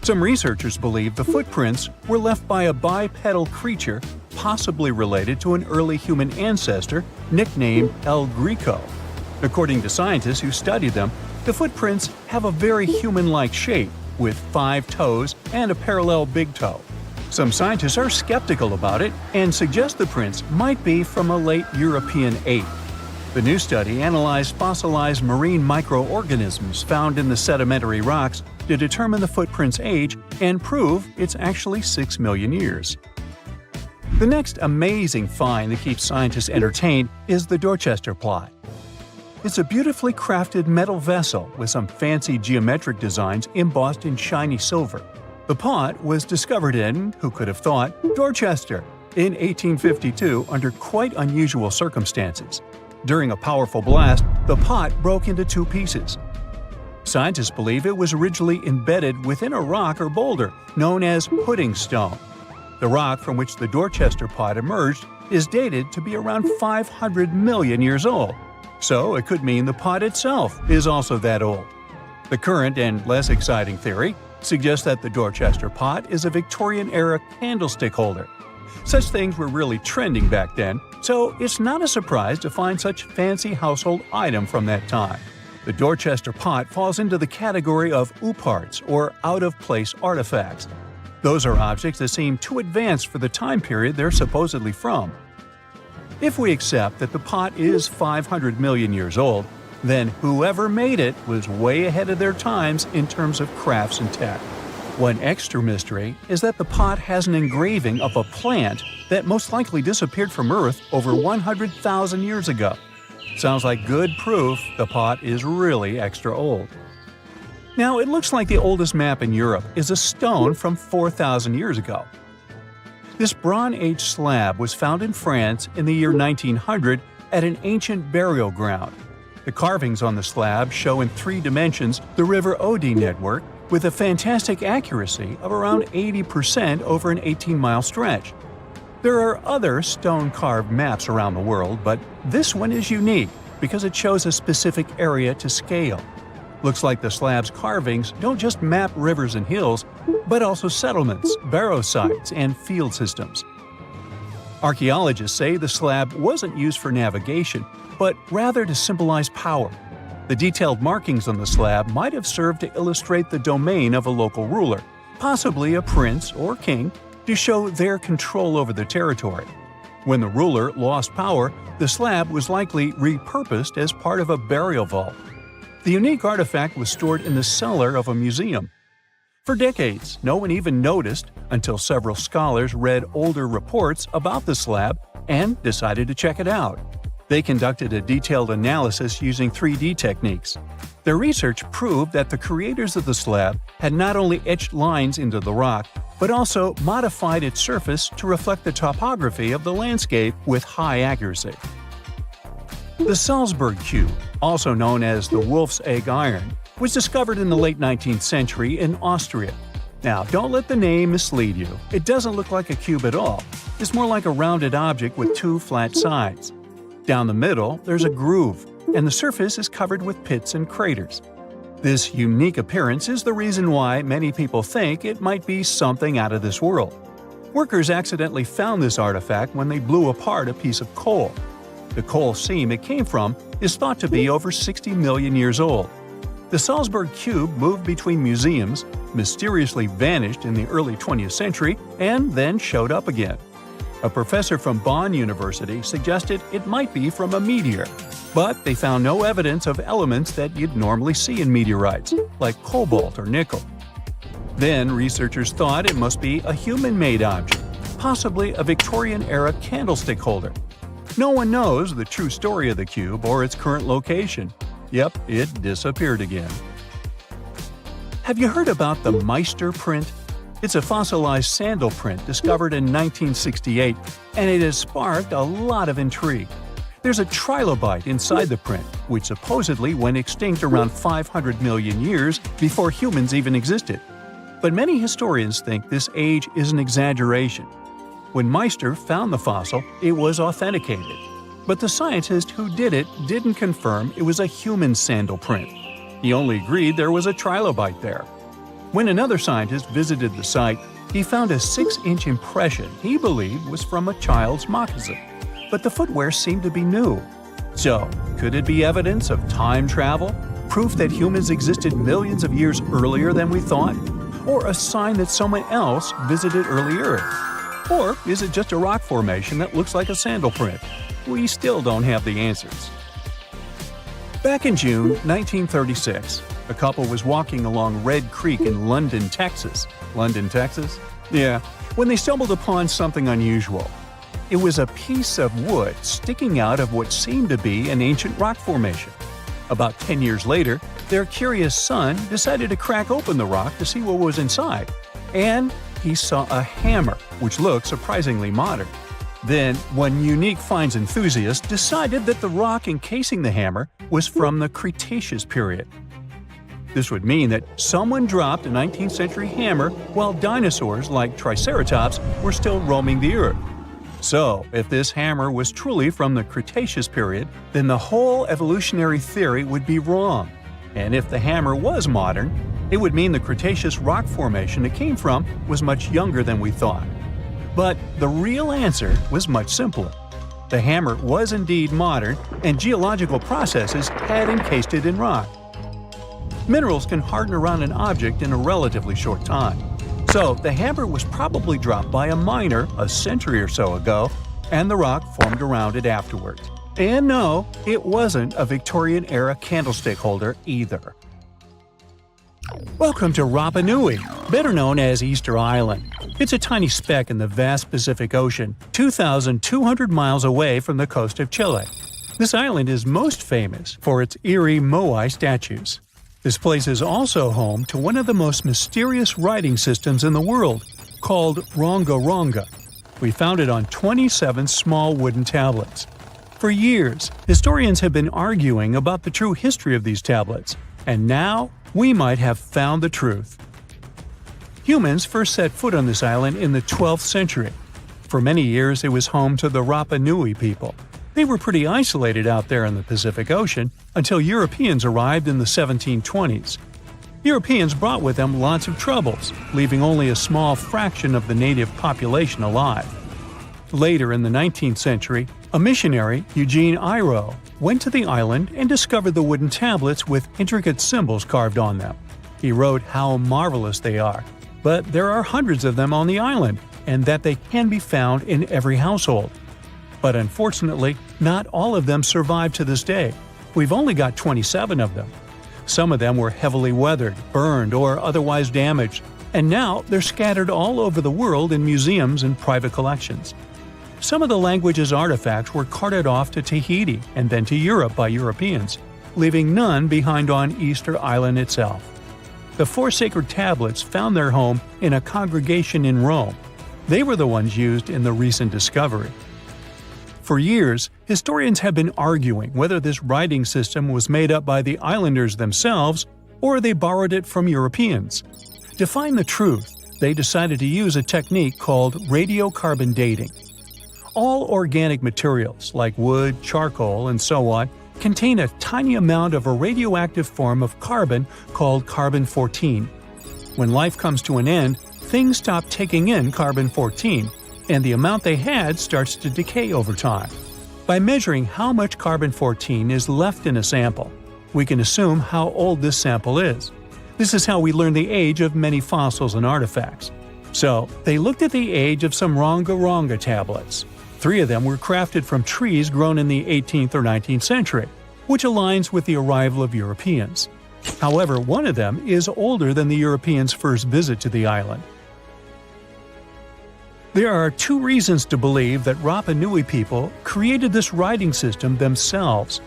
Some researchers believe the footprints were left by a bipedal creature possibly related to an early human ancestor nicknamed El Greco. According to scientists who studied them, the footprints have a very human-like shape, with 5 toes and a parallel big toe. Some scientists are skeptical about it and suggest the prints might be from a late European ape. The new study analyzed fossilized marine microorganisms found in the sedimentary rocks to determine the footprint's age and prove it's actually 6 million years. The next amazing find that keeps scientists entertained is the Dorchester plot. It's a beautifully crafted metal vessel with some fancy geometric designs embossed in shiny silver. The pot was discovered in, who could have thought, Dorchester in 1852 under quite unusual circumstances. During a powerful blast, the pot broke into 2 pieces. Scientists believe it was originally embedded within a rock or boulder known as pudding stone. The rock from which the Dorchester pot emerged is dated to be around 500 million years old. So it could mean the pot itself is also that old. The current and less exciting theory suggests that the Dorchester pot is a Victorian-era candlestick holder. Such things were really trending back then, so it's not a surprise to find such fancy household item from that time. The Dorchester pot falls into the category of ooparts, or out-of-place artifacts. Those are objects that seem too advanced for the time period they're supposedly from. If we accept that the pot is 500 million years old, then whoever made it was way ahead of their times in terms of crafts and tech. One extra mystery is that the pot has an engraving of a plant that most likely disappeared from Earth over 100,000 years ago. Sounds like good proof the pot is really extra old. Now, it looks like the oldest map in Europe is a stone from 4,000 years ago. This Bronze Age slab was found in France in the year 1900 at an ancient burial ground. The carvings on the slab show in 3 dimensions the River Odey network with a fantastic accuracy of around 80% over an 18-mile stretch. There are other stone-carved maps around the world, but this one is unique because it shows a specific area to scale. Looks like the slab's carvings don't just map rivers and hills, but also settlements, barrow sites, and field systems. Archaeologists say the slab wasn't used for navigation, but rather to symbolize power. The detailed markings on the slab might have served to illustrate the domain of a local ruler, possibly a prince or king, to show their control over the territory. When the ruler lost power, the slab was likely repurposed as part of a burial vault. The unique artifact was stored in the cellar of a museum. For decades, no one even noticed until several scholars read older reports about the slab and decided to check it out. They conducted a detailed analysis using 3D techniques. Their research proved that the creators of the slab had not only etched lines into the rock, but also modified its surface to reflect the topography of the landscape with high accuracy. The Salzburg cube, also known as the Wolf's Egg iron, was discovered in the late 19th century in Austria. Now, don't let the name mislead you. It doesn't look like a cube at all. It's more like a rounded object with 2 flat sides. Down the middle, there's a groove, and the surface is covered with pits and craters. This unique appearance is the reason why many people think it might be something out of this world. Workers accidentally found this artifact when they blew apart a piece of coal. The coal seam it came from is thought to be over 60 million years old. The Salzburg cube moved between museums, mysteriously vanished in the early 20th century, and then showed up again. A professor from Bonn University suggested it might be from a meteor, but they found no evidence of elements that you'd normally see in meteorites, like cobalt or nickel. Then researchers thought it must be a human-made object, possibly a Victorian-era candlestick holder. No one knows the true story of the cube or its current location. Yep, it disappeared again. Have you heard about the Meister print? It's a fossilized sandal print discovered in 1968, and it has sparked a lot of intrigue. There's a trilobite inside the print, which supposedly went extinct around 500 million years before humans even existed. But many historians think this age is an exaggeration. When Meister found the fossil, it was authenticated. But the scientist who did it didn't confirm it was a human sandal print. He only agreed there was a trilobite there. When another scientist visited the site, he found a 6-inch impression he believed was from a child's moccasin. But the footwear seemed to be new. So, could it be evidence of time travel? Proof that humans existed millions of years earlier than we thought? Or a sign that someone else visited early Earth? Or is it just a rock formation that looks like a sandal print? We still don't have the answers. Back in June 1936, a couple was walking along Red Creek in London, Texas. London, Texas? Yeah, when they stumbled upon something unusual. It was a piece of wood sticking out of what seemed to be an ancient rock formation. About 10 years later, their curious son decided to crack open the rock to see what was inside. And he saw a hammer, which looked surprisingly modern. Then, one unique finds enthusiast decided that the rock encasing the hammer was from the Cretaceous period. This would mean that someone dropped a 19th century hammer while dinosaurs like Triceratops were still roaming the earth. So, if this hammer was truly from the Cretaceous period, then the whole evolutionary theory would be wrong. And if the hammer was modern, it would mean the Cretaceous rock formation it came from was much younger than we thought. But the real answer was much simpler. The hammer was indeed modern, and geological processes had encased it in rock. Minerals can harden around an object in a relatively short time. So the hammer was probably dropped by a miner a century or so ago, and the rock formed around it afterwards. And no, it wasn't a Victorian-era candlestick holder either. Welcome to Rapa Nui, better known as Easter Island. It's a tiny speck in the vast Pacific Ocean, 2,200 miles away from the coast of Chile. This island is most famous for its eerie moai statues. This place is also home to one of the most mysterious writing systems in the world, called Ronga Ronga. We found it on 27 small wooden tablets. For years, historians have been arguing about the true history of these tablets, and now we might have found the truth. Humans first set foot on this island in the 12th century. For many years, it was home to the Rapa Nui people. They were pretty isolated out there in the Pacific Ocean until Europeans arrived in the 1720s. Europeans brought with them lots of troubles, leaving only a small fraction of the native population alive. Later in the 19th century, a missionary, Eugene Iro, went to the island and discovered the wooden tablets with intricate symbols carved on them. He wrote how marvelous they are, but there are hundreds of them on the island, and that they can be found in every household. But unfortunately, not all of them survive to this day. We've only got 27 of them. Some of them were heavily weathered, burned, or otherwise damaged, and now they're scattered all over the world in museums and private collections. Some of the language's artifacts were carted off to Tahiti and then to Europe by Europeans, leaving none behind on Easter Island itself. The 4 sacred tablets found their home in a congregation in Rome. They were the ones used in the recent discovery. For years, historians have been arguing whether this writing system was made up by the islanders themselves or they borrowed it from Europeans. To find the truth, they decided to use a technique called radiocarbon dating. All organic materials, like wood, charcoal, and so on, contain a tiny amount of a radioactive form of carbon called carbon-14. When life comes to an end, things stop taking in carbon-14, and the amount they had starts to decay over time. By measuring how much carbon-14 is left in a sample, we can assume how old this sample is. This is how we learn the age of many fossils and artifacts. So, they looked at the age of some Ronga Ronga tablets. 3 of them were crafted from trees grown in the 18th or 19th century, which aligns with the arrival of Europeans. However, one of them is older than the Europeans' first visit to the island. There are 2 reasons to believe that Rapa Nui people created this writing system themselves.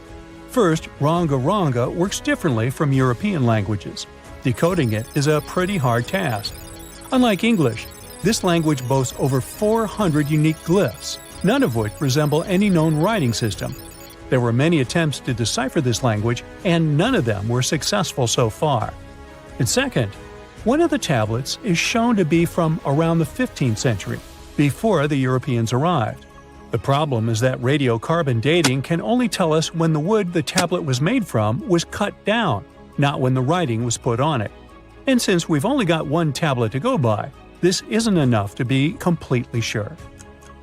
First, Ronga Ronga works differently from European languages. Decoding it is a pretty hard task. Unlike English, this language boasts over 400 unique glyphs, none of which resemble any known writing system. There were many attempts to decipher this language, and none of them were successful so far. And second, one of the tablets is shown to be from around the 15th century, before the Europeans arrived. The problem is that radiocarbon dating can only tell us when the wood the tablet was made from was cut down, not when the writing was put on it. And since we've only got one tablet to go by, this isn't enough to be completely sure.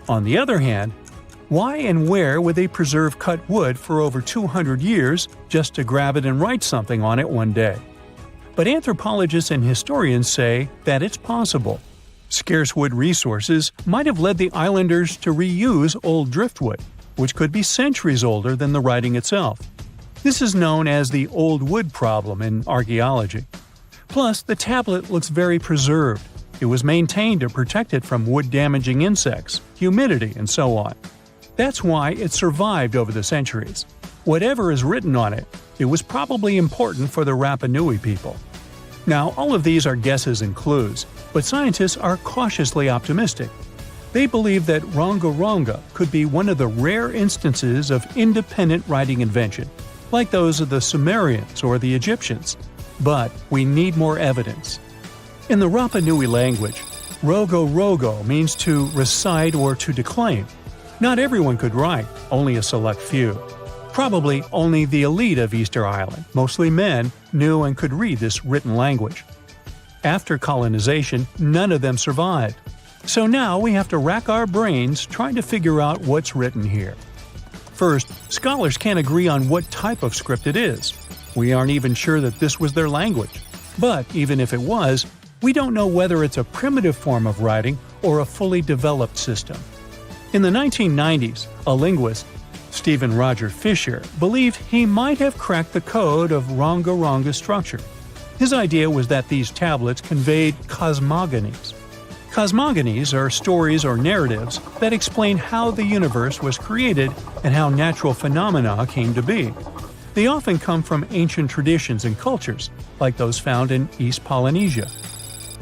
On the other hand, why and where would they preserve cut wood for over 200 years just to grab it and write something on it one day? But anthropologists and historians say that it's possible. Scarce wood resources might have led the islanders to reuse old driftwood, which could be centuries older than the writing itself. This is known as the old wood problem in archaeology. Plus, the tablet looks very preserved. It was maintained to protect it from wood-damaging insects, humidity, and so on. That's why it survived over the centuries. Whatever is written on it, it was probably important for the Rapa Nui people. Now, all of these are guesses and clues, but scientists are cautiously optimistic. They believe that Ronga Ronga could be one of the rare instances of independent writing invention, like those of the Sumerians or the Egyptians. But we need more evidence. In the Rapa Nui language, rogo rogo means to recite or to declaim. Not everyone could write, only a select few. Probably only the elite of Easter Island, mostly men, knew and could read this written language. After colonization, none of them survived. So now we have to rack our brains trying to figure out what's written here. First, scholars can't agree on what type of script it is. We aren't even sure that this was their language. But even if it was, we don't know whether it's a primitive form of writing or a fully developed system. In the 1990s, a linguist, Stephen Roger Fisher, believed he might have cracked the code of Ronga-Ronga structure. His idea was that these tablets conveyed cosmogonies. Cosmogonies are stories or narratives that explain how the universe was created and how natural phenomena came to be. They often come from ancient traditions and cultures, like those found in East Polynesia.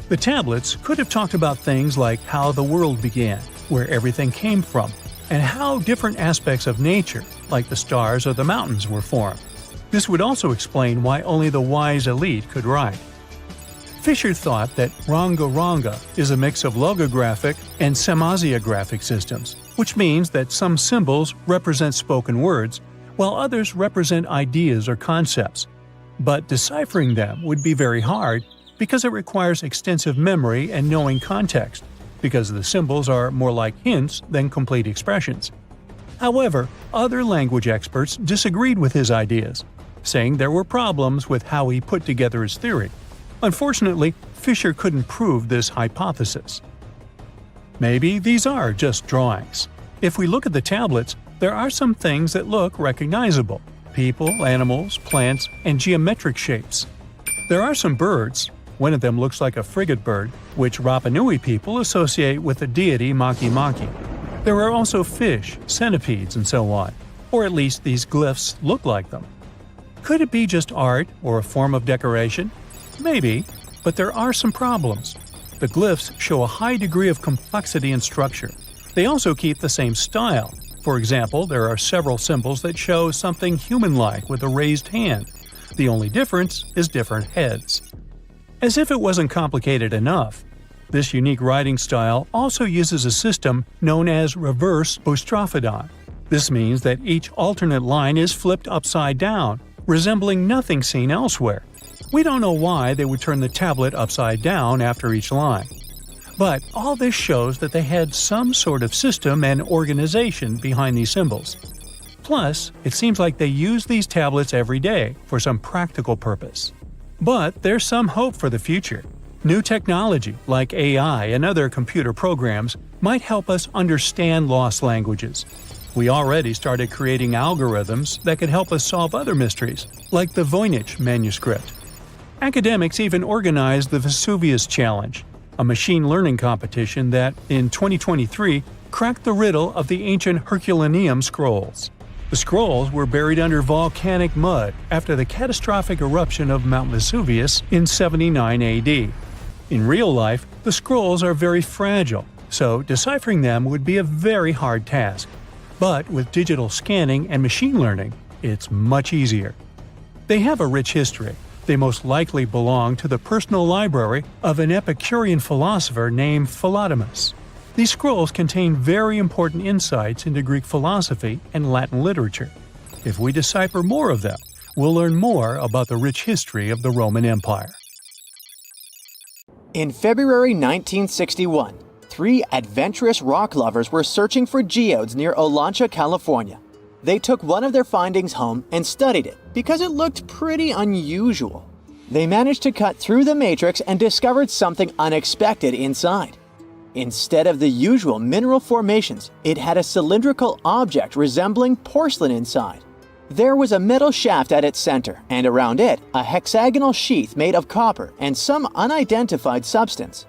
The tablets could have talked about things like how the world began, where everything came from, and how different aspects of nature, like the stars or the mountains, were formed. This would also explain why only the wise elite could write. Fisher thought that Ronga-Ronga is a mix of logographic and semasiographic systems, which means that some symbols represent spoken words, while others represent ideas or concepts. But deciphering them would be very hard because it requires extensive memory and knowing context, because the symbols are more like hints than complete expressions. However, other language experts disagreed with his ideas, saying there were problems with how he put together his theory. Unfortunately, Fisher couldn't prove this hypothesis. Maybe these are just drawings. If we look at the tablets, there are some things that look recognizable: people, animals, plants, and geometric shapes. There are some birds. One of them looks like a frigate bird, which Rapa Nui people associate with the deity Maki Maki. There are also fish, centipedes, and so on, or at least these glyphs look like them. Could it be just art or a form of decoration? Maybe, but there are some problems. The glyphs show a high degree of complexity and structure. They also keep the same style. For example, there are several symbols that show something human-like with a raised hand. The only difference is different heads. As if it wasn't complicated enough, this unique writing style also uses a system known as reverse boustrophodon. This means that each alternate line is flipped upside down, resembling nothing seen elsewhere. We don't know why they would turn the tablet upside down after each line. But all this shows that they had some sort of system and organization behind these symbols. Plus, it seems like they use these tablets every day for some practical purpose. But there's some hope for the future. New technology, like AI and other computer programs, might help us understand lost languages. We already started creating algorithms that could help us solve other mysteries, like the Voynich manuscript. Academics even organized the Vesuvius Challenge, a machine learning competition that, in 2023, cracked the riddle of the ancient Herculaneum scrolls. The scrolls were buried under volcanic mud after the catastrophic eruption of Mount Vesuvius in 79 AD. In real life, the scrolls are very fragile, so deciphering them would be a very hard task. But with digital scanning and machine learning, it's much easier. They have a rich history. They most likely belong to the personal library of an Epicurean philosopher named Philodemus. These scrolls contain very important insights into Greek philosophy and Latin literature. If we decipher more of them, we'll learn more about the rich history of the Roman Empire. In February 1961, 3 adventurous rock lovers were searching for geodes near Olancha, California. They took one of their findings home and studied it because it looked pretty unusual. They managed to cut through the matrix and discovered something unexpected inside. Instead of the usual mineral formations, it had a cylindrical object resembling porcelain inside. There was a metal shaft at its center, and around it, a hexagonal sheath made of copper and some unidentified substance.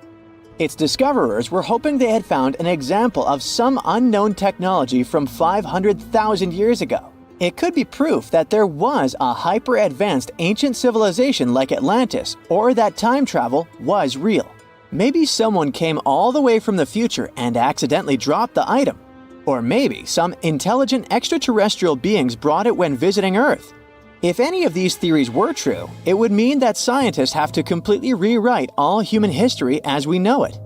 Its discoverers were hoping they had found an example of some unknown technology from 500,000 years ago. It could be proof that there was a hyper-advanced ancient civilization like Atlantis, or that time travel was real. Maybe someone came all the way from the future and accidentally dropped the item. Or maybe some intelligent extraterrestrial beings brought it when visiting Earth. If any of these theories were true, it would mean that scientists have to completely rewrite all human history as we know it.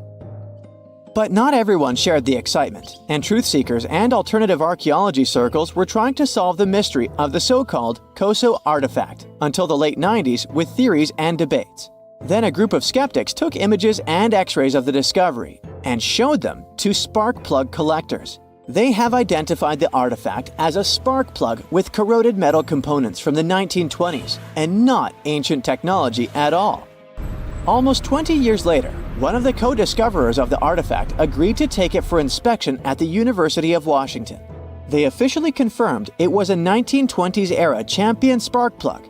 But not everyone shared the excitement, and truth seekers and alternative archaeology circles were trying to solve the mystery of the so-called Koso artifact until the late 90s with theories and debates. Then a group of skeptics took images and x-rays of the discovery and showed them to spark plug collectors. They have identified the artifact as a spark plug with corroded metal components from the 1920s and not ancient technology at all. Almost 20 years later, one of the co-discoverers of the artifact agreed to take it for inspection at the University of Washington. They officially confirmed it was a 1920s-era champion spark plug.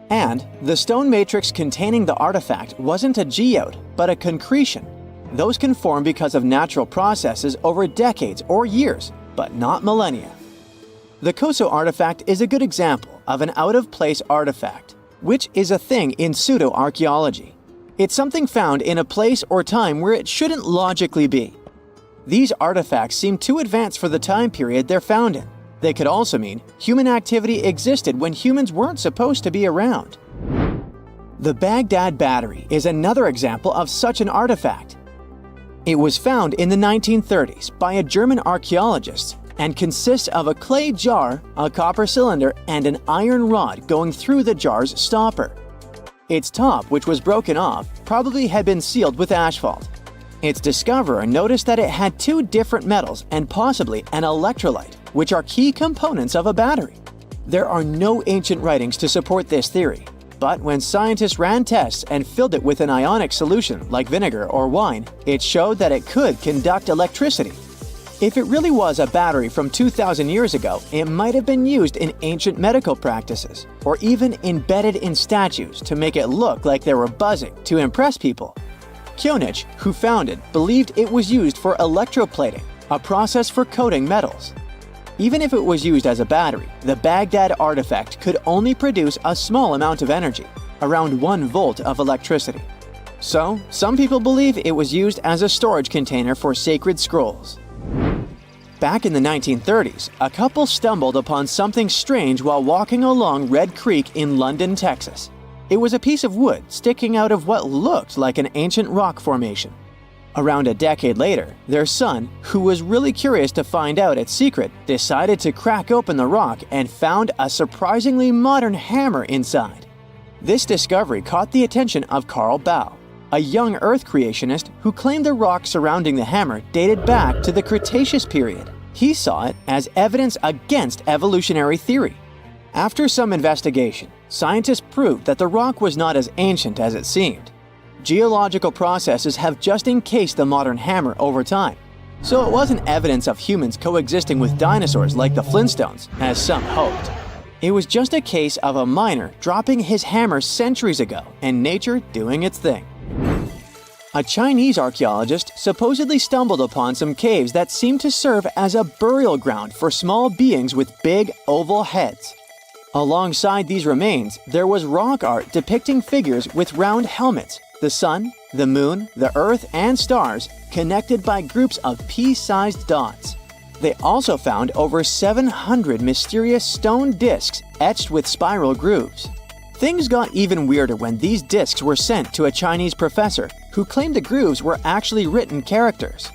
And the stone matrix containing the artifact wasn't a geode, but a concretion. Those can form because of natural processes over decades or years, but not millennia. The Koso artifact is a good example of an out-of-place artifact, which is a thing in pseudo-archaeology. It's something found in a place or time where it shouldn't logically be. These artifacts seem too advanced for the time period they're found in. They could also mean human activity existed when humans weren't supposed to be around. The Baghdad Battery is another example of such an artifact. It was found in the 1930s by a German archaeologist and consists of a clay jar, a copper cylinder, and an iron rod going through the jar's stopper. Its top, which was broken off, probably had been sealed with asphalt. Its discoverer noticed that it had two different metals and possibly an electrolyte, which are key components of a battery. There are no ancient writings to support this theory, but when scientists ran tests and filled it with an ionic solution like vinegar or wine, it showed that it could conduct electricity. If it really was a battery from 2,000 years ago, it might have been used in ancient medical practices, or even embedded in statues to make it look like they were buzzing to impress people. Kionich, who found it, believed it was used for electroplating, a process for coating metals. Even if it was used as a battery, the Baghdad artifact could only produce a small amount of energy, around 1 volt of electricity. So, some people believe it was used as a storage container for sacred scrolls. Back in the 1930s, a couple stumbled upon something strange while walking along Red Creek in London, Texas. It was a piece of wood sticking out of what looked like an ancient rock formation. Around a decade later, their son, who was really curious to find out its secret, decided to crack open the rock and found a surprisingly modern hammer inside. This discovery caught the attention of Carl Baugh, a young Earth creationist who claimed the rock surrounding the hammer dated back to the Cretaceous period. He saw it as evidence against evolutionary theory. After some investigation, scientists proved that the rock was not as ancient as it seemed. Geological processes have just encased the modern hammer over time, so it wasn't evidence of humans coexisting with dinosaurs like the Flintstones, as some hoped. It was just a case of a miner dropping his hammer centuries ago and nature doing its thing. A Chinese archaeologist supposedly stumbled upon some caves that seemed to serve as a burial ground for small beings with big, oval heads. Alongside these remains, there was rock art depicting figures with round helmets, the sun, the moon, the earth, and stars connected by groups of pea-sized dots. They also found over 700 mysterious stone discs etched with spiral grooves. Things got even weirder when these discs were sent to a Chinese professor who claimed the grooves were actually written characters.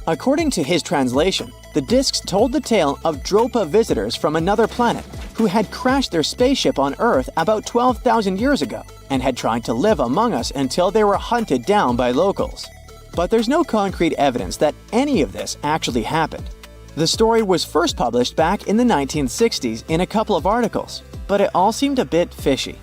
According to his translation, the discs told the tale of Dropa visitors from another planet who had crashed their spaceship on Earth about 12,000 years ago and had tried to live among us until they were hunted down by locals. But there's no concrete evidence that any of this actually happened. The story was first published back in the 1960s in a couple of articles, but it all seemed a bit fishy.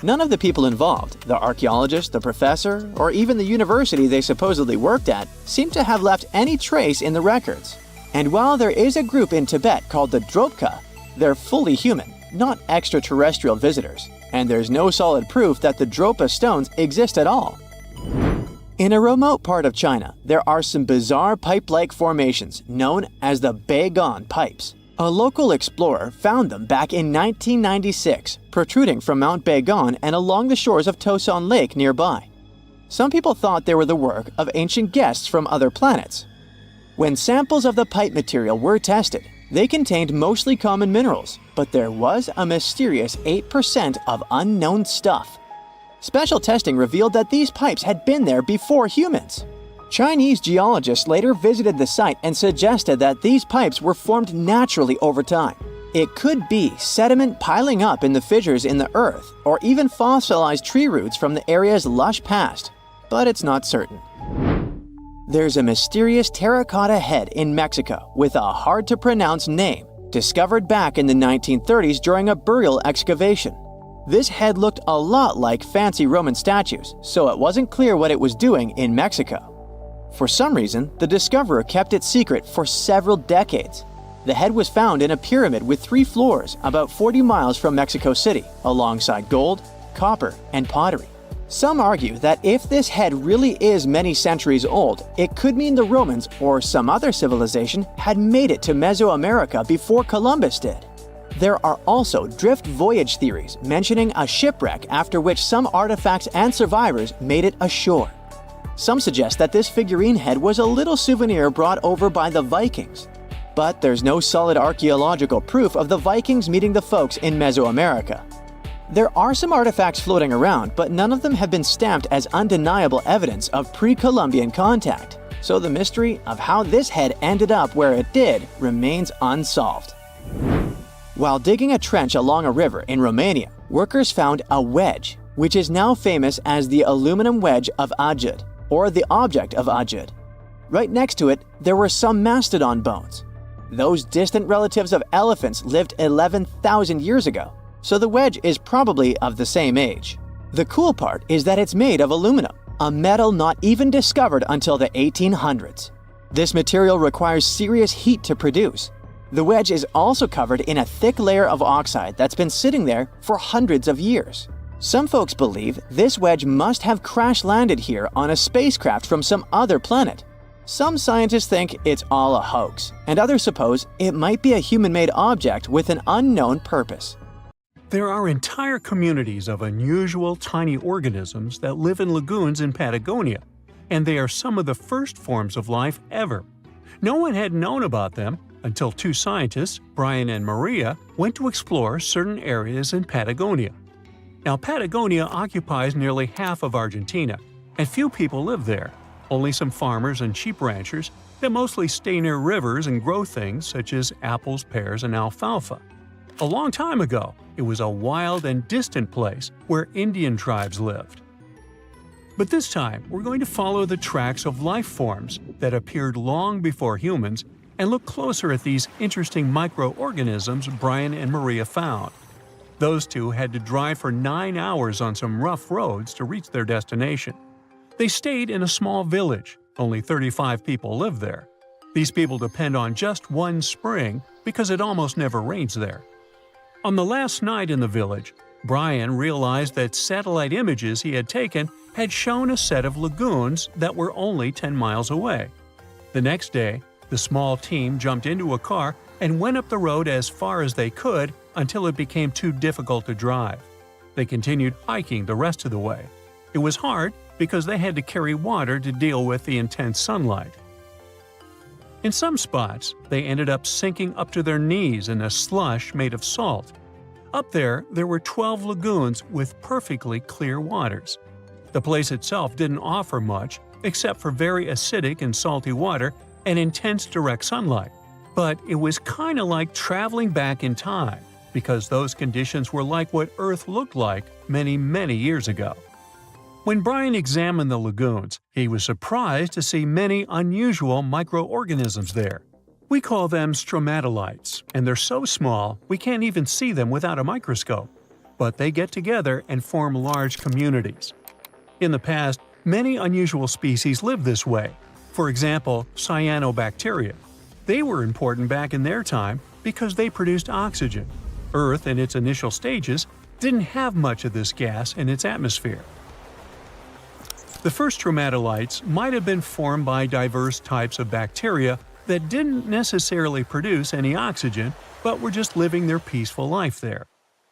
None of the people involved, the archaeologist, the professor, or even the university they supposedly worked at, seemed to have left any trace in the records. And while there is a group in Tibet called the Dropka, they're fully human, not extraterrestrial visitors, and there's no solid proof that the Dropa stones exist at all. In a remote part of China, there are some bizarre pipe-like formations known as the Beigan pipes. A local explorer found them back in 1996, protruding from Mount Beigan and along the shores of Tosan Lake nearby. Some people thought they were the work of ancient guests from other planets. When samples of the pipe material were tested, they contained mostly common minerals, but there was a mysterious 8% of unknown stuff. Special testing revealed that these pipes had been there before humans. Chinese geologists later visited the site and suggested that these pipes were formed naturally over time. It could be sediment piling up in the fissures in the earth, or even fossilized tree roots from the area's lush past, but it's not certain. There's a mysterious terracotta head in Mexico with a hard-to-pronounce name, discovered back in the 1930s during a burial excavation. This head looked a lot like fancy Roman statues, so it wasn't clear what it was doing in Mexico. For some reason, the discoverer kept it secret for several decades. The head was found in a pyramid with 3 floors about 40 miles from Mexico City, alongside gold, copper, and pottery. Some argue that if this head really is many centuries old, it could mean the Romans or some other civilization had made it to Mesoamerica before Columbus did. There are also drift voyage theories mentioning a shipwreck after which some artifacts and survivors made it ashore. Some suggest that this figurine head was a little souvenir brought over by the Vikings. But there's no solid archaeological proof of the Vikings meeting the folks in Mesoamerica. There are some artifacts floating around, but none of them have been stamped as undeniable evidence of pre-Columbian contact, so the mystery of how this head ended up where it did remains unsolved. While digging a trench along a river in Romania, workers found a wedge, which is now famous as the aluminum wedge of Ajud, or the object of Ajud. Right next to it, there were some mastodon bones. Those distant relatives of elephants lived 11,000 years ago, so the wedge is probably of the same age. The cool part is that it's made of aluminum, a metal not even discovered until the 1800s. This material requires serious heat to produce. The wedge is also covered in a thick layer of oxide that's been sitting there for hundreds of years. Some folks believe this wedge must have crash-landed here on a spacecraft from some other planet. Some scientists think it's all a hoax, and others suppose it might be a human-made object with an unknown purpose. There are entire communities of unusual tiny organisms that live in lagoons in Patagonia, and they are some of the first forms of life ever. No one had known about them until 2 scientists, Brian and Maria, went to explore certain areas in Patagonia. Now, Patagonia occupies nearly half of Argentina, and few people live there. Only some farmers and sheep ranchers that mostly stay near rivers and grow things such as apples, pears, and alfalfa. A long time ago, it was a wild and distant place where Indian tribes lived. But this time, we're going to follow the tracks of life forms that appeared long before humans and look closer at these interesting microorganisms Brian and Maria found. Those 2 had to drive for 9 hours on some rough roads to reach their destination. They stayed in a small village. Only 35 people live there. These people depend on just one spring because it almost never rains there. On the last night in the village, Brian realized that satellite images he had taken had shown a set of lagoons that were only 10 miles away. The next day, the small team jumped into a car and went up the road as far as they could until it became too difficult to drive. They continued hiking the rest of the way. It was hard because they had to carry water to deal with the intense sunlight. In some spots, they ended up sinking up to their knees in a slush made of salt. Up there were 12 lagoons with perfectly clear waters. The place itself didn't offer much except for very acidic and salty water and intense direct sunlight. But it was kinda like traveling back in time, because those conditions were like what Earth looked like many, many years ago. When Brian examined the lagoons, he was surprised to see many unusual microorganisms there. We call them stromatolites, and they're so small we can't even see them without a microscope. But they get together and form large communities. In the past, many unusual species lived this way. For example, cyanobacteria. They were important back in their time because they produced oxygen. Earth, in its initial stages, didn't have much of this gas in its atmosphere. The first stromatolites might have been formed by diverse types of bacteria that didn't necessarily produce any oxygen, but were just living their peaceful life there.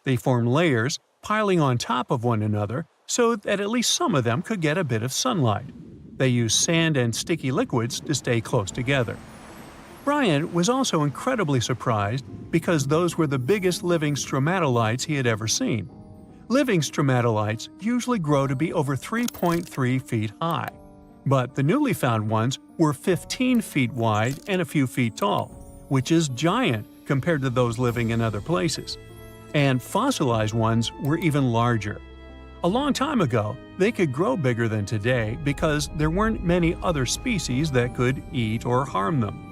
They formed layers, piling on top of one another, so that at least some of them could get a bit of sunlight. They used sand and sticky liquids to stay close together. Brian was also incredibly surprised because those were the biggest living stromatolites he had ever seen. Living stromatolites usually grow to be over 3.3 feet high. But the newly found ones were 15 feet wide and a few feet tall, which is giant compared to those living in other places. And fossilized ones were even larger. A long time ago, they could grow bigger than today because there weren't many other species that could eat or harm them.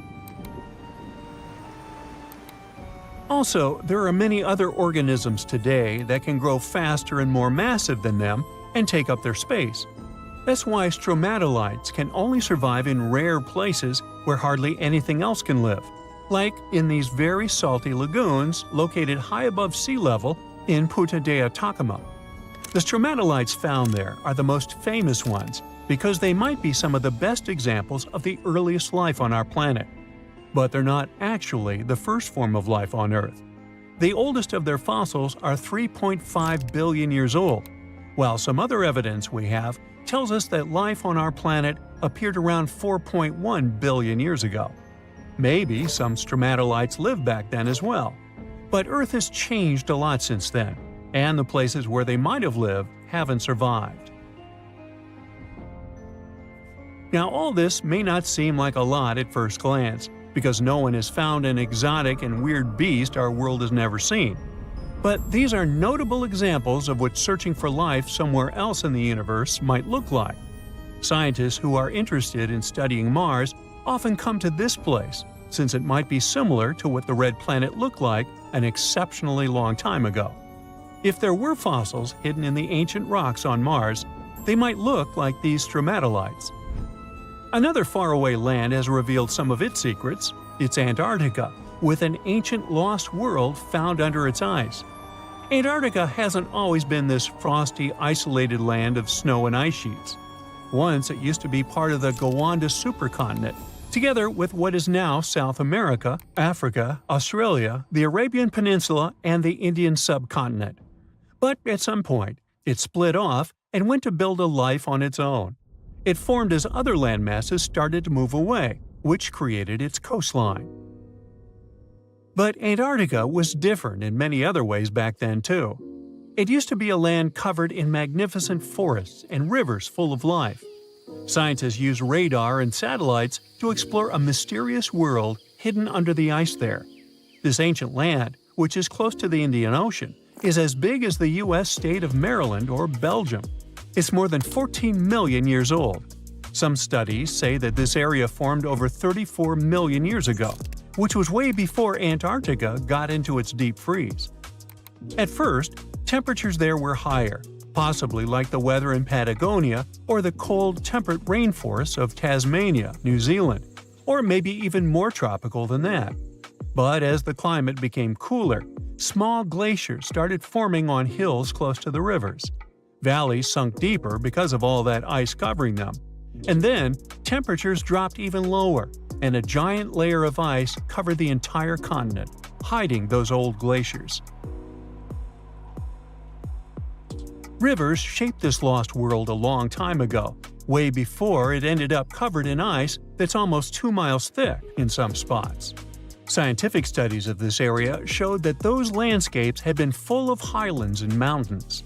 Also, there are many other organisms today that can grow faster and more massive than them and take up their space. That's why stromatolites can only survive in rare places where hardly anything else can live, like in these very salty lagoons located high above sea level in Punta de Atacama. The stromatolites found there are the most famous ones because they might be some of the best examples of the earliest life on our planet. But they're not actually the first form of life on Earth. The oldest of their fossils are 3.5 billion years old, while some other evidence we have tells us that life on our planet appeared around 4.1 billion years ago. Maybe some stromatolites lived back then as well. But Earth has changed a lot since then, and the places where they might have lived haven't survived. Now, all this may not seem like a lot at first glance, because no one has found an exotic and weird beast our world has never seen. But these are notable examples of what searching for life somewhere else in the universe might look like. Scientists who are interested in studying Mars often come to this place, since it might be similar to what the red planet looked like an exceptionally long time ago. If there were fossils hidden in the ancient rocks on Mars, they might look like these stromatolites. Another faraway land has revealed some of its secrets. It's Antarctica, with an ancient lost world found under its ice. Antarctica hasn't always been this frosty, isolated land of snow and ice sheets. Once it used to be part of the Gondwana supercontinent, together with what is now South America, Africa, Australia, the Arabian Peninsula, and the Indian subcontinent. But at some point, it split off and went to build a life on its own. It formed as other landmasses started to move away, which created its coastline. But Antarctica was different in many other ways back then too. It used to be a land covered in magnificent forests and rivers full of life. Scientists use radar and satellites to explore a mysterious world hidden under the ice there. This ancient land, which is close to the Indian Ocean, is as big as the U.S. state of Maryland or Belgium. It's more than 14 million years old. Some studies say that this area formed over 34 million years ago, which was way before Antarctica got into its deep freeze. At first, temperatures there were higher, possibly like the weather in Patagonia or the cold, temperate rainforests of Tasmania, New Zealand, or maybe even more tropical than that. But as the climate became cooler, small glaciers started forming on hills close to the rivers. Valleys sunk deeper because of all that ice covering them. And then, temperatures dropped even lower, and a giant layer of ice covered the entire continent, hiding those old glaciers. Rivers shaped this lost world a long time ago, way before it ended up covered in ice that's almost 2 miles thick in some spots. Scientific studies of this area showed that those landscapes had been full of highlands and mountains.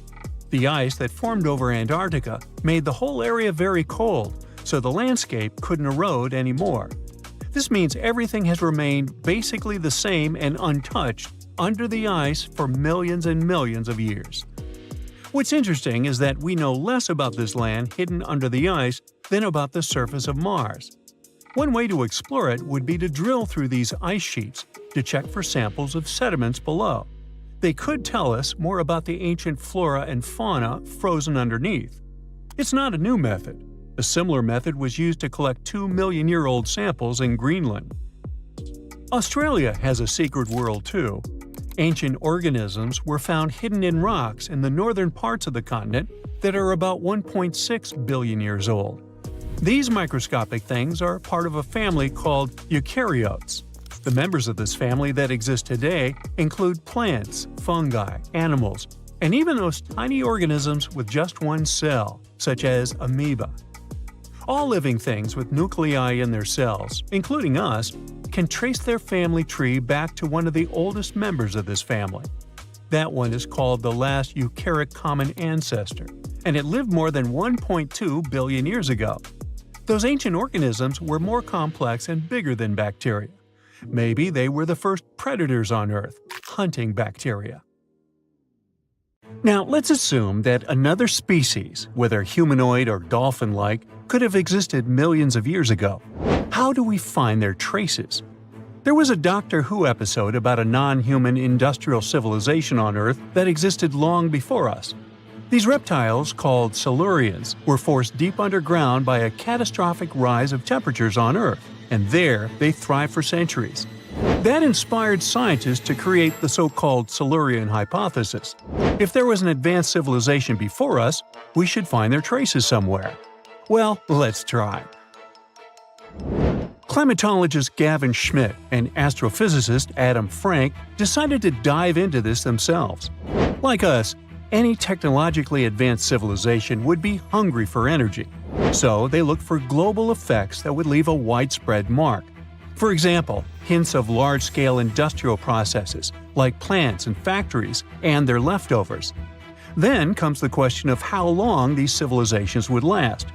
The ice that formed over Antarctica made the whole area very cold, so the landscape couldn't erode anymore. This means everything has remained basically the same and untouched under the ice for millions and millions of years. What's interesting is that we know less about this land hidden under the ice than about the surface of Mars. One way to explore it would be to drill through these ice sheets to check for samples of sediments below. They could tell us more about the ancient flora and fauna frozen underneath. It's not a new method. A similar method was used to collect 2-million-year-old samples in Greenland. Australia has a secret world too. Ancient organisms were found hidden in rocks in the northern parts of the continent that are about 1.6 billion years old. These microscopic things are part of a family called eukaryotes. The members of this family that exist today include plants, fungi, animals, and even those tiny organisms with just one cell, such as amoeba. All living things with nuclei in their cells, including us, can trace their family tree back to one of the oldest members of this family. That one is called the last eukaryotic common ancestor, and it lived more than 1.2 billion years ago. Those ancient organisms were more complex and bigger than bacteria. Maybe they were the first predators on Earth, hunting bacteria. Now, let's assume that another species, whether humanoid or dolphin-like, could have existed millions of years ago. How do we find their traces? There was a Doctor Who episode about a non-human industrial civilization on Earth that existed long before us. These reptiles, called Silurians, were forced deep underground by a catastrophic rise of temperatures on Earth, and there they thrived for centuries. That inspired scientists to create the so-called Silurian hypothesis. If there was an advanced civilization before us, we should find their traces somewhere. Well, let's try. Climatologist Gavin Schmidt and astrophysicist Adam Frank decided to dive into this themselves. Like us, any technologically advanced civilization would be hungry for energy, so they looked for global effects that would leave a widespread mark. For example, hints of large-scale industrial processes, like plants and factories, and their leftovers. Then comes the question of how long these civilizations would last.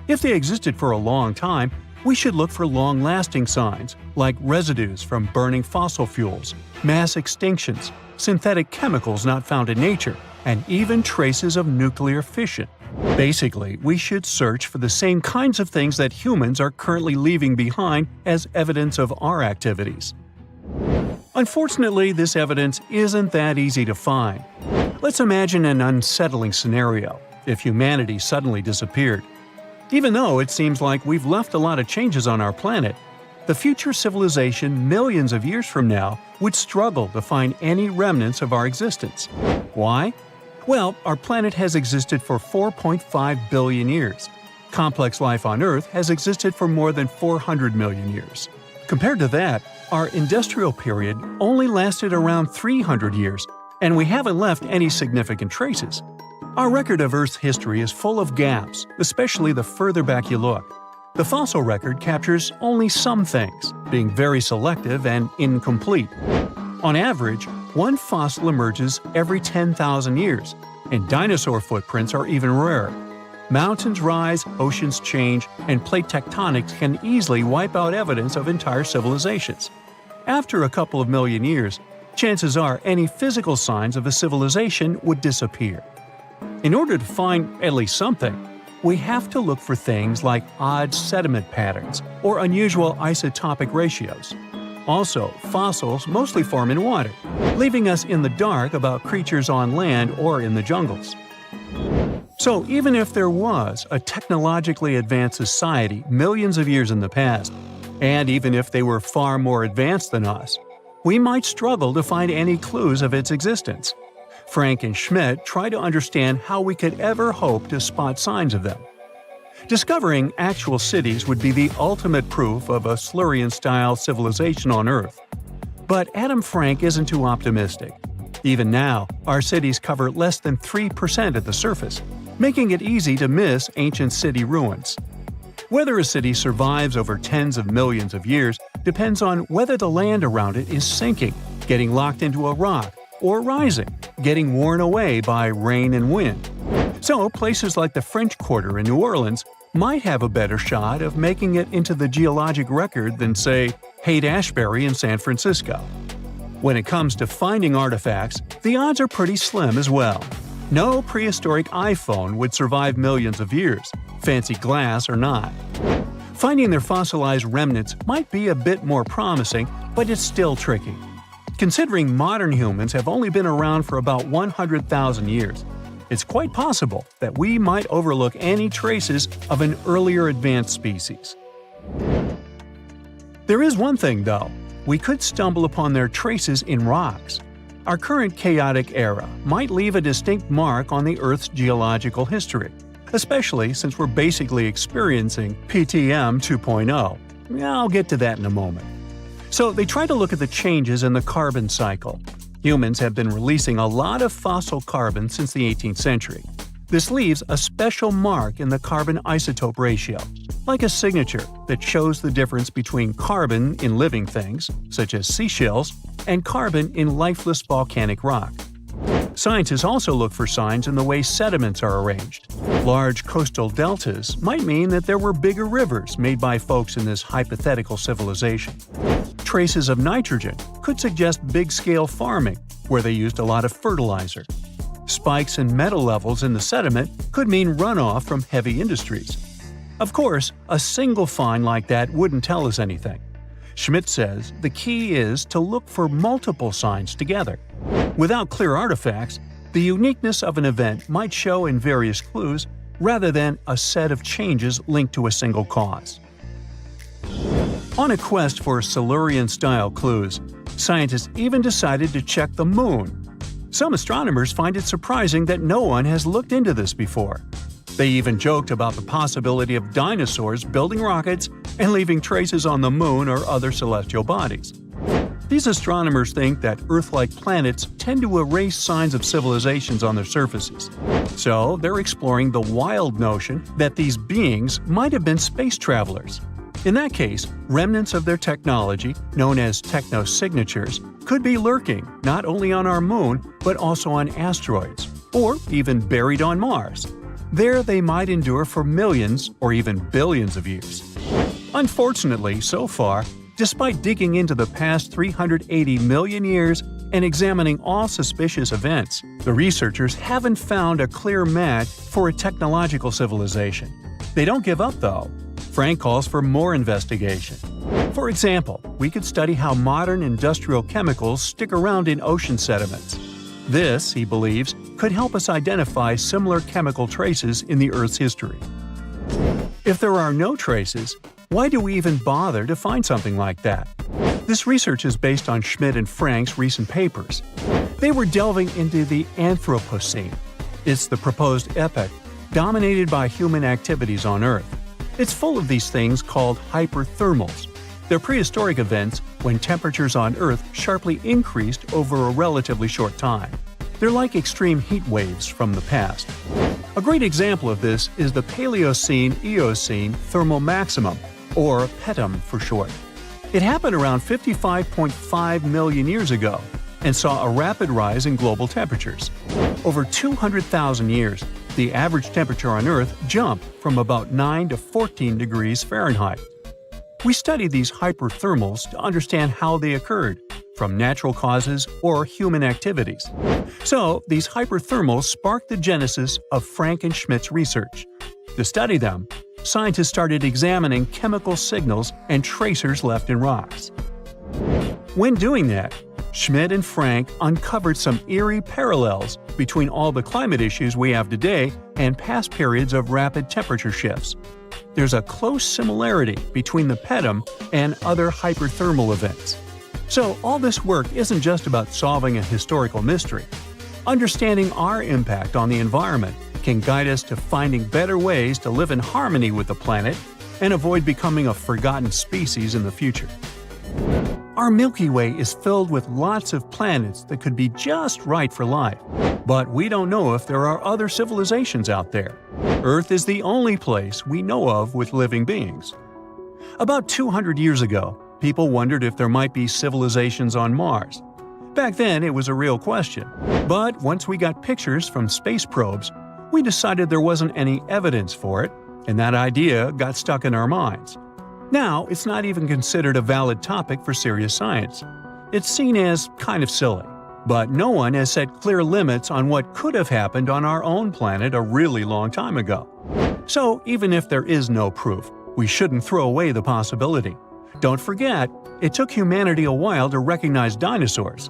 If they existed for a long time, we should look for long-lasting signs, like residues from burning fossil fuels, mass extinctions, synthetic chemicals not found in nature, and even traces of nuclear fission. Basically, we should search for the same kinds of things that humans are currently leaving behind as evidence of our activities. Unfortunately, this evidence isn't that easy to find. Let's imagine an unsettling scenario if humanity suddenly disappeared. Even though it seems like we've left a lot of changes on our planet, the future civilization millions of years from now would struggle to find any remnants of our existence. Why? Well, our planet has existed for 4.5 billion years. Complex life on Earth has existed for more than 400 million years. Compared to that, our industrial period only lasted around 300 years, and we haven't left any significant traces. Our record of Earth's history is full of gaps, especially the further back you look. The fossil record captures only some things, being very selective and incomplete. On average, one fossil emerges every 10,000 years, and dinosaur footprints are even rarer. Mountains rise, oceans change, and plate tectonics can easily wipe out evidence of entire civilizations. After a couple of million years, chances are any physical signs of a civilization would disappear. In order to find at least something, we have to look for things like odd sediment patterns or unusual isotopic ratios. Also, fossils mostly form in water, leaving us in the dark about creatures on land or in the jungles. So even if there was a technologically advanced society millions of years in the past, and even if they were far more advanced than us, we might struggle to find any clues of its existence. Frank and Schmidt try to understand how we could ever hope to spot signs of them. Discovering actual cities would be the ultimate proof of a Silurian-style civilization on Earth. But Adam Frank isn't too optimistic. Even now, our cities cover less than 3% of the surface, making it easy to miss ancient city ruins. Whether a city survives over tens of millions of years depends on whether the land around it is sinking, getting locked into a rock, or rising, getting worn away by rain and wind. So places like the French Quarter in New Orleans might have a better shot of making it into the geologic record than, say, Haight-Ashbury in San Francisco. When it comes to finding artifacts, the odds are pretty slim as well. No prehistoric iPhone would survive millions of years, fancy glass or not. Finding their fossilized remnants might be a bit more promising, but it's still tricky. Considering modern humans have only been around for about 100,000 years, it's quite possible that we might overlook any traces of an earlier advanced species. There is one thing, though. We could stumble upon their traces in rocks. Our current chaotic era might leave a distinct mark on the Earth's geological history, especially since we're basically experiencing PTM 2.0. I'll get to that in a moment. So they try to look at the changes in the carbon cycle. Humans have been releasing a lot of fossil carbon since the 18th century. This leaves a special mark in the carbon isotope ratio, like a signature that shows the difference between carbon in living things, such as seashells, and carbon in lifeless volcanic rock. Scientists also look for signs in the way sediments are arranged. Large coastal deltas might mean that there were bigger rivers made by folks in this hypothetical civilization. Traces of nitrogen could suggest big-scale farming, where they used a lot of fertilizer. Spikes in metal levels in the sediment could mean runoff from heavy industries. Of course, a single find like that wouldn't tell us anything. Schmidt says the key is to look for multiple signs together. Without clear artifacts, the uniqueness of an event might show in various clues rather than a set of changes linked to a single cause. On a quest for Silurian-style clues, scientists even decided to check the moon. Some astronomers find it surprising that no one has looked into this before. They even joked about the possibility of dinosaurs building rockets and leaving traces on the moon or other celestial bodies. These astronomers think that Earth-like planets tend to erase signs of civilizations on their surfaces. So they're exploring the wild notion that these beings might have been space travelers. In that case, remnants of their technology, known as technosignatures, could be lurking not only on our moon but also on asteroids, or even buried on Mars. There they might endure for millions or even billions of years. Unfortunately, so far, despite digging into the past 380 million years and examining all suspicious events, the researchers haven't found a clear match for a technological civilization. They don't give up, though. Frank calls for more investigation. For example, we could study how modern industrial chemicals stick around in ocean sediments. This, he believes, could help us identify similar chemical traces in the Earth's history. If there are no traces, why do we even bother to find something like that? This research is based on Schmidt and Frank's recent papers. They were delving into the Anthropocene. It's the proposed epoch, dominated by human activities on Earth. It's full of these things called hyperthermals. They're prehistoric events when temperatures on Earth sharply increased over a relatively short time. They're like extreme heat waves from the past. A great example of this is the Paleocene-Eocene thermal maximum, or PETM for short. It happened around 55.5 million years ago and saw a rapid rise in global temperatures. Over 200,000 years, the average temperature on Earth jumped from about 9 to 14 degrees Fahrenheit. We study these hyperthermals to understand how they occurred, from natural causes or human activities. So, these hyperthermals sparked the genesis of Frank and Schmidt's research. To study them, scientists started examining chemical signals and tracers left in rocks. When doing that, Schmidt and Frank uncovered some eerie parallels between all the climate issues we have today and past periods of rapid temperature shifts. There's a close similarity between the PETM and other hyperthermal events. So all this work isn't just about solving a historical mystery. Understanding our impact on the environment can guide us to finding better ways to live in harmony with the planet and avoid becoming a forgotten species in the future. Our Milky Way is filled with lots of planets that could be just right for life, but we don't know if there are other civilizations out there. Earth is the only place we know of with living beings. About 200 years ago, people wondered if there might be civilizations on Mars. Back then, it was a real question. But once we got pictures from space probes, we decided there wasn't any evidence for it, and that idea got stuck in our minds. Now, it's not even considered a valid topic for serious science. It's seen as kind of silly. But no one has set clear limits on what could have happened on our own planet a really long time ago. So, even if there is no proof, we shouldn't throw away the possibility. Don't forget, it took humanity a while to recognize dinosaurs.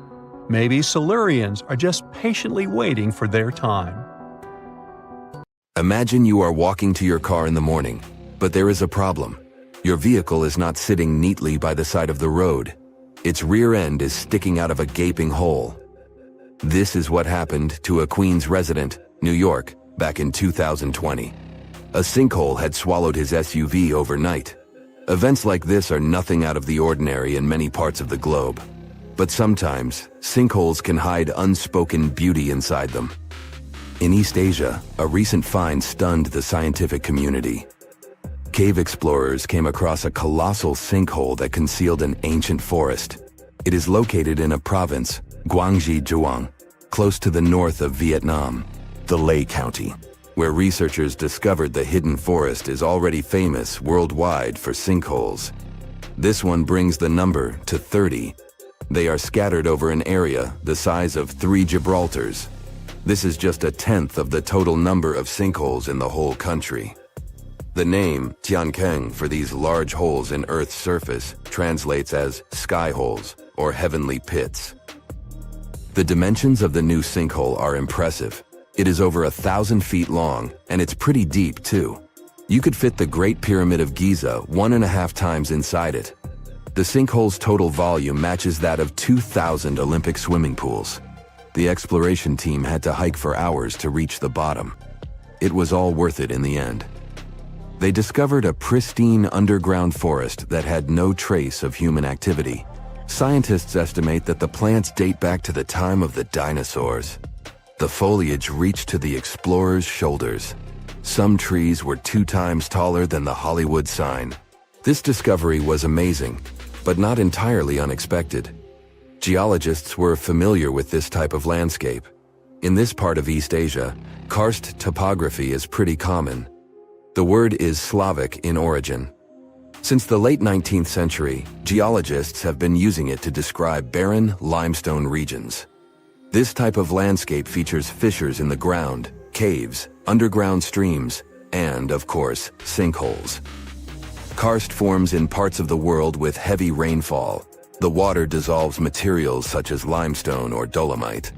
Maybe Silurians are just patiently waiting for their time. Imagine you are walking to your car in the morning, but there is a problem. Your vehicle is not sitting neatly by the side of the road. Its rear end is sticking out of a gaping hole. This is what happened to a Queens resident, New York, back in 2020. A sinkhole had swallowed his SUV overnight. Events like this are nothing out of the ordinary in many parts of the globe. But sometimes, sinkholes can hide unspoken beauty inside them. In East Asia, a recent find stunned the scientific community. Cave explorers came across a colossal sinkhole that concealed an ancient forest. It is located in a province, Guangxi Zhuang, close to the north of Vietnam, the Lê County, where researchers discovered the hidden forest is already famous worldwide for sinkholes. This one brings the number to 30. They are scattered over an area the size of 3 Gibraltars. This is just a tenth of the total number of sinkholes in the whole country. The name Tiankeng for these large holes in Earth's surface translates as sky holes or heavenly pits. The dimensions of the new sinkhole are impressive. It is over 1,000 feet long, and it's pretty deep too. You could fit the Great Pyramid of Giza 1.5 times inside it. The sinkhole's total volume matches that of 2,000 Olympic swimming pools. The exploration team had to hike for hours to reach the bottom. It was all worth it in the end. They discovered a pristine underground forest that had no trace of human activity. Scientists estimate that the plants date back to the time of the dinosaurs. The foliage reached to the explorers' shoulders. Some trees were 2 times taller than the Hollywood sign. This discovery was amazing, but not entirely unexpected. Geologists were familiar with this type of landscape. In this part of East Asia, karst topography is pretty common. The word is Slavic in origin. Since the late 19th century, geologists have been using it to describe barren limestone regions. This type of landscape features fissures in the ground, caves, underground streams, and, of course, sinkholes. Karst forms in parts of the world with heavy rainfall. The water dissolves materials such as limestone or dolomite.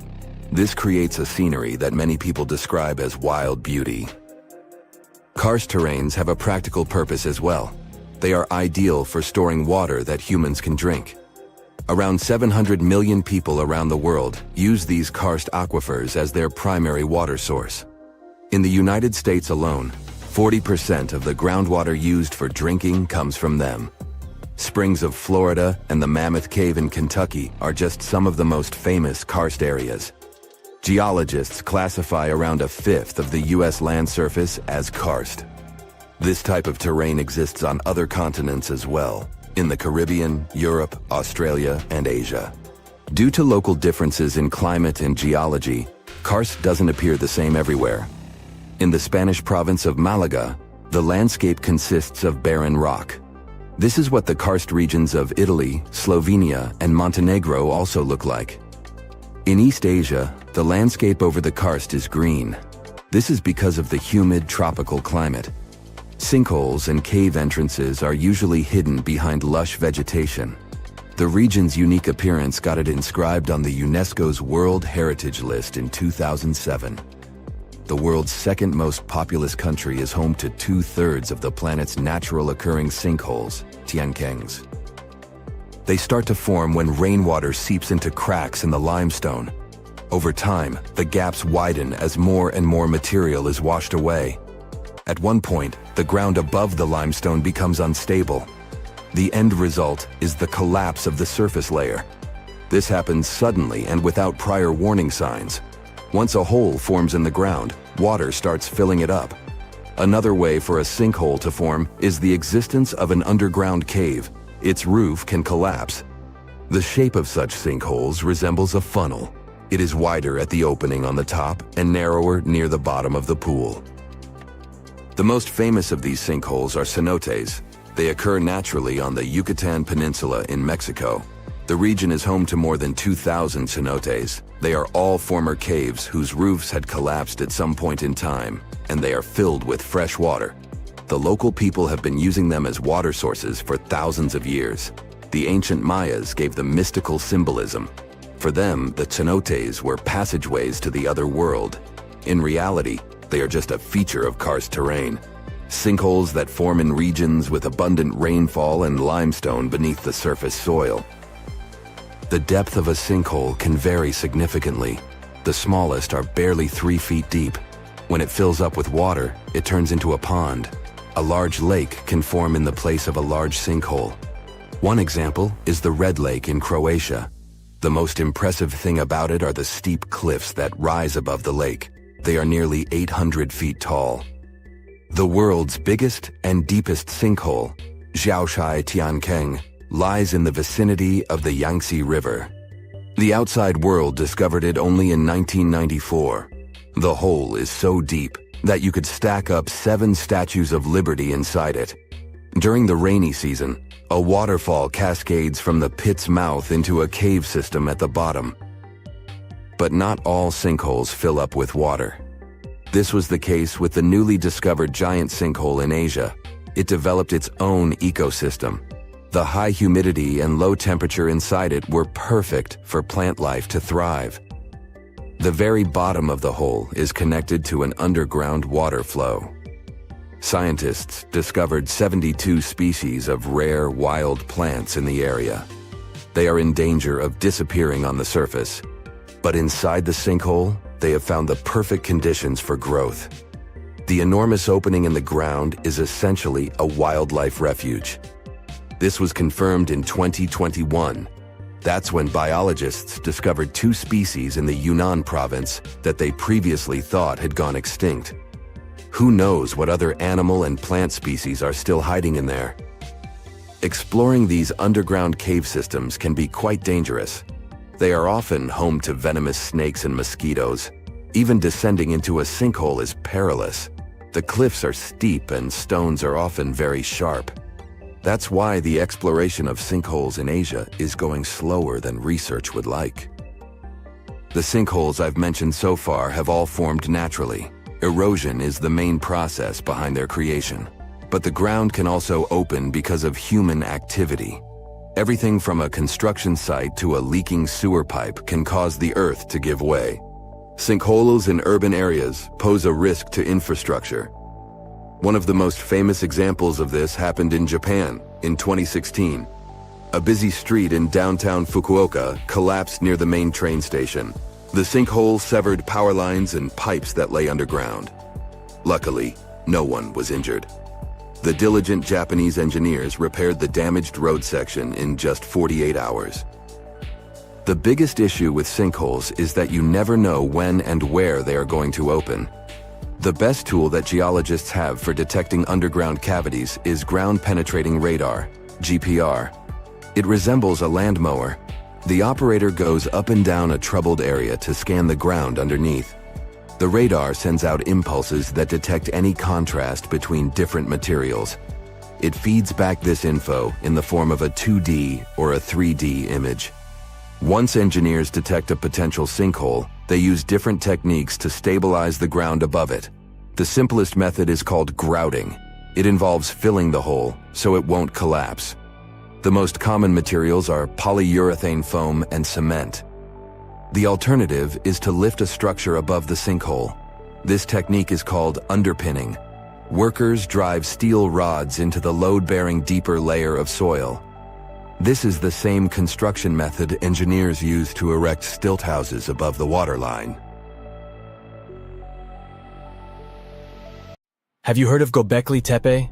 This creates a scenery that many people describe as wild beauty. Karst terrains have a practical purpose as well. They are ideal for storing water that humans can drink. Around 700 million people around the world use these karst aquifers as their primary water source. In the United States alone, 40% of the groundwater used for drinking comes from them. Springs of Florida and the Mammoth Cave in Kentucky are just some of the most famous karst areas. Geologists classify around 1/5 of the U.S. land surface as karst. This type of terrain exists on other continents as well, in the Caribbean, Europe, Australia, and Asia. Due to local differences in climate and geology, karst doesn't appear the same everywhere. In the Spanish province of Malaga, the landscape consists of barren rock. This is what the karst regions of Italy, Slovenia, and Montenegro also look like. In East Asia, the landscape over the karst is green. This is because of the humid tropical climate. Sinkholes and cave entrances are usually hidden behind lush vegetation. The region's unique appearance got it inscribed on the UNESCO's World Heritage List in 2007. The world's second most populous country is home to 2/3 of the planet's natural occurring sinkholes, Tiankengs. They start to form when rainwater seeps into cracks in the limestone. Over time, the gaps widen as more and more material is washed away. At one point, the ground above the limestone becomes unstable. The end result is the collapse of the surface layer. This happens suddenly and without prior warning signs. Once a hole forms in the ground, water starts filling it up. Another way for a sinkhole to form is the existence of an underground cave. Its roof can collapse. The shape of such sinkholes resembles a funnel. It is wider at the opening on the top and narrower near the bottom of the pool. The most famous of these sinkholes are cenotes. They occur naturally on the Yucatan Peninsula in Mexico. The region is home to more than 2,000 cenotes. They are all former caves whose roofs had collapsed at some point in time, and they are filled with fresh water. The local people have been using them as water sources for thousands of years. The ancient Mayas gave them mystical symbolism. For them, the cenotes were passageways to the other world. In reality, they are just a feature of karst terrain. Sinkholes that form in regions with abundant rainfall and limestone beneath the surface soil. The depth of a sinkhole can vary significantly. The smallest are barely 3 feet deep. When it fills up with water, it turns into a pond. A large lake can form in the place of a large sinkhole. One example is the Red Lake in Croatia. The most impressive thing about it are the steep cliffs that rise above the lake. They are nearly 800 feet tall. The world's biggest and deepest sinkhole, Zhaoshai Tiankeng, lies in the vicinity of the Yangtze River. The outside world discovered it only in 1994. The hole is so deep that you could stack up 7 statues of liberty inside it. During the rainy season, a waterfall cascades from the pit's mouth into a cave system at the bottom. But not all sinkholes fill up with water. This was the case with the newly discovered giant sinkhole in Asia. It developed its own ecosystem. The high humidity and low temperature inside it were perfect for plant life to thrive. The very bottom of the hole is connected to an underground water flow. Scientists discovered 72 species of rare wild plants in the area. They are in danger of disappearing on the surface, but inside the sinkhole, they have found the perfect conditions for growth. The enormous opening in the ground is essentially a wildlife refuge. This was confirmed in 2021. That's when biologists discovered 2 species in the Yunnan province that they previously thought had gone extinct. Who knows what other animal and plant species are still hiding in there? Exploring these underground cave systems can be quite dangerous. They are often home to venomous snakes and mosquitoes. Even descending into a sinkhole is perilous. The cliffs are steep and stones are often very sharp. That's why the exploration of sinkholes in Asia is going slower than research would like. The sinkholes I've mentioned so far have all formed naturally. Erosion is the main process behind their creation. But the ground can also open because of human activity. Everything from a construction site to a leaking sewer pipe can cause the earth to give way. Sinkholes in urban areas pose a risk to infrastructure. One of the most famous examples of this happened in Japan in 2016. A busy street in downtown Fukuoka collapsed near the main train station. The sinkhole severed power lines and pipes that lay underground. Luckily, no one was injured. The diligent Japanese engineers repaired the damaged road section in just 48 hours. The biggest issue with sinkholes is that you never know when and where they are going to open. The best tool that geologists have for detecting underground cavities is ground-penetrating radar, GPR. It resembles a land mower. The operator goes up and down a troubled area to scan the ground underneath. The radar sends out impulses that detect any contrast between different materials. It feeds back this info in the form of a 2D or a 3D image. Once engineers detect a potential sinkhole, they use different techniques to stabilize the ground above it. The simplest method is called grouting. It involves filling the hole so it won't collapse. The most common materials are polyurethane foam and cement. The alternative is to lift a structure above the sinkhole. This technique is called underpinning. Workers drive steel rods into the load-bearing deeper layer of soil. This is the same construction method engineers use to erect stilt houses above the waterline. Have you heard of Göbekli Tepe?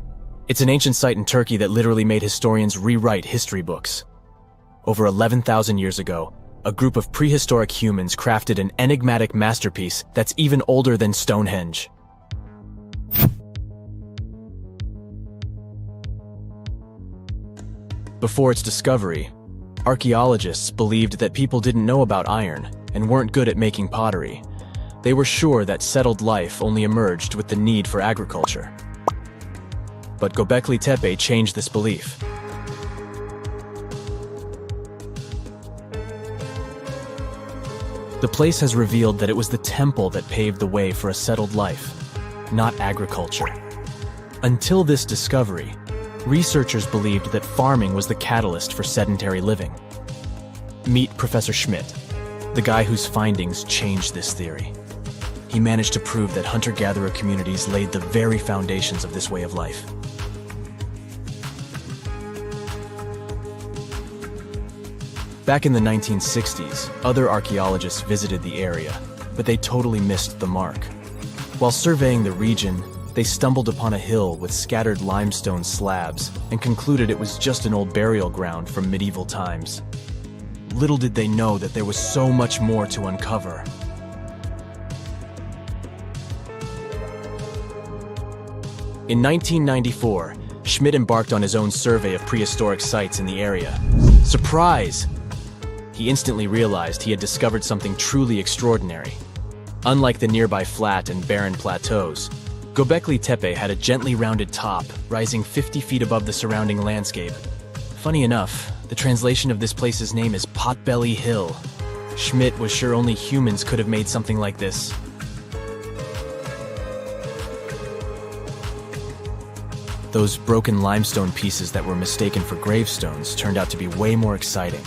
It's an ancient site in Turkey that literally made historians rewrite history books. Over 11,000 years ago, a group of prehistoric humans crafted an enigmatic masterpiece that's even older than Stonehenge. Before its discovery, archaeologists believed that people didn't know about iron and weren't good at making pottery. They were sure that settled life only emerged with the need for agriculture. But Göbekli Tepe changed this belief. The place has revealed that it was the temple that paved the way for a settled life, not agriculture. Until this discovery, researchers believed that farming was the catalyst for sedentary living. Meet Professor Schmidt, the guy whose findings changed this theory. He managed to prove that hunter-gatherer communities laid the very foundations of this way of life. Back in the 1960s, other archaeologists visited the area, but they totally missed the mark. While surveying the region, they stumbled upon a hill with scattered limestone slabs and concluded it was just an old burial ground from medieval times. Little did they know that there was so much more to uncover. In 1994, Schmidt embarked on his own survey of prehistoric sites in the area. Surprise! he instantly realized he had discovered something truly extraordinary. Unlike the nearby flat and barren plateaus, Göbekli Tepe had a gently rounded top, rising 50 feet above the surrounding landscape. Funny enough, the translation of this place's name is Potbelly Hill. Schmidt was sure only humans could have made something like this. Those broken limestone pieces that were mistaken for gravestones turned out to be way more exciting.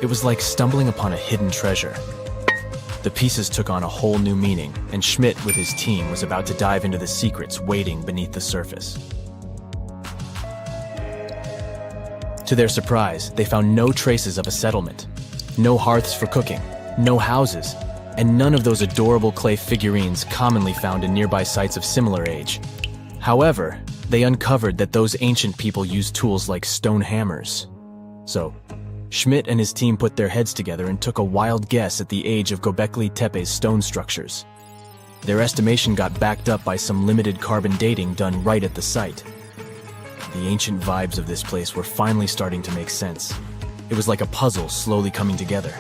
It was like stumbling upon a hidden treasure. The pieces took on a whole new meaning, and Schmidt with his team was about to dive into the secrets waiting beneath the surface. To their surprise, they found no traces of a settlement. No hearths for cooking, no houses, and none of those adorable clay figurines commonly found in nearby sites of similar age. However, they uncovered that those ancient people used tools like stone hammers. So, Schmidt and his team put their heads together and took a wild guess at the age of Göbekli Tepe's stone structures. Their estimation got backed up by some limited carbon dating done right at the site. The ancient vibes of this place were finally starting to make sense. It was like a puzzle slowly coming together.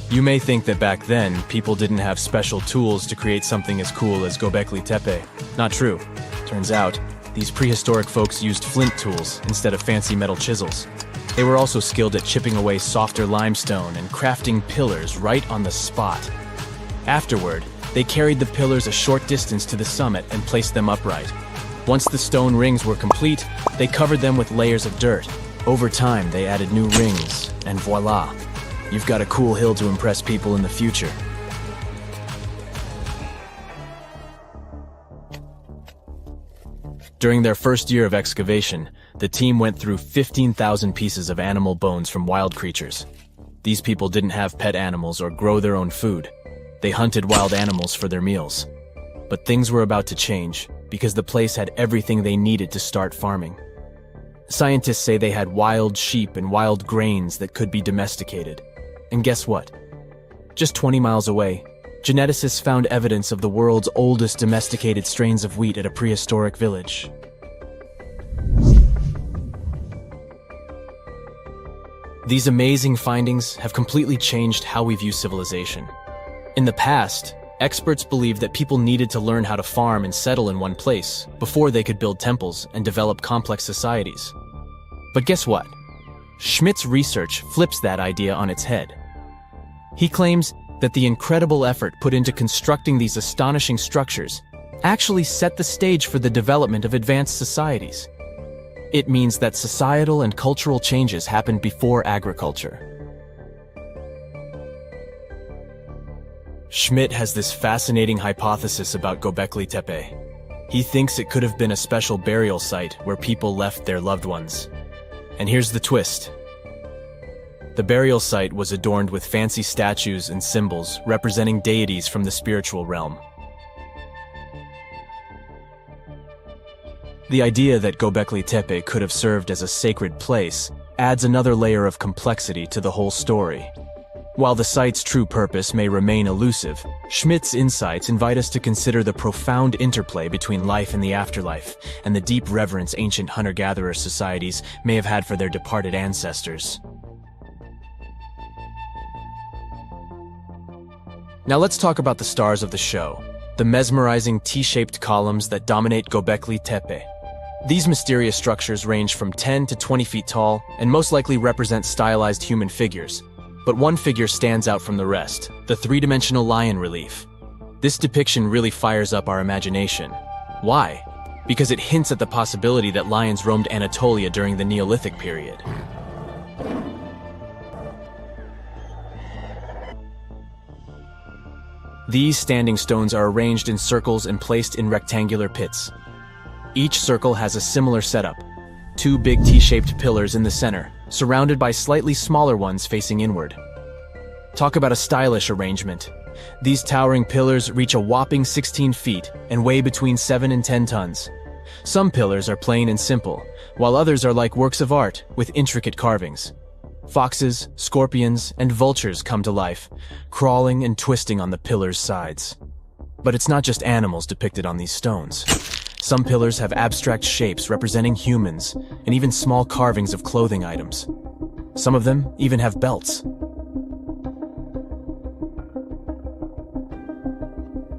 You may think that back then, people didn't have special tools to create something as cool as Göbekli Tepe. Not true. Turns out, these prehistoric folks used flint tools instead of fancy metal chisels. They were also skilled at chipping away softer limestone and crafting pillars right on the spot. Afterward, they carried the pillars a short distance to the summit and placed them upright. Once the stone rings were complete, they covered them with layers of dirt. Over time, they added new rings, and voila! You've got a cool hill to impress people in the future. During their first year of excavation, the team went through 15,000 pieces of animal bones from wild creatures. These people didn't have pet animals or grow their own food. They hunted wild animals for their meals. But things were about to change, because the place had everything they needed to start farming. Scientists say they had wild sheep and wild grains that could be domesticated. And guess what? Just 20 miles away, geneticists found evidence of the world's oldest domesticated strains of wheat at a prehistoric village. These amazing findings have completely changed how we view civilization. In the past, experts believed that people needed to learn how to farm and settle in one place before they could build temples and develop complex societies. But guess what? Schmidt's research flips that idea on its head. He claims that the incredible effort put into constructing these astonishing structures actually set the stage for the development of advanced societies. It means that societal and cultural changes happened before agriculture. Schmidt has this fascinating hypothesis about Göbekli Tepe. He thinks it could have been a special burial site where people left their loved ones. And here's the twist. The burial site was adorned with fancy statues and symbols representing deities from the spiritual realm. The idea that Göbekli Tepe could have served as a sacred place adds another layer of complexity to the whole story. While the site's true purpose may remain elusive, Schmidt's insights invite us to consider the profound interplay between life and the afterlife, and the deep reverence ancient hunter-gatherer societies may have had for their departed ancestors. Now let's talk about the stars of the show, the mesmerizing T-shaped columns that dominate Göbekli Tepe. These mysterious structures range from 10 to 20 feet tall and most likely represent stylized human figures. But one figure stands out from the rest, the three-dimensional lion relief. This depiction really fires up our imagination. Why? Because it hints at the possibility that lions roamed Anatolia during the Neolithic period. These standing stones are arranged in circles and placed in rectangular pits. Each circle has a similar setup. Two big T-shaped pillars in the center, surrounded by slightly smaller ones facing inward. Talk about a stylish arrangement. These towering pillars reach a whopping 16 feet and weigh between 7 and 10 tons. Some pillars are plain and simple, while others are like works of art with intricate carvings. Foxes, scorpions, and vultures come to life, crawling and twisting on the pillars' sides. But it's not just animals depicted on these stones. Some pillars have abstract shapes representing humans, and even small carvings of clothing items. Some of them even have belts.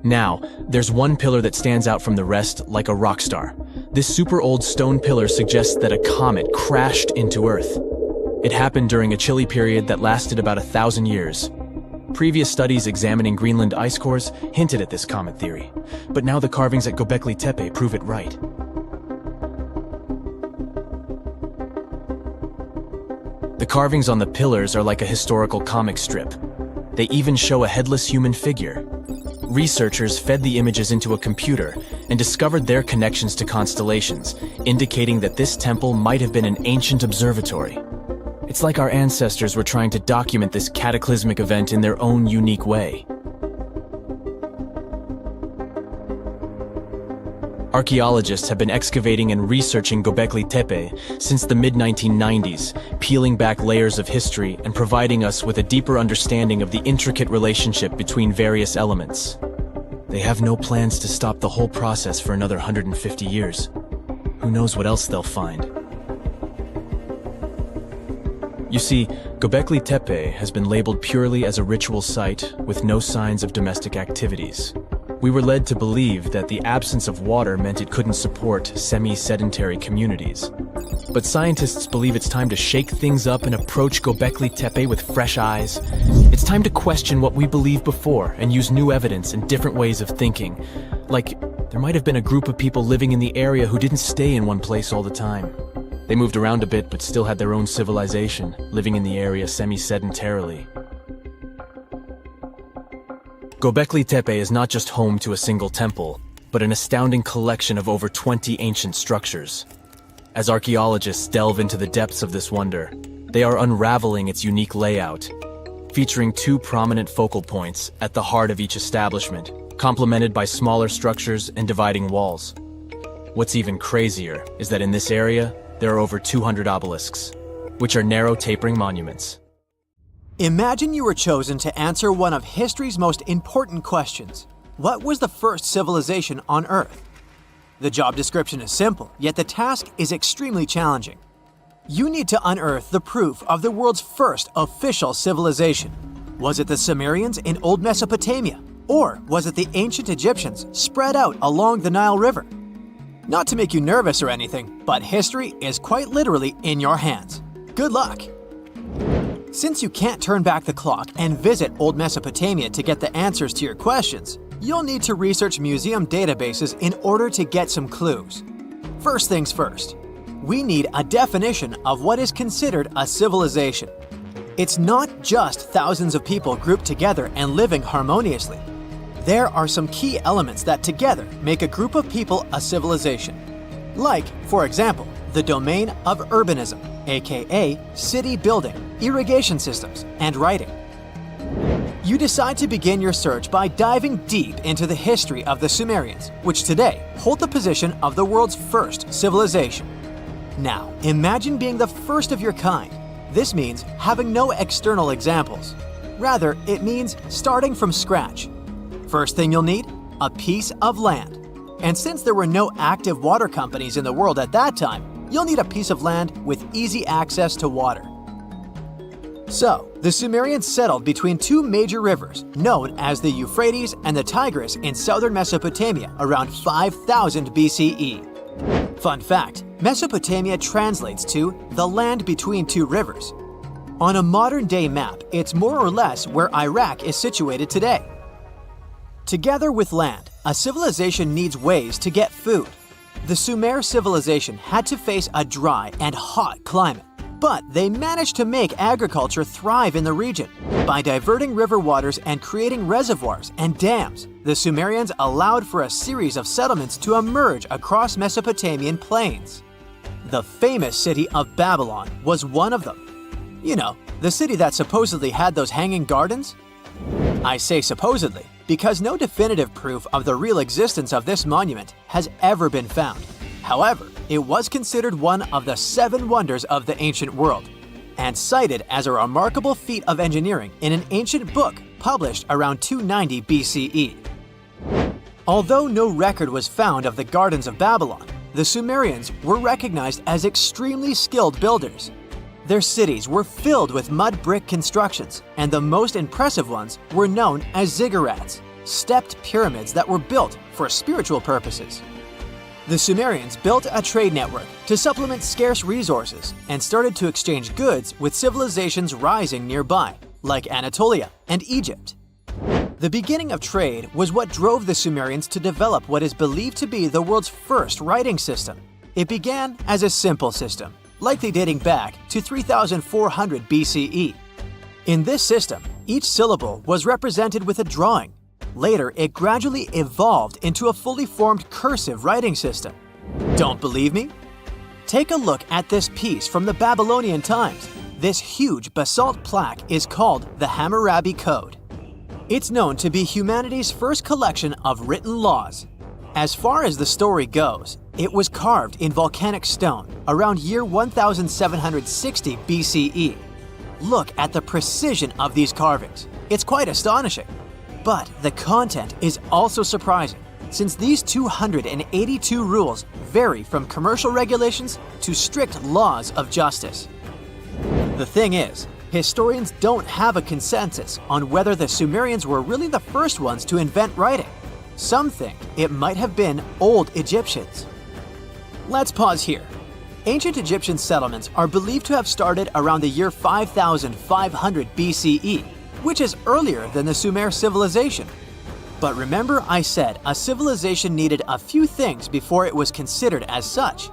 Now, there's one pillar that stands out from the rest like a rock star. This super old stone pillar suggests that a comet crashed into Earth. It happened during a chilly period that lasted about 1,000 years. Previous studies examining Greenland ice cores hinted at this comet theory, but now the carvings at Göbekli Tepe prove it right. The carvings on the pillars are like a historical comic strip. They even show a headless human figure. Researchers fed the images into a computer and discovered their connections to constellations, indicating that this temple might have been an ancient observatory. It's like our ancestors were trying to document this cataclysmic event in their own unique way. Archaeologists have been excavating and researching Göbekli Tepe since the mid-1990s, peeling back layers of history and providing us with a deeper understanding of the intricate relationship between various elements. They have no plans to stop the whole process for another 150 years. Who knows what else they'll find? You see, Göbekli Tepe has been labeled purely as a ritual site with no signs of domestic activities. We were led to believe that the absence of water meant it couldn't support semi-sedentary communities. But scientists believe it's time to shake things up and approach Göbekli Tepe with fresh eyes. It's time to question what we believed before and use new evidence and different ways of thinking. Like, there might have been a group of people living in the area who didn't stay in one place all the time. They moved around a bit but still had their own civilization, living in the area semi-sedentarily. Göbekli Tepe is not just home to a single temple, but an astounding collection of over 20 ancient structures. As archaeologists delve into the depths of this wonder, they are unraveling its unique layout, featuring two prominent focal points at the heart of each establishment, complemented by smaller structures and dividing walls. What's even crazier is that in this area, there are over 200 obelisks, which are narrow tapering monuments. Imagine you were chosen to answer one of history's most important questions. What was the first civilization on Earth? The job description is simple, yet the task is extremely challenging. You need to unearth the proof of the world's first official civilization. Was it the Sumerians in Old Mesopotamia? Or was it the ancient Egyptians spread out along the Nile River? Not to make you nervous or anything, but history is quite literally in your hands. Good luck! Since you can't turn back the clock and visit Old Mesopotamia to get the answers to your questions, you'll need to research museum databases in order to get some clues. First things first, we need a definition of what is considered a civilization. It's not just thousands of people grouped together and living harmoniously. There are some key elements that together make a group of people a civilization. Like, for example, the domain of urbanism, aka city building, irrigation systems, and writing. You decide to begin your search by diving deep into the history of the Sumerians, which today hold the position of the world's first civilization. Now, imagine being the first of your kind. This means having no external examples. Rather, it means starting from scratch. First thing you'll need, a piece of land. And since there were no active water companies in the world at that time, you'll need a piece of land with easy access to water. So, the Sumerians settled between two major rivers, known as the Euphrates and the Tigris in southern Mesopotamia around 5000 BCE. Fun fact, Mesopotamia translates to the land between two rivers. On a modern-day map, it's more or less where Iraq is situated today. Together with land, a civilization needs ways to get food. The Sumer civilization had to face a dry and hot climate, but they managed to make agriculture thrive in the region. By diverting river waters and creating reservoirs and dams, the Sumerians allowed for a series of settlements to emerge across Mesopotamian plains. The famous city of Babylon was one of them. You know, the city that supposedly had those hanging gardens? I say supposedly because no definitive proof of the real existence of this monument has ever been found. However, it was considered one of the 7 wonders of the ancient world, and cited as a remarkable feat of engineering in an ancient book published around 290 BCE. Although no record was found of the Gardens of Babylon, the Sumerians were recognized as extremely skilled builders. Their cities were filled with mud brick constructions, and the most impressive ones were known as ziggurats, stepped pyramids that were built for spiritual purposes. The Sumerians built a trade network to supplement scarce resources and started to exchange goods with civilizations rising nearby, like Anatolia and Egypt. The beginning of trade was what drove the Sumerians to develop what is believed to be the world's first writing system. It began as a simple system, likely dating back to 3400 BCE. In this system, each syllable was represented with a drawing. Later, it gradually evolved into a fully formed cursive writing system. Don't believe me? Take a look at this piece from the Babylonian times. This huge basalt plaque is called the Hammurabi Code. It's known to be humanity's first collection of written laws. As far as the story goes, it was carved in volcanic stone around year 1760 BCE. Look at the precision of these carvings. It's quite astonishing. But the content is also surprising, since these 282 rules vary from commercial regulations to strict laws of justice. The thing is, historians don't have a consensus on whether the Sumerians were really the first ones to invent writing. Some think it might have been old Egyptians. Let's pause here. Ancient Egyptian settlements are believed to have started around the year 5500 BCE, which is earlier than the Sumer civilization. But remember I said a civilization needed a few things before it was considered as such.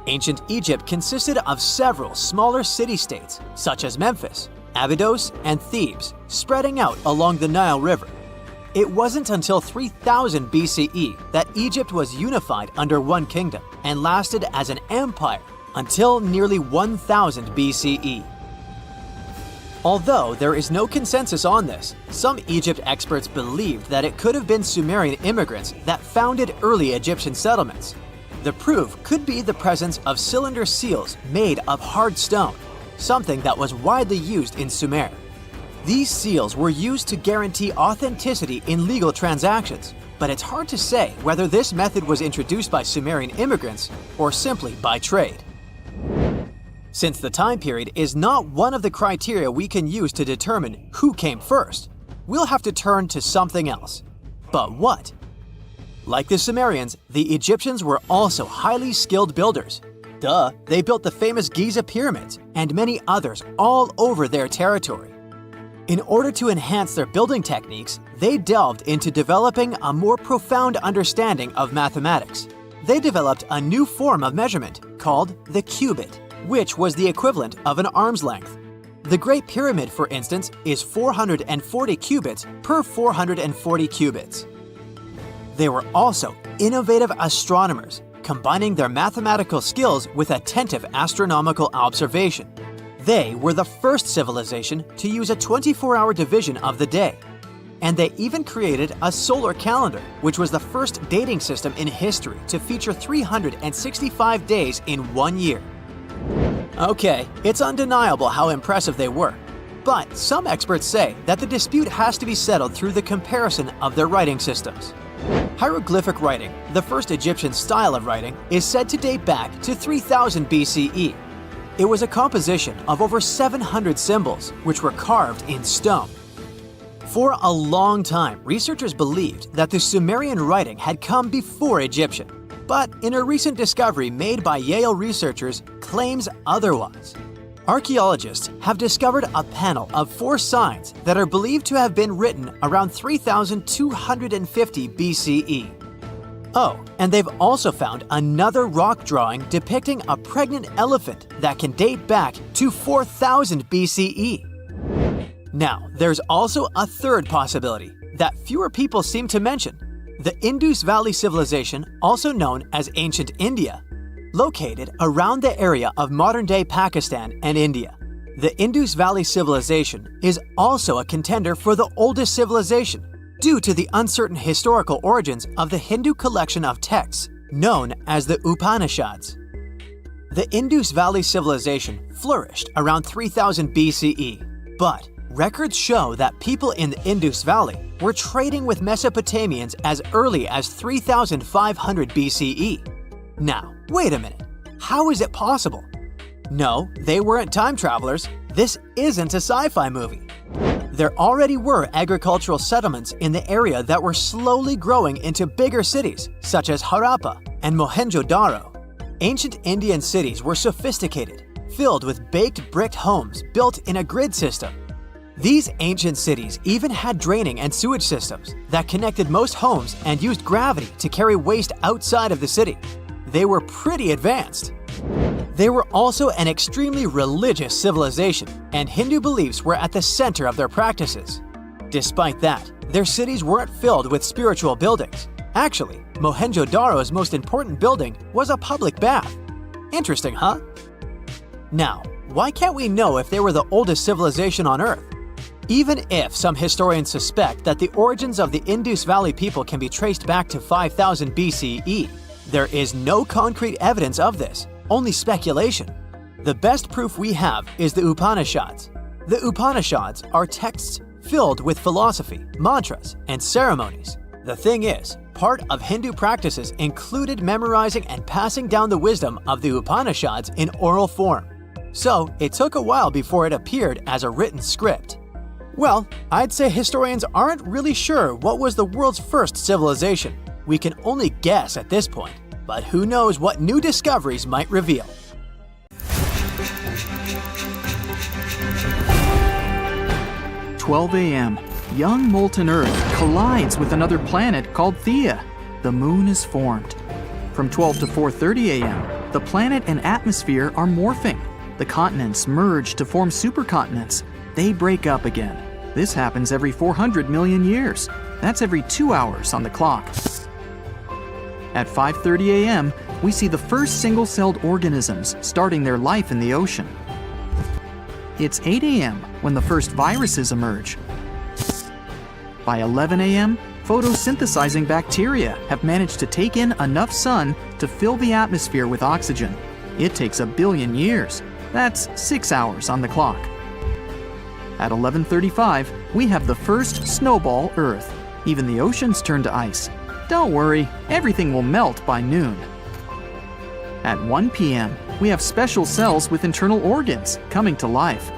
Ancient Egypt consisted of several smaller city-states, such as Memphis, Abydos, and Thebes, spreading out along the Nile River. It wasn't until 3000 BCE that Egypt was unified under one kingdom and lasted as an empire until nearly 1000 BCE. Although there is no consensus on this, some Egypt experts believed that it could have been Sumerian immigrants that founded early Egyptian settlements. The proof could be the presence of cylinder seals made of hard stone, something that was widely used in Sumer. These seals were used to guarantee authenticity in legal transactions, but it's hard to say whether this method was introduced by Sumerian immigrants or simply by trade. Since the time period is not one of the criteria we can use to determine who came first, we'll have to turn to something else. But what? Like the Sumerians, the Egyptians were also highly skilled builders. Duh, they built the famous Giza pyramids and many others all over their territory. In order to enhance their building techniques, they delved into developing a more profound understanding of mathematics. They developed a new form of measurement called the cubit, which was the equivalent of an arm's length. The Great Pyramid, for instance, is 440 cubits per 440 cubits. They were also innovative astronomers, combining their mathematical skills with attentive astronomical observation. They were the first civilization to use a 24-hour division of the day. And they even created a solar calendar, which was the first dating system in history to feature 365 days in 1 year. Okay, it's undeniable how impressive they were. But some experts say that the dispute has to be settled through the comparison of their writing systems. Hieroglyphic writing, the first Egyptian style of writing, is said to date back to 3000 BCE. It was a composition of over 700 symbols, which were carved in stone. For a long time, researchers believed that the Sumerian writing had come before Egyptian, but in a recent discovery made by Yale researchers claims otherwise. Archaeologists have discovered a panel of 4 signs that are believed to have been written around 3250 BCE. Oh, and they've also found another rock drawing depicting a pregnant elephant that can date back to 4000 BCE. Now, there's also a third possibility that fewer people seem to mention: the Indus Valley Civilization, also known as Ancient India, located around the area of modern-day Pakistan and India. The Indus Valley Civilization is also a contender for the oldest civilization due to the uncertain historical origins of the Hindu collection of texts known as the Upanishads. The Indus Valley Civilization flourished around 3000 BCE, but Records show that people in the Indus Valley were trading with Mesopotamians as early as 3500 BCE. Now, wait a minute. How is it possible? No, they weren't time travelers. This isn't a sci-fi movie. There already were agricultural settlements in the area that were slowly growing into bigger cities, such as Harappa and Mohenjo-Daro. Ancient Indian cities were sophisticated, filled with baked brick homes built in a grid system. These ancient cities even had draining and sewage systems that connected most homes and used gravity to carry waste outside of the city. They were pretty advanced. They were also an extremely religious civilization, and Hindu beliefs were at the center of their practices. Despite that, their cities weren't filled with spiritual buildings. Actually, Mohenjo-Daro's most important building was a public bath. Interesting, huh? Now, why can't we know if they were the oldest civilization on Earth? Even if some historians suspect that the origins of the Indus Valley people can be traced back to 5000 BCE, there is no concrete evidence of this, only speculation. The best proof we have is the Upanishads. The Upanishads are texts filled with philosophy, mantras, and ceremonies. The thing is, part of Hindu practices included memorizing and passing down the wisdom of the Upanishads in oral form. So, it took a while before it appeared as a written script. Well, I'd say historians aren't really sure what was the world's first civilization. We can only guess at this point, but who knows what new discoveries might reveal. "12 a.m. Young molten Earth collides with another planet called Theia. The moon is formed. From 12 to 4:30 a.m., the planet and atmosphere are morphing. The continents merge to form supercontinents. They break up again. This happens every 400 million years. That's every 2 hours on the clock. At 5:30 a.m., we see the first single-celled organisms starting their life in the ocean. It's 8 a.m. when the first viruses emerge. By 11 a.m., photosynthesizing bacteria have managed to take in enough sun to fill the atmosphere with oxygen. It takes 1 billion years. That's 6 hours on the clock. At 11:35, we have the first snowball Earth. Even the oceans turn to ice. Don't worry, everything will melt by noon. At 1 p.m., we have special cells with internal organs coming to life.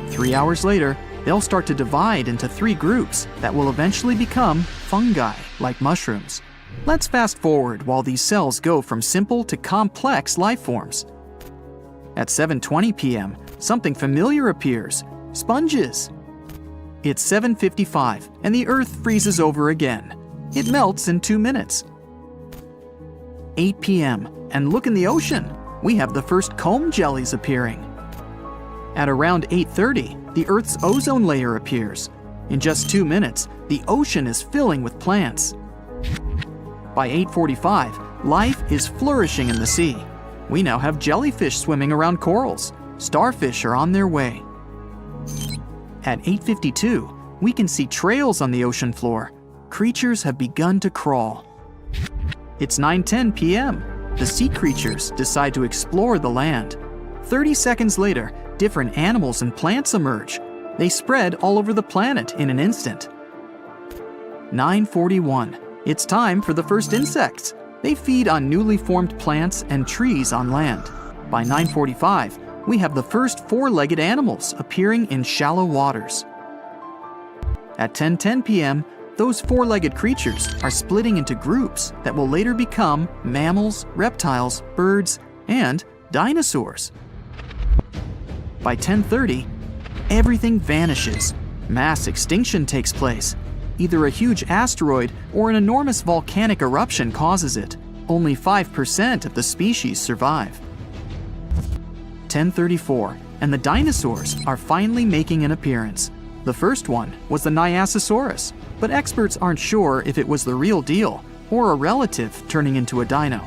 3 hours later, they'll start to divide into 3 groups that will eventually become fungi, like mushrooms. Let's fast forward while these cells go from simple to complex life forms. At 7:20 p.m., something familiar appears: sponges. It's 7:55, and the Earth freezes over again. It melts in 2 minutes. 8 p.m., and look in the ocean. We have the first comb jellies appearing. At around 8:30, the Earth's ozone layer appears. In just 2 minutes, the ocean is filling with plants. By 8:45, life is flourishing in the sea. We now have jellyfish swimming around corals. Starfish are on their way. At 8:52, we can see trails on the ocean floor. Creatures have begun to crawl. It's 9:10 p.m. The sea creatures decide to explore the land. 30 seconds later, different animals and plants emerge. They spread all over the planet in an instant. 9:41. It's time for the first insects. They feed on newly formed plants and trees on land. By 9:45, we have the first 4-legged animals appearing in shallow waters. At 10:10 p.m., those 4-legged creatures are splitting into groups that will later become mammals, reptiles, birds, and dinosaurs. By 10:30, everything vanishes. Mass extinction takes place. Either a huge asteroid or an enormous volcanic eruption causes it. Only 5% of the species survive. 10:34, and the dinosaurs are finally making an appearance. The first one was the Nyasasaurus, but experts aren't sure if it was the real deal or a relative turning into a dino.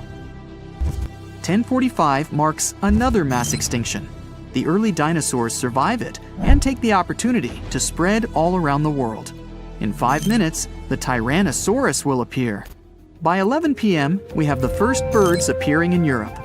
10:45 marks another mass extinction. The early dinosaurs survive it and take the opportunity to spread all around the world. In 5 minutes, the Tyrannosaurus will appear. By 11 p.m., we have the first birds appearing in Europe.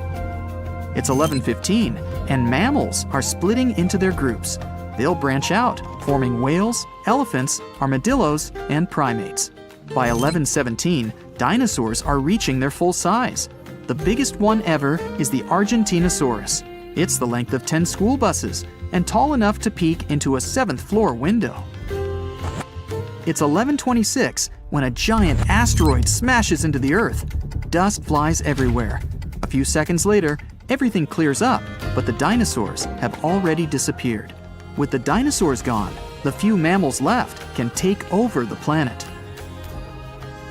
It's 11:15, and mammals are splitting into their groups. they'll branch out, forming whales, elephants, armadillos, and primates. By 1117, dinosaurs are reaching their full size. The biggest one ever is the Argentinosaurus. It's the length of 10 school buses and tall enough to peek into a 7th floor window. It's 1126 when a giant asteroid smashes into the Earth. Dust flies everywhere. A few seconds later, everything clears up, but the dinosaurs have already disappeared. With the dinosaurs gone, the few mammals left can take over the planet.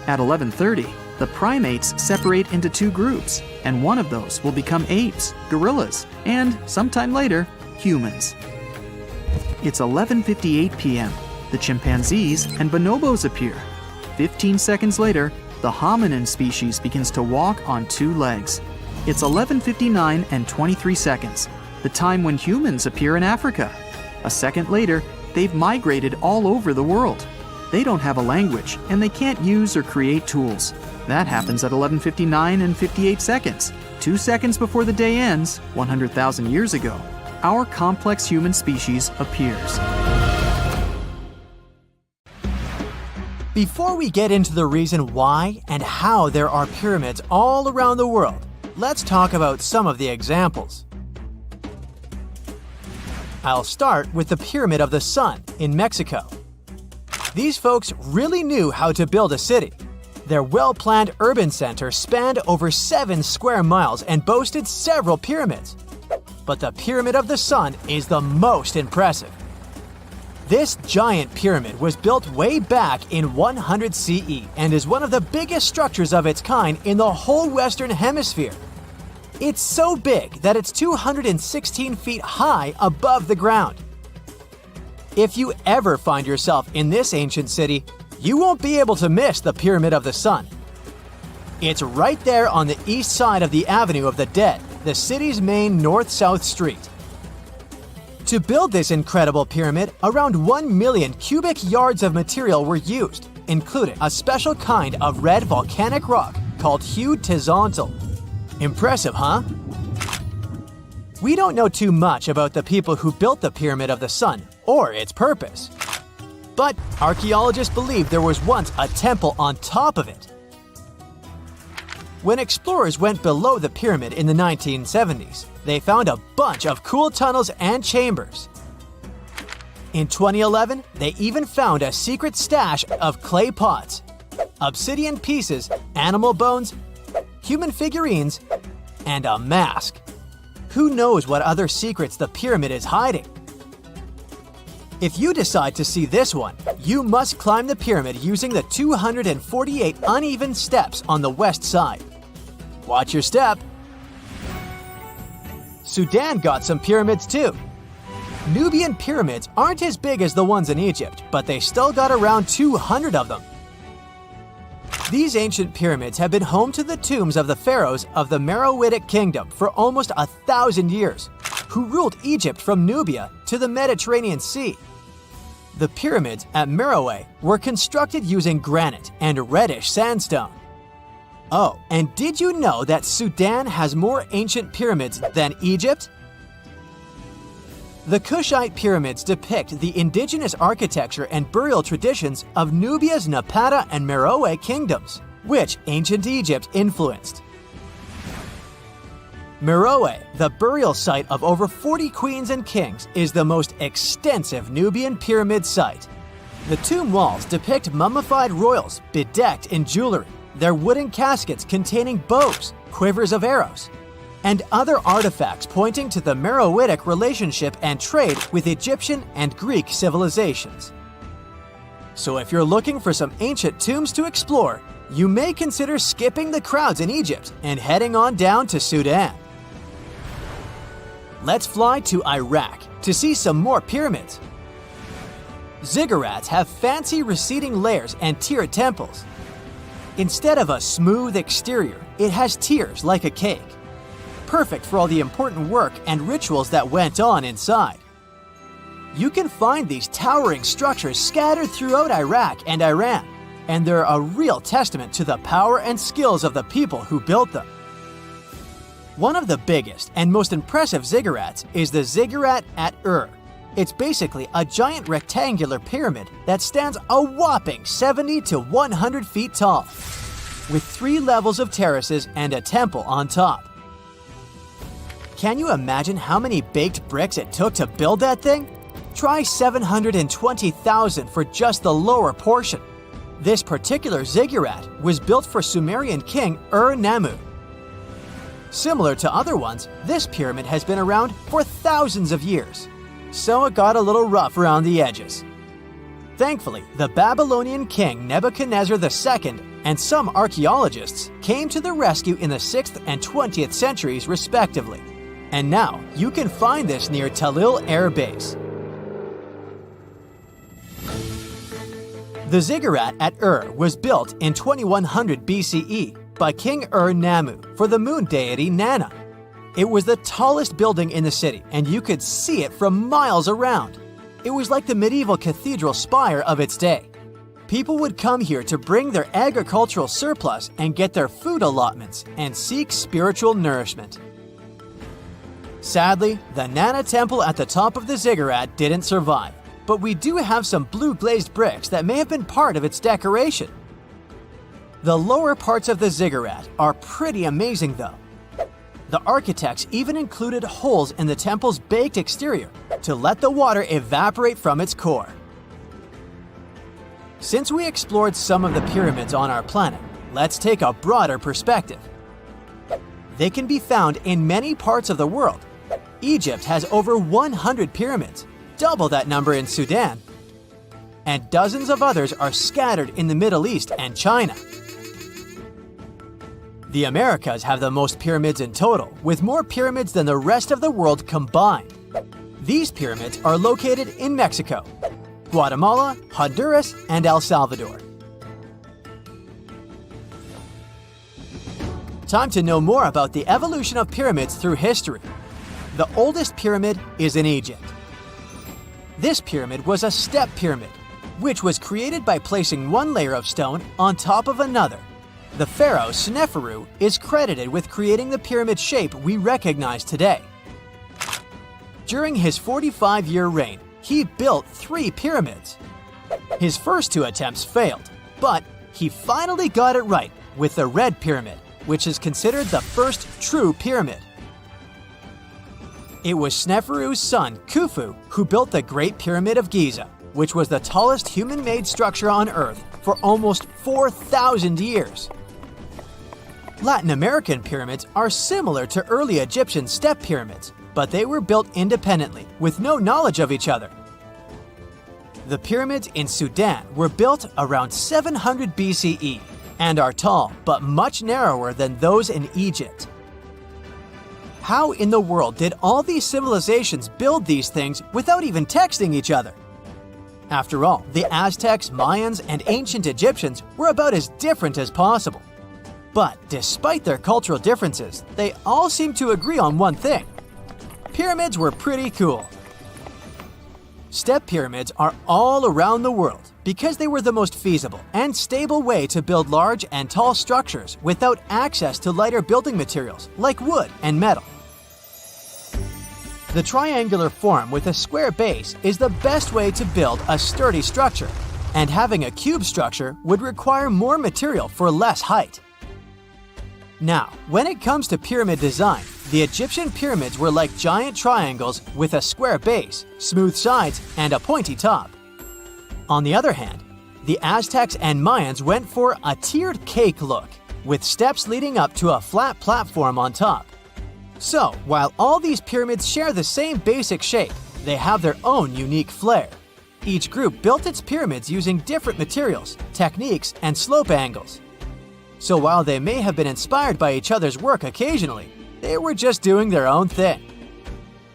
At 1130, the primates separate into 2 groups, and one of those will become apes, gorillas, and, sometime later, humans. It's 11:58 p.m. The chimpanzees and bonobos appear. 15 seconds later, the hominin species begins to walk on 2 legs. It's 11:59 and 23 seconds, the time when humans appear in Africa. A second later, they've migrated all over the world. They don't have a language, and they can't use or create tools. That happens at 11:59 and 58 seconds. 2 seconds before the day ends, 100,000 years ago, our complex human species appears. Before we get into the reason why and how there are pyramids all around the world, let's talk about some of the examples. I'll start with the Pyramid of the Sun in Mexico. These folks really knew how to build a city. Their well-planned urban center spanned over 7 square miles and boasted several pyramids. But the Pyramid of the Sun is the most impressive. This giant pyramid was built way back in 100 CE and is one of the biggest structures of its kind in the whole Western Hemisphere. It's so big that it's 216 feet high above the ground. If you ever find yourself in this ancient city, you won't be able to miss the Pyramid of the Sun. It's right there on the east side of the Avenue of the Dead, the city's main north-south street. To build this incredible pyramid, around 1 million cubic yards of material were used, including a special kind of red volcanic rock called hued tezontle. Impressive, huh? We don't know too much about the people who built the Pyramid of the Sun or its purpose. But archaeologists believe there was once a temple on top of it. When explorers went below the pyramid in the 1970s, they found a bunch of cool tunnels and chambers. In 2011, they even found a secret stash of clay pots, obsidian pieces, animal bones, human figurines, and a mask. Who knows what other secrets the pyramid is hiding? If you decide to see this one, you must climb the pyramid using the 248 uneven steps on the west side. Watch your step. Sudan got some pyramids too. Nubian pyramids aren't as big as the ones in Egypt, but they still got around 200 of them. These ancient pyramids have been home to the tombs of the pharaohs of the Meroitic Kingdom for almost 1,000 years, who ruled Egypt from Nubia to the Mediterranean Sea. The pyramids at Meroe were constructed using granite and reddish sandstone. Oh, and did you know that Sudan has more ancient pyramids than Egypt? The Kushite pyramids depict the indigenous architecture and burial traditions of Nubia's Napata and Meroe kingdoms, which ancient Egypt influenced. Meroe, the burial site of over 40 queens and kings, is the most extensive Nubian pyramid site. The tomb walls depict mummified royals bedecked in jewelry, their wooden caskets containing bows, quivers of arrows, and other artifacts pointing to the Meroitic relationship and trade with Egyptian and Greek civilizations. So if you're looking for some ancient tombs to explore, you may consider skipping the crowds in Egypt and heading on down to Sudan. Let's fly to Iraq to see some more pyramids. Ziggurats have fancy receding layers and tiered temples. Instead of a smooth exterior, it has tiers like a cake. Perfect for all the important work and rituals that went on inside. You can find these towering structures scattered throughout Iraq and Iran, and they're a real testament to the power and skills of the people who built them. One of the biggest and most impressive ziggurats is the ziggurat at Ur. It's basically a giant rectangular pyramid that stands a whopping 70 to 100 feet tall, with 3 levels of terraces and a temple on top. Can you imagine how many baked bricks it took to build that thing? Try 720,000 for just the lower portion. This particular ziggurat was built for Sumerian king Ur-Nammu. Similar to other ones, this pyramid has been around for thousands of years, so it got a little rough around the edges. Thankfully, the Babylonian king Nebuchadnezzar II and some archaeologists came to the rescue in the 6th and 20th centuries respectively, and now you can find this near Talil Air Base. The ziggurat at Ur was built in 2100 BCE by King Ur-Nammu for the moon deity Nana. It was the tallest building in the city, and you could see it from miles around. It was like the medieval cathedral spire of its day. People would come here to bring their agricultural surplus and get their food allotments and seek spiritual nourishment. Sadly, the Nana temple at the top of the ziggurat didn't survive, but we do have some blue glazed bricks that may have been part of its decoration. The lower parts of the ziggurat are pretty amazing though. The architects even included holes in the temple's baked exterior to let the water evaporate from its core. Since we explored some of the pyramids on our planet, let's take a broader perspective. They can be found in many parts of the world. Egypt has over 100 pyramids, double that number in Sudan, and dozens of others are scattered in the Middle East and China. The Americas have the most pyramids in total, with more pyramids than the rest of the world combined. These pyramids are located in Mexico, Guatemala, Honduras, and El Salvador. Time to know more about the evolution of pyramids through history. The oldest pyramid is in Egypt. This pyramid was a step pyramid, which was created by placing one layer of stone on top of another. The pharaoh Sneferu is credited with creating the pyramid shape we recognize today. During his 45-year reign, he built 3 pyramids. His first 2 attempts failed, but he finally got it right with the Red Pyramid, which is considered the first true pyramid. It was Sneferu's son, Khufu, who built the Great Pyramid of Giza, which was the tallest human-made structure on Earth for almost 4,000 years. Latin American pyramids are similar to early Egyptian step pyramids, but they were built independently, with no knowledge of each other. The pyramids in Sudan were built around 700 BCE and are tall, but much narrower than those in Egypt. How in the world did all these civilizations build these things without even texting each other? After all, the Aztecs, Mayans, and ancient Egyptians were about as different as possible. But despite their cultural differences, they all seem to agree on one thing. Pyramids were pretty cool. Step pyramids are all around the world because they were the most feasible and stable way to build large and tall structures without access to lighter building materials like wood and metal. The triangular form with a square base is the best way to build a sturdy structure, and having a cube structure would require more material for less height. Now, when it comes to pyramid design, the Egyptian pyramids were like giant triangles with a square base, smooth sides, and a pointy top. On the other hand, the Aztecs and Mayans went for a tiered cake look, with steps leading up to a flat platform on top. So, while all these pyramids share the same basic shape, they have their own unique flair. Each group built its pyramids using different materials, techniques, and slope angles. So while they may have been inspired by each other's work occasionally, they were just doing their own thing.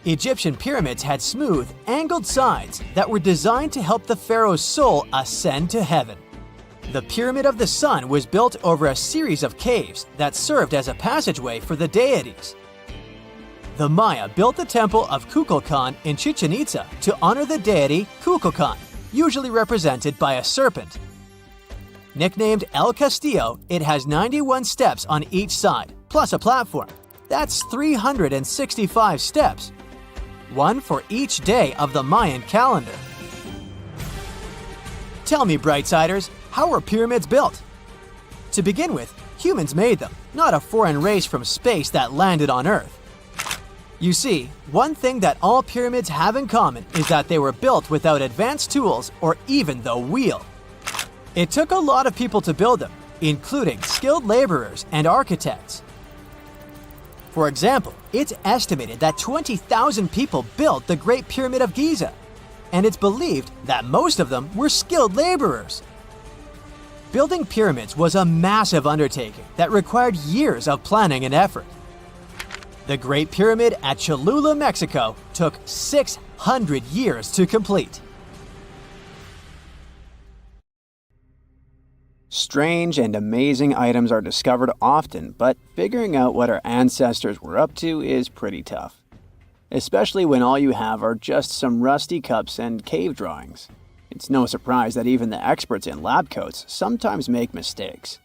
Egyptian pyramids had smooth, angled sides that were designed to help the pharaoh's soul ascend to heaven. The Pyramid of the Sun was built over a series of caves that served as a passageway for the deities. The Maya built the temple of Kukulkan in Chichen Itza to honor the deity Kukulkan, usually represented by a serpent. Nicknamed El Castillo, it has 91 steps on each side, plus a platform. That's 365 steps. one for each day of the Mayan calendar. Tell me, Brightsiders, how were pyramids built? To begin with, humans made them, not a foreign race from space that landed on Earth. You see, one thing that all pyramids have in common is that they were built without advanced tools or even the wheel. It took a lot of people to build them, including skilled laborers and architects. For example, it's estimated that 20,000 people built the Great Pyramid of Giza, and it's believed that most of them were skilled laborers. Building pyramids was a massive undertaking that required years of planning and effort. The Great Pyramid at Cholula, Mexico, took 600 years to complete. Strange and amazing items are discovered often, but figuring out what our ancestors were up to is pretty tough. Especially when all you have are just some rusty cups and cave drawings. It's no surprise that even the experts in lab coats sometimes make mistakes.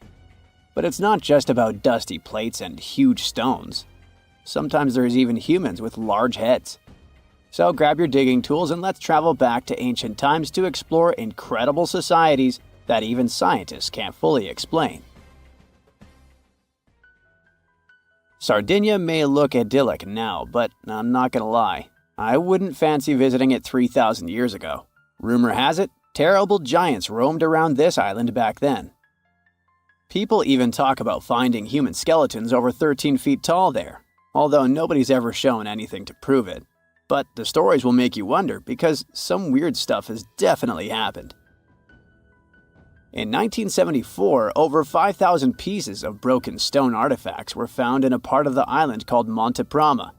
But it's not just about dusty plates and huge stones. Sometimes there's even humans with large heads. So grab your digging tools and let's travel back to ancient times to explore incredible societies that even scientists can't fully explain. Sardinia may look idyllic now, but I'm not gonna lie, I wouldn't fancy visiting it 3,000 years ago. Rumor has it, terrible giants roamed around this island back then. People even talk about finding human skeletons over 13 feet tall there, although nobody's ever shown anything to prove it. But the stories will make you wonder because some weird stuff has definitely happened. In 1974, over 5,000 pieces of broken stone artifacts were found in a part of the island called Monte Prama,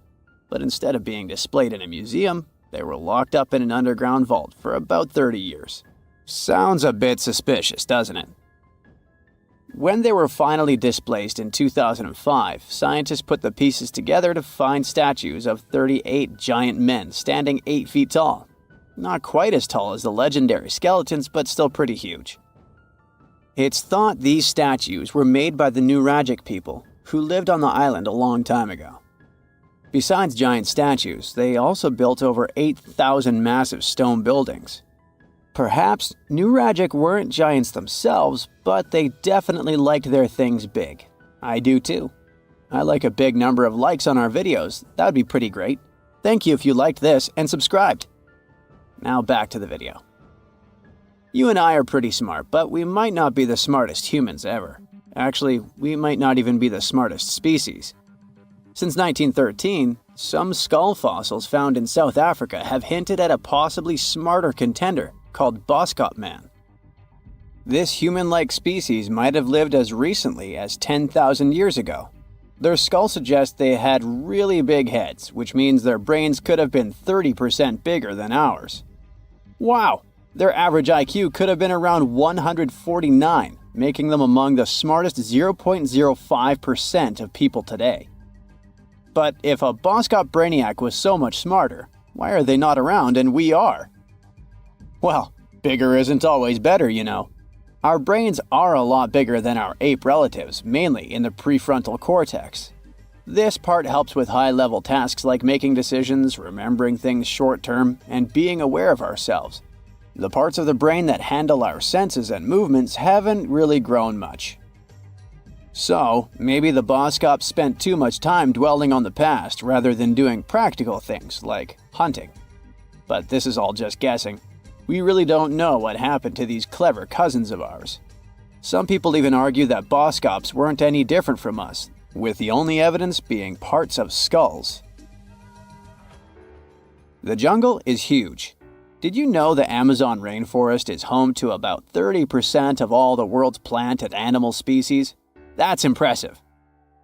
but instead of being displayed in a museum, they were locked up in an underground vault for about 30 years. Sounds a bit suspicious, doesn't it? When they were finally displaced in 2005, scientists put the pieces together to find statues of 38 giant men standing 8 feet tall. Not quite as tall as the legendary skeletons, but still pretty huge. It's thought these statues were made by the Nuragic people, who lived on the island a long time ago. Besides giant statues, they also built over 8,000 massive stone buildings. Perhaps Nuragic weren't giants themselves, but they definitely liked their things big. I do too. I like a big number of likes on our videos. That would be pretty great. Thank you if you liked this and subscribed. Now back to the video. You and I are pretty smart, but we might not be the smartest humans ever. Actually, we might not even be the smartest species. Since 1913, some skull fossils found in South Africa have hinted at a possibly smarter contender called Boskop Man. This human-like species might have lived as recently as 10,000 years ago. Their skull suggests they had really big heads, which means their brains could have been 30% bigger than ours. Wow! Their average IQ could have been around 149, making them among the smartest 0.05% of people today. But if a Boskop Brainiac was so much smarter, why are they not around and we are? Well, bigger isn't always better, you know. Our brains are a lot bigger than our ape relatives, mainly in the prefrontal cortex. This part helps with high-level tasks like making decisions, remembering things short-term, and being aware of ourselves. The parts of the brain that handle our senses and movements haven't really grown much. So, maybe the Boskops spent too much time dwelling on the past rather than doing practical things like hunting. But this is all just guessing. We really don't know what happened to these clever cousins of ours. Some people even argue that Boskops weren't any different from us, with the only evidence being parts of skulls. The jungle is huge. Did you know the Amazon rainforest is home to about 30% of all the world's plant and animal species? That's impressive.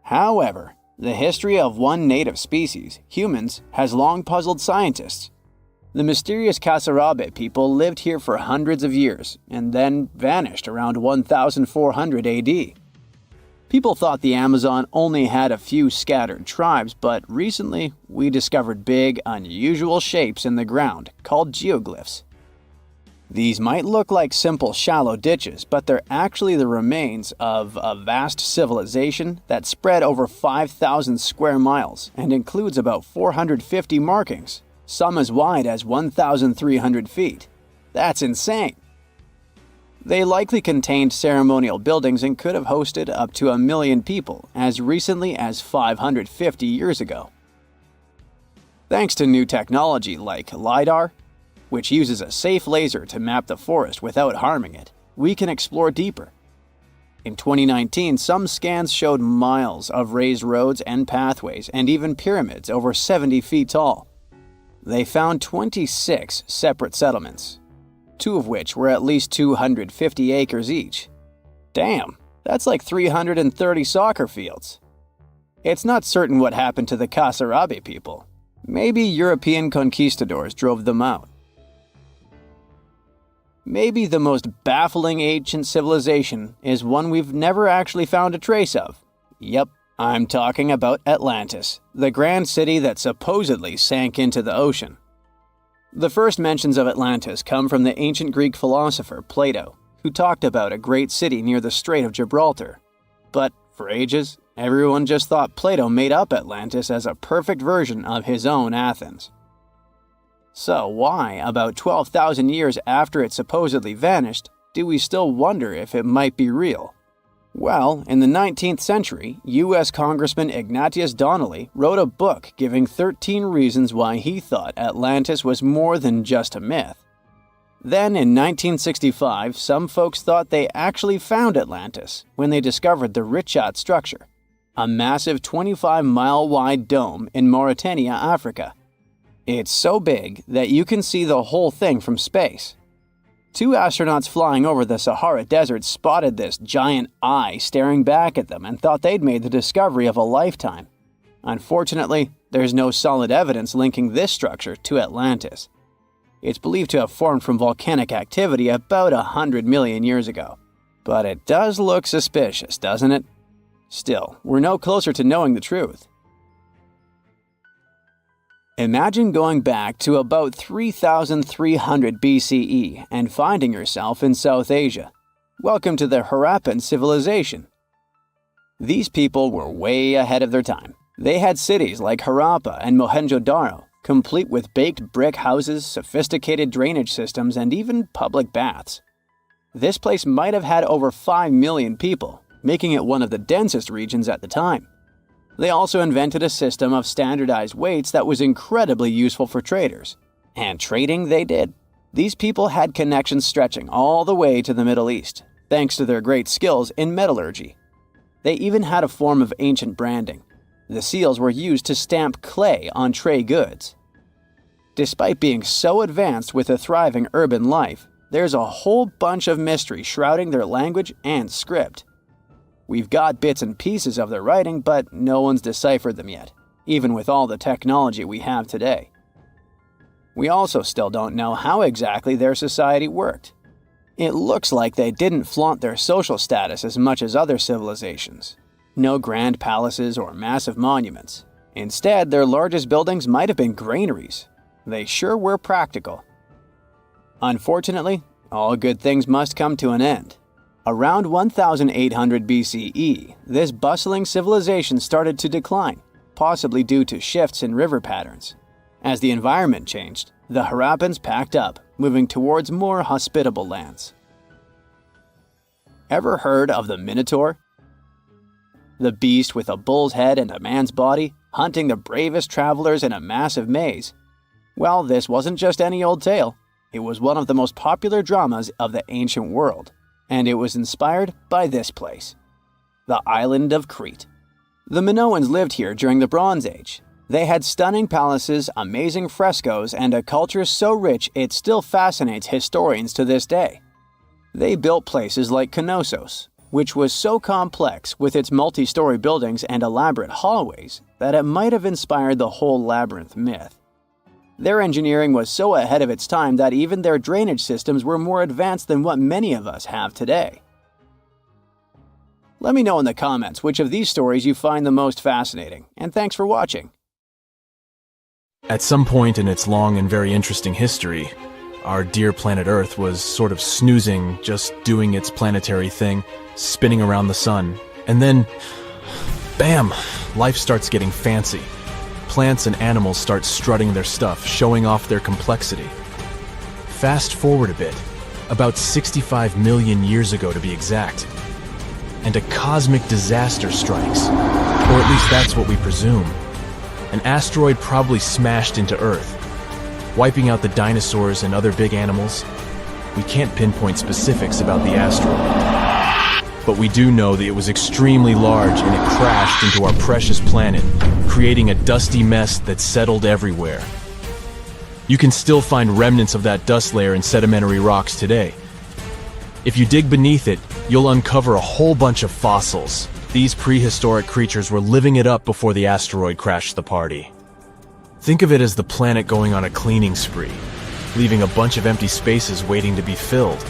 However, the history of one native species, humans, has long puzzled scientists. The mysterious Kasarabe people lived here for hundreds of years and then vanished around 1400 AD. People thought the Amazon only had a few scattered tribes, but recently we discovered big, unusual shapes in the ground called geoglyphs. These might look like simple, shallow ditches, but they're actually the remains of a vast civilization that spread over 5,000 square miles and includes about 450 markings. some as wide as 1,300 feet. That's insane. They likely contained ceremonial buildings and could have hosted up to 1 million people as recently as 550 years ago. Thanks to new technology like LiDAR, which uses a safe laser to map the forest without harming it, we can explore deeper. In 2019, some scans showed miles of raised roads and pathways and even pyramids over 70 feet tall. They found 26 separate settlements, 2 of which were at least 250 acres each. Damn, that's like 330 soccer fields. It's not certain what happened to the Kasarabi people. Maybe European conquistadors drove them out. Maybe the most baffling ancient civilization is one we've never actually found a trace of. Yep, I'm talking about Atlantis, the grand city that supposedly sank into the ocean. The first mentions of Atlantis come from the ancient Greek philosopher Plato, who talked about a great city near the Strait of Gibraltar. But for ages, everyone just thought Plato made up Atlantis as a perfect version of his own Athens. So why, about 12,000 years after it supposedly vanished, do we still wonder if it might be real? Well, in the 19th century, U.S. Congressman Ignatius Donnelly wrote a book giving 13 reasons why he thought Atlantis was more than just a myth. Then in 1965, some folks thought they actually found Atlantis when they discovered the Richat structure, a massive 25-mile-wide dome in Mauritania, Africa. It's so big that you can see the whole thing from space. 2 astronauts flying over the Sahara Desert spotted this giant eye staring back at them and thought they'd made the discovery of a lifetime. Unfortunately, there's no solid evidence linking this structure to Atlantis. It's believed to have formed from volcanic activity about 100 million years ago. But it does look suspicious, doesn't it? Still, we're no closer to knowing the truth. Imagine going back to about 3,300 BCE and finding yourself in South Asia. Welcome to the Harappan civilization. These people were way ahead of their time. They had cities like Harappa and Mohenjo-Daro, complete with baked brick houses, sophisticated drainage systems, and even public baths. This place might have had over 5 million people, making it one of the densest regions at the time. They also invented a system of standardized weights that was incredibly useful for traders. And trading they did. These people had connections stretching all the way to the Middle East, thanks to their great skills in metallurgy. They even had a form of ancient branding. The seals were used to stamp clay on trade goods. Despite being so advanced with a thriving urban life, there's a whole bunch of mystery shrouding their language and script. We've got bits and pieces of their writing, but no one's deciphered them yet, even with all the technology we have today. We also still don't know how exactly their society worked. It looks like they didn't flaunt their social status as much as other civilizations. No grand palaces or massive monuments. Instead, their largest buildings might have been granaries. They sure were practical. Unfortunately, all good things must come to an end. Around 1800 BCE, this bustling civilization started to decline, possibly due to shifts in river patterns. As the environment changed, the Harappans packed up, moving towards more hospitable lands. Ever heard of the Minotaur? The beast with a bull's head and a man's body, hunting the bravest travelers in a massive maze. Well, this wasn't just any old tale. It was one of the most popular dramas of the ancient world. And it was inspired by this place, the island of Crete. The Minoans lived here during the Bronze Age. They had stunning palaces, amazing frescoes, and a culture so rich it still fascinates historians to this day. They built places like Knossos, which was so complex with its multi-story buildings and elaborate hallways that it might have inspired the whole labyrinth myth. Their engineering was so ahead of its time that even their drainage systems were more advanced than what many of us have today. Let me know in the comments which of these stories you find the most fascinating, and thanks for watching. At some point in its long and very interesting history, our dear planet Earth was sort of snoozing, just doing its planetary thing, spinning around the sun. And then, bam, life starts getting fancy. plants and animals start strutting their stuff, showing off their complexity. Fast forward a bit, about 65 million years ago to be exact, and a cosmic disaster strikes, or at least that's what we presume. An asteroid probably smashed into Earth, wiping out the dinosaurs and other big animals. We can't pinpoint specifics about the asteroid, but we do know that it was extremely large and it crashed into our precious planet, creating a dusty mess that settled everywhere. You can still find remnants of that dust layer in sedimentary rocks today. If you dig beneath it, you'll uncover a whole bunch of fossils. These prehistoric creatures were living it up before the asteroid crashed the party. Think of it as the planet going on a cleaning spree, leaving a bunch of empty spaces waiting to be filled.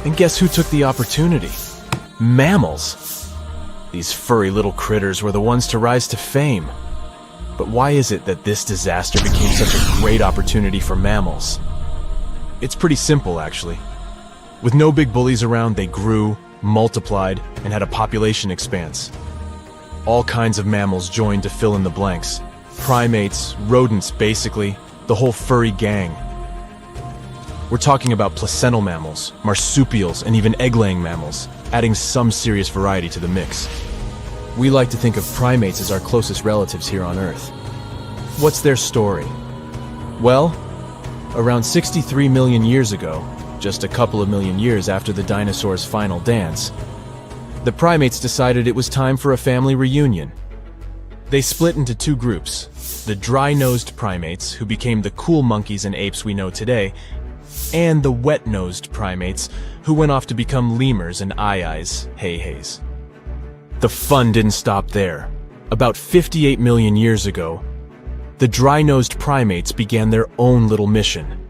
And guess who took the opportunity? Mammals! These furry little critters were the ones to rise to fame. But why is it that this disaster became such a great opportunity for mammals? It's pretty simple, actually. With no big bullies around, they grew, multiplied, and had a population expanse. All kinds of mammals joined to fill in the blanks. Primates, rodents, basically, the whole furry gang. We're talking about placental mammals, marsupials, and even egg-laying mammals, adding some serious variety to the mix. We like to think of primates as our closest relatives here on Earth. What's their story? Well, around 63 million years ago, just a couple of million years after the dinosaurs' final dance, the primates decided it was time for a family reunion. They split into two groups, the dry-nosed primates, who became the cool monkeys and apes we know today, and the wet-nosed primates, who went off to become lemurs and aye-ayes, hey-hays. The fun didn't stop there. About 58 million years ago, the dry-nosed primates began their own little mission.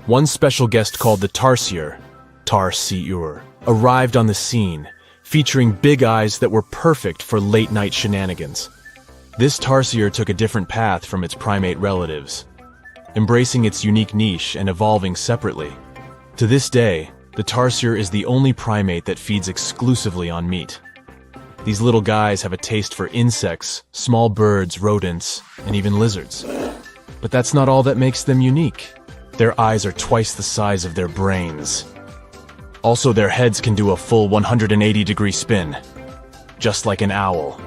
One special guest called the tarsier, arrived on the scene, featuring big eyes that were perfect for late-night shenanigans. This tarsier took a different path from its primate relatives, embracing its unique niche and evolving separately. To this day, the tarsier is the only primate that feeds exclusively on meat. These little guys have a taste for insects, small birds, rodents, and even lizards. But that's not all that makes them unique. Their eyes are twice the size of their brains. Also, their heads can do a full 180-degree spin, just like an owl.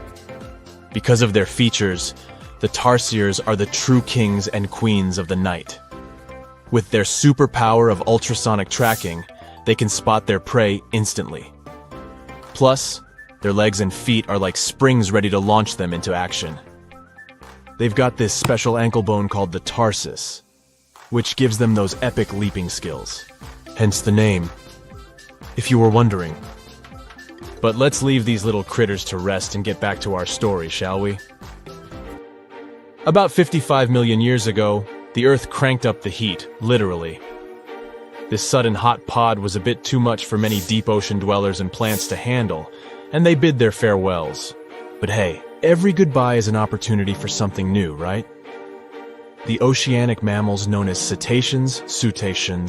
Because of their features, the tarsiers are the true kings and queens of the night. With their superpower of ultrasonic tracking, they can spot their prey instantly. Plus, their legs and feet are like springs ready to launch them into action. They've got this special ankle bone called the tarsus, which gives them those epic leaping skills. Hence the name, if you were wondering. But let's leave these little critters to rest and get back to our story, shall we? About 55 million years ago, the Earth cranked up the heat, literally. This sudden hot pod was a bit too much for many deep ocean dwellers and plants to handle, and they bid their farewells. But hey, every goodbye is an opportunity for something new, right? The oceanic mammals known as cetaceans,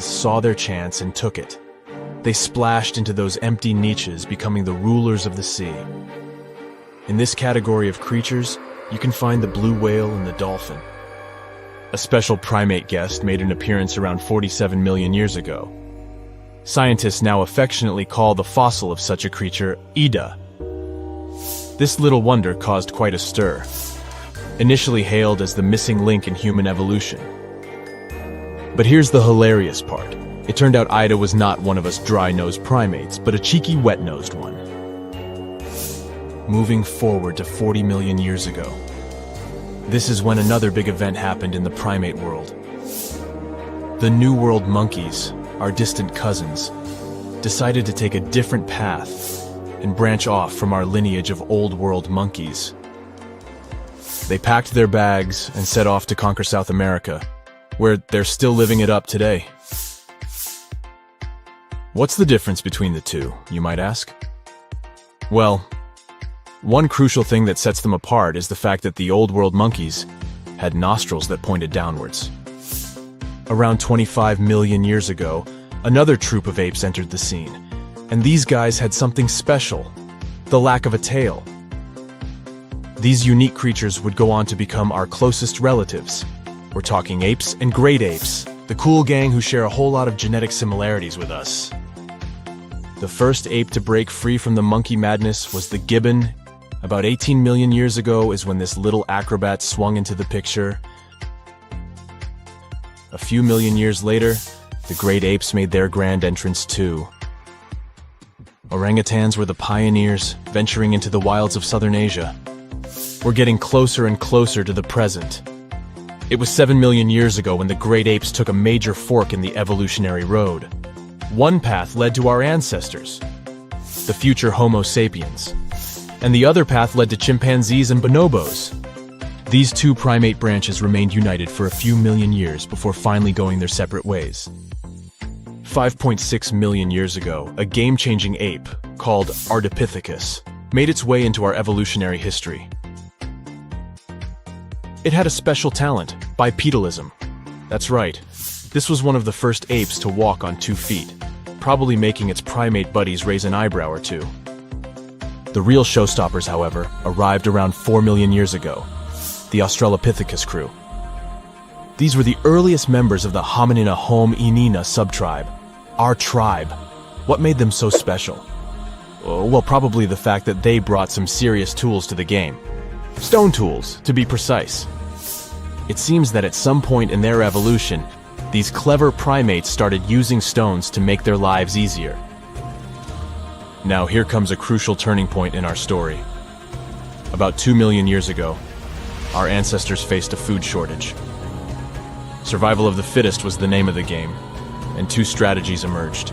saw their chance and took it. They splashed into those empty niches, becoming the rulers of the sea. In this category of creatures, you can find the blue whale and the dolphin. A special primate guest made an appearance around 47 million years ago. Scientists now affectionately call the fossil of such a creature Ida. This little wonder caused quite a stir, initially hailed as the missing link in human evolution. But here's the hilarious part. It turned out Ida was not one of us dry-nosed primates, but a cheeky wet-nosed one. Moving forward to 40 million years ago. This is when another big event happened in the primate world. The New World monkeys, our distant cousins, decided to take a different path and branch off from our lineage of Old World monkeys. They packed their bags and set off to conquer South America, where they're still living it up today. What's the difference between the two, you might ask? Well, one crucial thing that sets them apart is the fact that the Old World monkeys had nostrils that pointed downwards. Around 25 million years ago, another troop of apes entered the scene, and these guys had something special, the lack of a tail. These unique creatures would go on to become our closest relatives. We're talking apes and great apes, the cool gang who share a whole lot of genetic similarities with us. The first ape to break free from the monkey madness was the gibbon. About 18 million years ago is when this little acrobat swung into the picture. A few million years later, the great apes made their grand entrance too. Orangutans were the pioneers, venturing into the wilds of southern Asia. We're getting closer and closer to the present. It was 7 million years ago when the great apes took a major fork in the evolutionary road. One path led to our ancestors, the future Homo sapiens, and the other path led to chimpanzees and bonobos. These two primate branches remained united for a few million years before finally going their separate ways. 5.6 million years ago, a game-changing ape, called Ardipithecus, made its way into our evolutionary history. It had a special talent, bipedalism. That's right, this was one of the first apes to walk on 2 feet, probably making its primate buddies raise an eyebrow or two. The real showstoppers, however, arrived around 4 million years ago, the Australopithecus crew. These were the earliest members of the Hominina hominina subtribe, our tribe. What made them so special? Well, probably the fact that they brought some serious tools to the game. Stone tools, to be precise. It seems that at some point in their evolution, these clever primates started using stones to make their lives easier. Now here comes a crucial turning point in our story. About 2 million years ago, our ancestors faced a food shortage. Survival of the fittest was the name of the game, and 2 strategies emerged.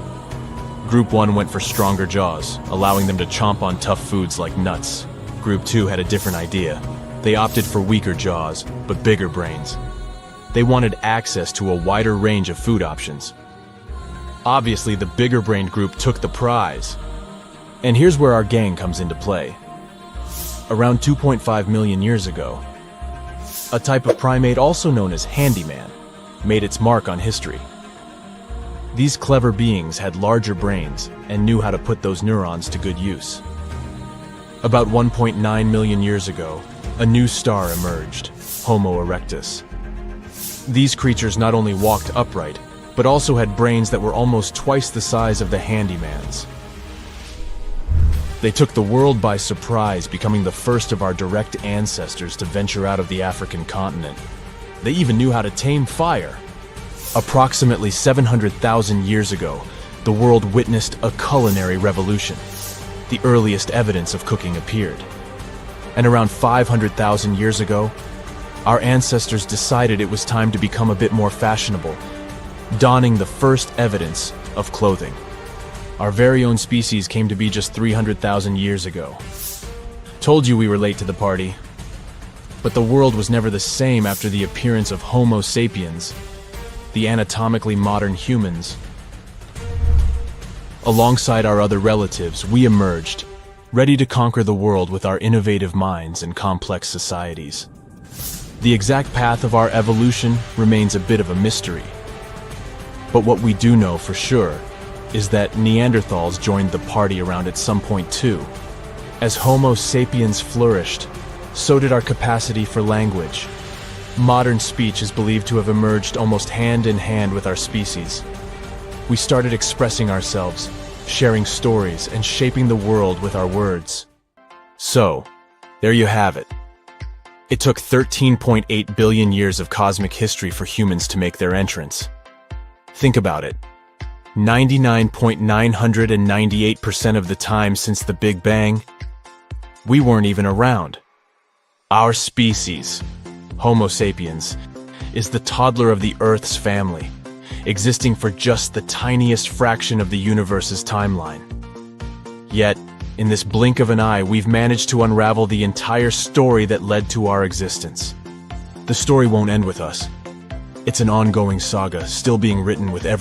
Group 1 went for stronger jaws, allowing them to chomp on tough foods like nuts. Group 2 had a different idea. They opted for weaker jaws, but bigger brains. They wanted access to a wider range of food options. Obviously, the bigger-brained group took the prize. And here's where our gang comes into play. Around 2.5 million years ago, a type of primate also known as handyman made its mark on history. These clever beings had larger brains and knew how to put those neurons to good use. About 1.9 million years ago, a new star emerged, Homo erectus. These creatures not only walked upright, but also had brains that were almost twice the size of the handyman's. They took the world by surprise, becoming the first of our direct ancestors to venture out of the African continent. They even knew how to tame fire. Approximately 700,000 years ago, the world witnessed a culinary revolution. The earliest evidence of cooking appeared. And around 500,000 years ago, our ancestors decided it was time to become a bit more fashionable, donning the first evidence of clothing. Our very own species came to be just 300,000 years ago. Told you we were late to the party. But the world was never the same after the appearance of Homo sapiens, the anatomically modern humans. Alongside our other relatives, we emerged, ready to conquer the world with our innovative minds and complex societies. The exact path of our evolution remains a bit of a mystery. But what we do know for sure is that Neanderthals joined the party around at some point too. As Homo sapiens flourished, so did our capacity for language. Modern speech is believed to have emerged almost hand in hand with our species. We started expressing ourselves, sharing stories, and shaping the world with our words. So, there you have it. It took 13.8 billion years of cosmic history for humans to make their entrance. Think about it. 99.998% of the time since the Big Bang, we weren't even around. Our species, Homo sapiens, is the toddler of the Earth's family, existing for just the tiniest fraction of the universe's timeline. Yet, in this blink of an eye, we've managed to unravel the entire story that led to our existence. The story won't end with us. It's an ongoing saga, still being written with every